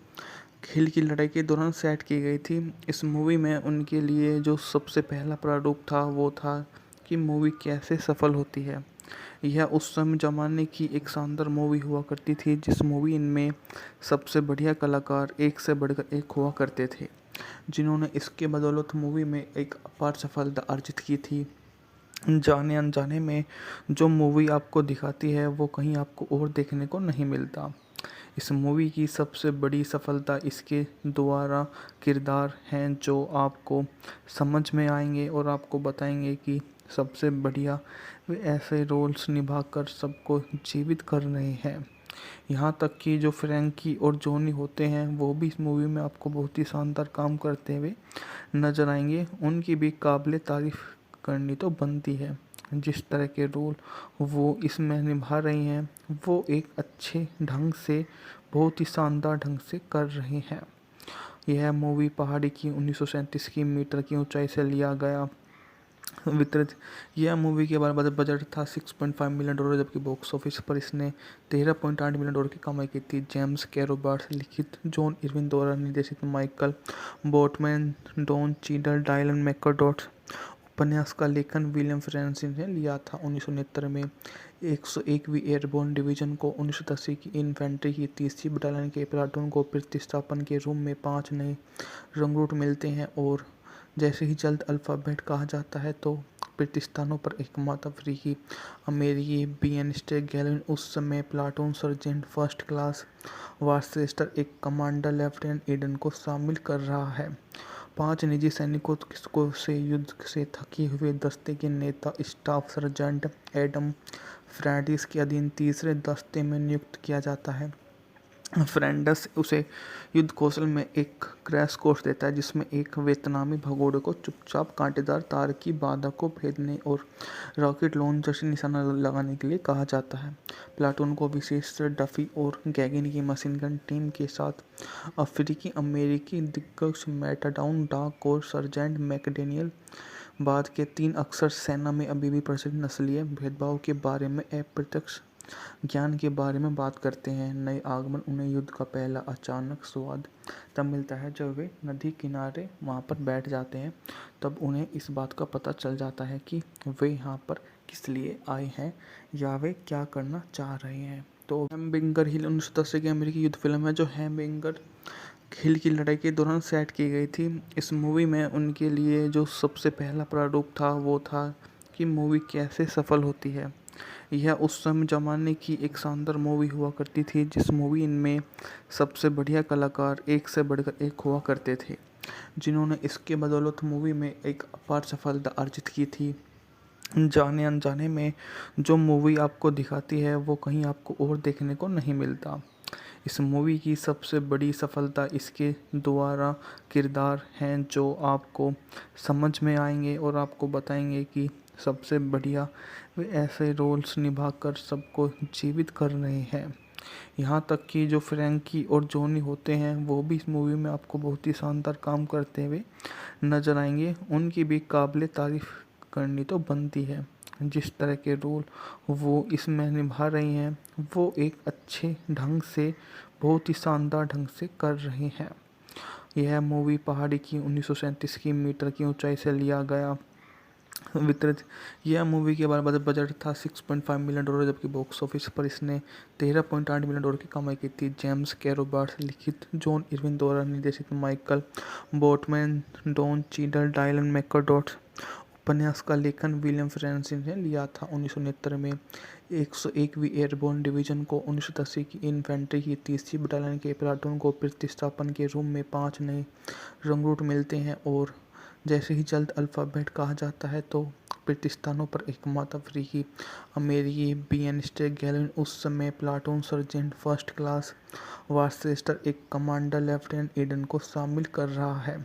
हिल की लड़ाई के दौरान सेट की गई थी। इस मूवी में उनके लिए जो सबसे पहला प्रारूप था वो था कि मूवी कैसे सफल होती है। यह उस समय ज़माने की एक शानदार मूवी हुआ करती थी जिस मूवी में सबसे बढ़िया कलाकार एक से बढ़कर एक हुआ करते थे, जिन्होंने इसके बदौलत मूवी में एक अपार सफलता अर्जित की थी। जाने अनजाने में जो मूवी आपको दिखाती है वो कहीं आपको और देखने को नहीं मिलता। इस मूवी की सबसे बड़ी सफलता इसके द्वारा किरदार हैं जो आपको समझ में आएंगे और आपको बताएंगे कि सबसे बढ़िया वे ऐसे रोल्स निभाकर सबको जीवित कर रहे हैं। यहाँ तक कि जो फ्रैंकी और जॉनी होते हैं वो भी इस मूवी में आपको बहुत ही शानदार काम करते हुए नजर आएंगे। उनकी भी काबिले तारीफ करनी तो बनती है। जिस तरह के रोल वो इसमें निभा रही हैं वो एक अच्छे ढंग से, बहुत ही शानदार ढंग से कर रहे हैं। यह मूवी पहाड़ी की 1937 की मीटर की ऊंचाई से लिया गया वितरित। यह मूवी के बारे बजट था $6.5 मिलियन, जबकि बॉक्स ऑफिस पर इसने $13.8 मिलियन की कमाई की थी। जेम्स कैरो बार्ट्स लिखित, जॉन इरविन द्वारा निर्देशित, Michael Boatman, Don Cheadle, Dylan McDermott. उपन्यास का लेखन विलियम फ्रांसिस ने लिया था। 1969 में 101वीं एयरबोर्न डिवीजन को 1980 की इन्फेंट्री की 30वीं बटालियन के प्लाटून को प्रतिस्थापन के रूप में 5 नए रंगरूट मिलते हैं और जैसे ही जल्द अल्फ़ाबेट कहा जाता है तो प्रतिस्थानों पर एकमात्र अफ्रीकी अमेरिकी बीएनस्टे गैलिन उस समय प्लाटून सर्जेंट फर्स्ट क्लास वार्चेस्टर एक कमांडर लेफ्टिनेंट ईडन को शामिल कर रहा है। 5 निजी सैनिकों से युद्ध से थके हुए दस्ते के नेता स्टाफ सर्जेंट एडम फ्रैंडिस के अधीन तीसरे दस्ते में नियुक्त किया जाता है। फ्रेंडस उसे युद्ध कौशल में एक क्रैश कोर्स देता है जिसमें एक वियतनामी भगोड़े को चुपचाप कांटेदार तार की बाधा को भेदने और रॉकेट लॉन्चर से निशाना लगाने के लिए कहा जाता है। प्लाटून को विशेष डफी और गैगिन की मशीन गन टीम के साथ अफ्रीकी अमेरिकी दिग्गज मैटाडाउन डाक और सर्जेंट मैकडेनियल बाद के 3 अक्सर सेना में अभी भी प्रचलित नस्लीय भेदभाव के बारे में अप्रत्यक्ष ज्ञान के बारे में बात करते हैं। नए आगमन उन्हें युद्ध का पहला अचानक स्वाद तब मिलता है जब वे नदी किनारे वहाँ पर बैठ जाते हैं। तब उन्हें इस बात का पता चल जाता है कि वे यहाँ पर किस लिए आए हैं या वे क्या करना चाह रहे हैं। तो हैमबर्गर हिल 1980 की अमेरिकी युद्ध फिल्म है जो हैमबर्गर हिल की लड़ाई के दौरान सेट की गई थी। इस मूवी में उनके लिए जो सबसे पहला प्रारूप था वो था कि मूवी कैसे सफल होती है। यह उस समय ज़माने की एक शानदार मूवी हुआ करती थी जिस मूवी में सबसे बढ़िया कलाकार एक से बढ़कर एक हुआ करते थे, जिन्होंने इसके बदौलत मूवी में एक अपार सफलता अर्जित की थी। जाने अनजाने में जो मूवी आपको दिखाती है वो कहीं आपको और देखने को नहीं मिलता। इस मूवी की सबसे बड़ी सफलता इसके द्वारा किरदार हैं जो आपको समझ में आएंगे और आपको बताएंगे कि सबसे बढ़िया वे ऐसे रोल्स निभाकर सबको जीवित कर रहे हैं। यहाँ तक कि जो फ्रैंकी और जॉनी होते हैं वो भी इस मूवी में आपको बहुत ही शानदार काम करते हुए नजर आएंगे। उनकी भी काबिले तारीफ करनी तो बनती है। जिस तरह के रोल वो इसमें निभा रही हैं वो एक अच्छे ढंग से, बहुत ही शानदार ढंग से कर रही हैं। यह मूवी पहाड़ी की 1937 की मीटर की ऊंचाई से लिया गया वितरित। यह मूवी के बारे बजट था $6.5 मिलियन, जबकि बॉक्स ऑफिस पर इसने $13.8 मिलियन की कमाई की थी। जेम्स कैरो बार्ट्स लिखित, जॉन इरविन द्वारा निर्देशित, Michael Boatman, Don Cheadle, Dylan McDermott. उपन्यास का लेखन विलियम फ्रांसिस ने लिया था। 1969 में 101वीं एयरबोर्न डिवीजन को 1980 की इन्फेंट्री की 30वीं बटालियन के प्लाटून को प्रतिस्थापन के रूप में 5 नए रंगरूट मिलते हैं और जैसे ही जल्द अल्फ़ाबेट कहा जाता है तो प्रतिस्थानों पर एकमात्र अफ्रीकी अमेरिकी बीएनस्टे गैलन उस समय प्लाटून सर्जेंट फर्स्ट क्लास वार्चेस्टर एक कमांडर लेफ्टिनेंट ईडन को शामिल कर रहा है।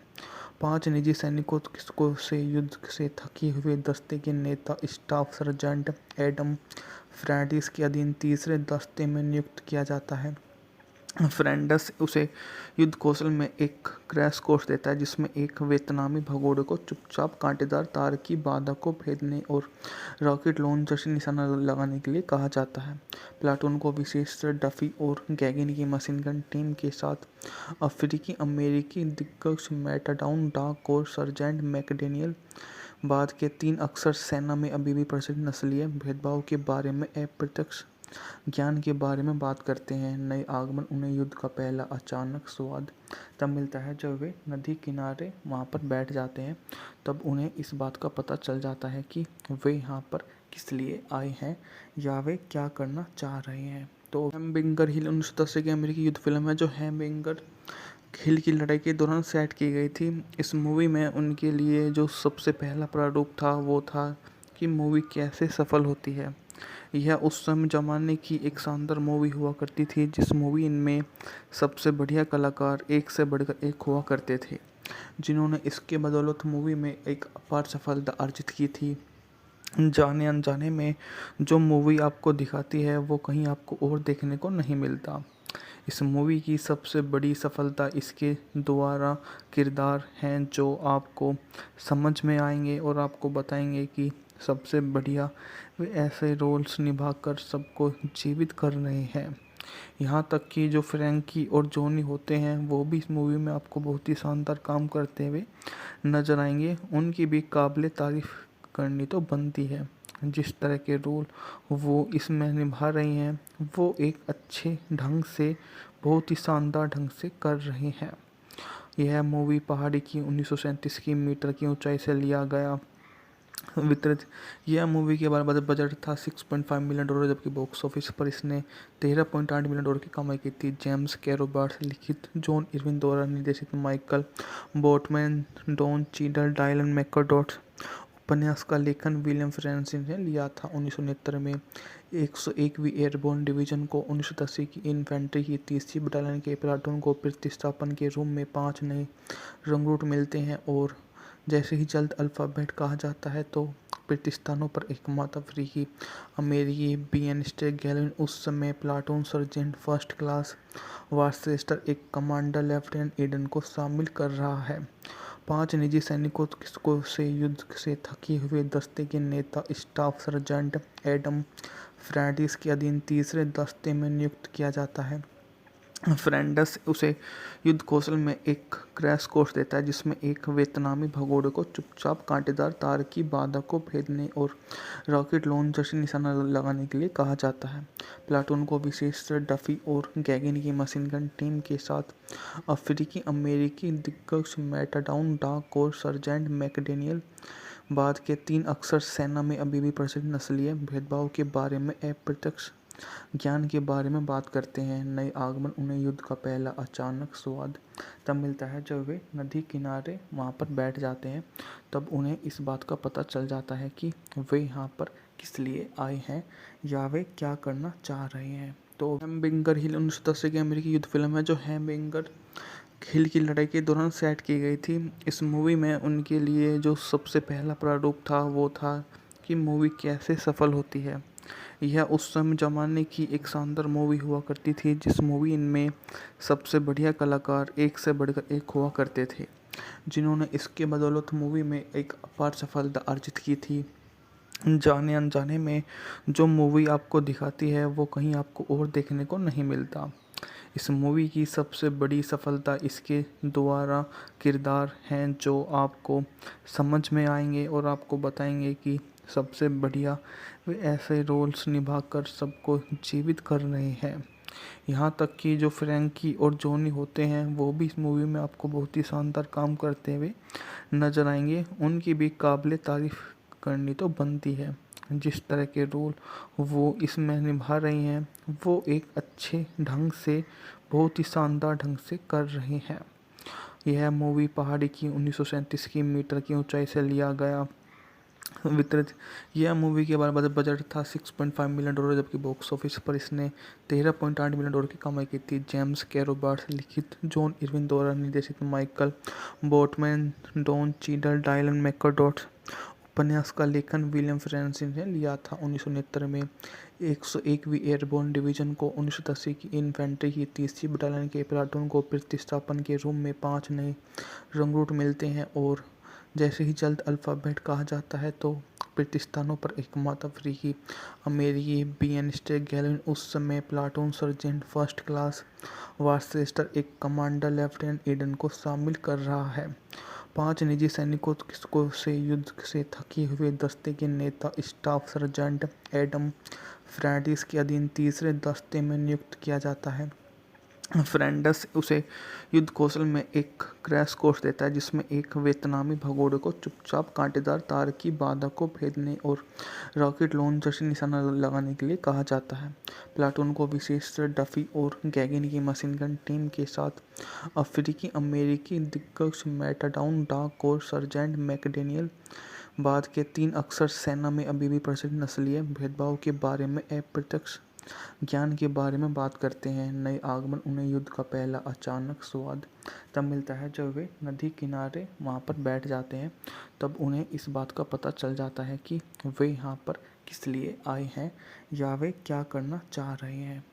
5 निजी सैनिकों से युद्ध से थके हुए दस्ते के नेता स्टाफ सर्जेंट एडम फ्रैंडिस के अधीन तीसरे दस्ते में नियुक्त किया जाता है। फ्रेंडस उसे युद्ध कौशल में एक क्रैश कोर्स देता है जिसमें एक वियतनामी भगोड़े को चुपचाप कांटेदार तार की बाधा को भेदने और रॉकेट लॉन्चर से निशाना लगाने के लिए कहा जाता है। प्लाटून को विशेष डफी और गैगिन की मशीन गन टीम के साथ अफ्रीकी अमेरिकी दिग्गज मैटाडाउन डाक और सर्जेंट मैकडेनियल बाद के 3 अक्सर सेना में अभी भी प्रचलित नस्लीय भेदभाव के बारे में अप्रत्यक्ष ज्ञान के बारे में बात करते हैं। नए आगमन उन्हें युद्ध का पहला अचानक स्वाद तब मिलता है जब वे नदी किनारे वहाँ पर बैठ जाते हैं। तब उन्हें इस बात का पता चल जाता है कि वे यहाँ पर किस लिए आए हैं या वे क्या करना चाह रहे हैं। तो हैमबर्गर हिल 1980 की अमेरिकी युद्ध फिल्म है जो हैमबर्गर हिल की लड़ाई के दौरान सेट की गई थी। इस मूवी में उनके लिए जो सबसे पहला प्रारूप था वो था कि मूवी कैसे सफल होती है। यह उस समय ज़माने की एक शानदार मूवी हुआ करती थी जिस मूवी में सबसे बढ़िया कलाकार एक से बढ़कर एक हुआ करते थे, जिन्होंने इसके बदौलत मूवी में एक अपार सफलता अर्जित की थी। जाने अनजाने में जो मूवी आपको दिखाती है वो कहीं आपको और देखने को नहीं मिलता। इस मूवी की सबसे बड़ी सफलता इसके द्वारा किरदार हैं जो आपको समझ में आएंगे और आपको बताएंगे कि सबसे बढ़िया वे ऐसे रोल्स निभाकर सबको जीवित कर रहे हैं। यहाँ तक कि जो फ्रैंकी और जॉनी होते हैं वो भी इस मूवी में आपको बहुत ही शानदार काम करते हुए नजर आएंगे। उनकी भी काबिले तारीफ करनी तो बनती है। जिस तरह के रोल वो इसमें निभा रही हैं वो एक अच्छे ढंग से, बहुत ही शानदार ढंग से कर रही हैं। यह मूवी पहाड़ी की 1937 की मीटर की ऊंचाई से लिया गया वितरित। यह मूवी के बारे बजट था $6.5 मिलियन, जबकि बॉक्स ऑफिस पर इसने $13.8 मिलियन की कमाई की थी। जेम्स कैरो बार्ट्स लिखित, जॉन इरविन द्वारा निर्देशित, Michael Boatman, Don Cheadle, Dylan McDermott. उपन्यास का लेखन विलियम फ्रांसिस ने लिया था। 1969 में 101वीं एयरबोर्न डिवीजन को 1980 की इन्फेंट्री की 30वीं बटालियन के प्लाटून को प्रतिस्थापन के रूप में 5 नए रंगरूट मिलते हैं और जैसे ही जल्द अल्फ़ाबेट कहा जाता है तो प्रतिस्थानों पर एकमात्र अफ्रीकी अमेरिकी बीएनस्टे गैलन उस समय प्लाटून सर्जेंट फर्स्ट क्लास वार्चेस्टर एक कमांडर लेफ्टिनेंट ईडन को शामिल कर रहा है। 5 निजी सैनिकों से युद्ध से थके हुए दस्ते के नेता स्टाफ सर्जेंट एडम फ्रैंडिस के अधीन तीसरे दस्ते में नियुक्त किया जाता है। फ्रेंडस उसे युद्ध कौशल में एक क्रैश कोर्स देता है जिसमें एक वियतनामी भगोड़े को चुपचाप कांटेदार तार की बाधा को भेदने और रॉकेट लॉन्चर से निशाना लगाने के लिए कहा जाता है। प्लाटून को विशेषकर डफी और गैगिन की मशीन गन टीम के साथ अफ्रीकी अमेरिकी दिग्गज मैटाडाउन डाक और सर्जेंट मैकडेनियल बाद के 3 अक्सर सेना में अभी भी प्रचलित नस्लीय भेदभाव के बारे में अप्रत्यक्ष ज्ञान के बारे में बात करते हैं। नए आगमन उन्हें युद्ध का पहला अचानक स्वाद तब मिलता है जब वे नदी किनारे वहाँ पर बैठ जाते हैं। तब उन्हें इस बात का पता चल जाता है कि वे यहाँ पर किस लिए आए हैं या वे क्या करना चाह रहे हैं। तो हैमबिंगर हिल 1980 की अमेरिकी युद्ध फिल्म है जो हैमबिंगर हिल की लड़ाई के दौरान सेट की गई थी। इस मूवी में उनके लिए जो सबसे पहला प्रारूप था वो था कि मूवी कैसे सफल होती है। यह उस समय ज़माने की एक शानदार मूवी हुआ करती थी जिस मूवी में सबसे बढ़िया कलाकार एक से बढ़कर एक हुआ करते थे, जिन्होंने इसके बदौलत मूवी में एक अपार सफलता अर्जित की थी। जाने अनजाने में जो मूवी आपको दिखाती है वो कहीं आपको और देखने को नहीं मिलता। इस मूवी की सबसे बड़ी सफलता इसके द्वारा किरदार हैं जो आपको समझ में आएंगे और आपको बताएंगे कि सबसे बढ़िया वे ऐसे रोल्स निभाकर सबको जीवित कर रहे हैं। यहाँ तक कि जो फ्रैंकी और जॉनी होते हैं वो भी इस मूवी में आपको बहुत ही शानदार काम करते हुए नजर आएंगे। उनकी भी काबिले तारीफ करनी तो बनती है। जिस तरह के रोल वो इसमें निभा रही हैं वो एक अच्छे ढंग से बहुत ही शानदार ढंग से कर रहे हैं। यह मूवी पहाड़ी की 1937 की मीटर की ऊंचाई से लिया गया वितरित। यह मूवी के बारे में बजट था $6.5 मिलियन जबकि बॉक्स ऑफिस पर इसने $13.8 मिलियन की कमाई की थी। जेम्स के रॉबर्ट्स लिखित, जॉन इरविन द्वारा निर्देशित, Michael Boatman, Don Cheadle, Dylan McDermott. उपन्यास का लेखन विलियम फ्रांसिस ने लिया था। 1969 में 101वीं एयरबोर्न डिवीजन को 1980 की इन्फेंट्री की 30वीं बटालियन के प्लाटून को प्रतिस्थापन के रूप में 5 नए रंगरूट मिलते हैं और जैसे ही जल्द अल्फ़ाबेट कहा जाता है तो प्रतिस्थानों पर एकमात्र अफ्रीकी अमेरिकी बीएनस्टे गैलिन उस समय प्लाटून सर्जेंट फर्स्ट क्लास वार्चेस्टर एक कमांडर लेफ्टिनेंट ईडन को शामिल कर रहा है। 5 निजी सैनिकों को से युद्ध से थके हुए दस्ते के नेता स्टाफ सर्जेंट एडम फ्रैंडिस के अधीन तीसरे दस्ते में नियुक्त किया जाता है। फ्रेंडस उसे युद्ध कौशल में एक क्रैश कोर्स देता है जिसमें एक वियतनामी भगोड़े को चुपचाप कांटेदार तार की बाधा को भेदने और रॉकेट लॉन्चर से निशाना लगाने के लिए कहा जाता है। प्लाटून को विशेषकर डफी और गैगिन की मशीन गन टीम के साथ अफ्रीकी अमेरिकी दिग्गज मैटाडाउन डाक और सर्जेंट मैकडेनियल बाद के 3 अक्सर सेना में अभी भी प्रचलित नस्लीय भेदभाव के बारे में अप्रत्यक्ष ज्ञान के बारे में बात करते हैं। नए आगमन उन्हें युद्ध का पहला अचानक स्वाद तब मिलता है जब वे नदी किनारे वहाँ पर बैठ जाते हैं। तब उन्हें इस बात का पता चल जाता है कि वे यहाँ पर किस लिए आए हैं या वे क्या करना चाह रहे हैं।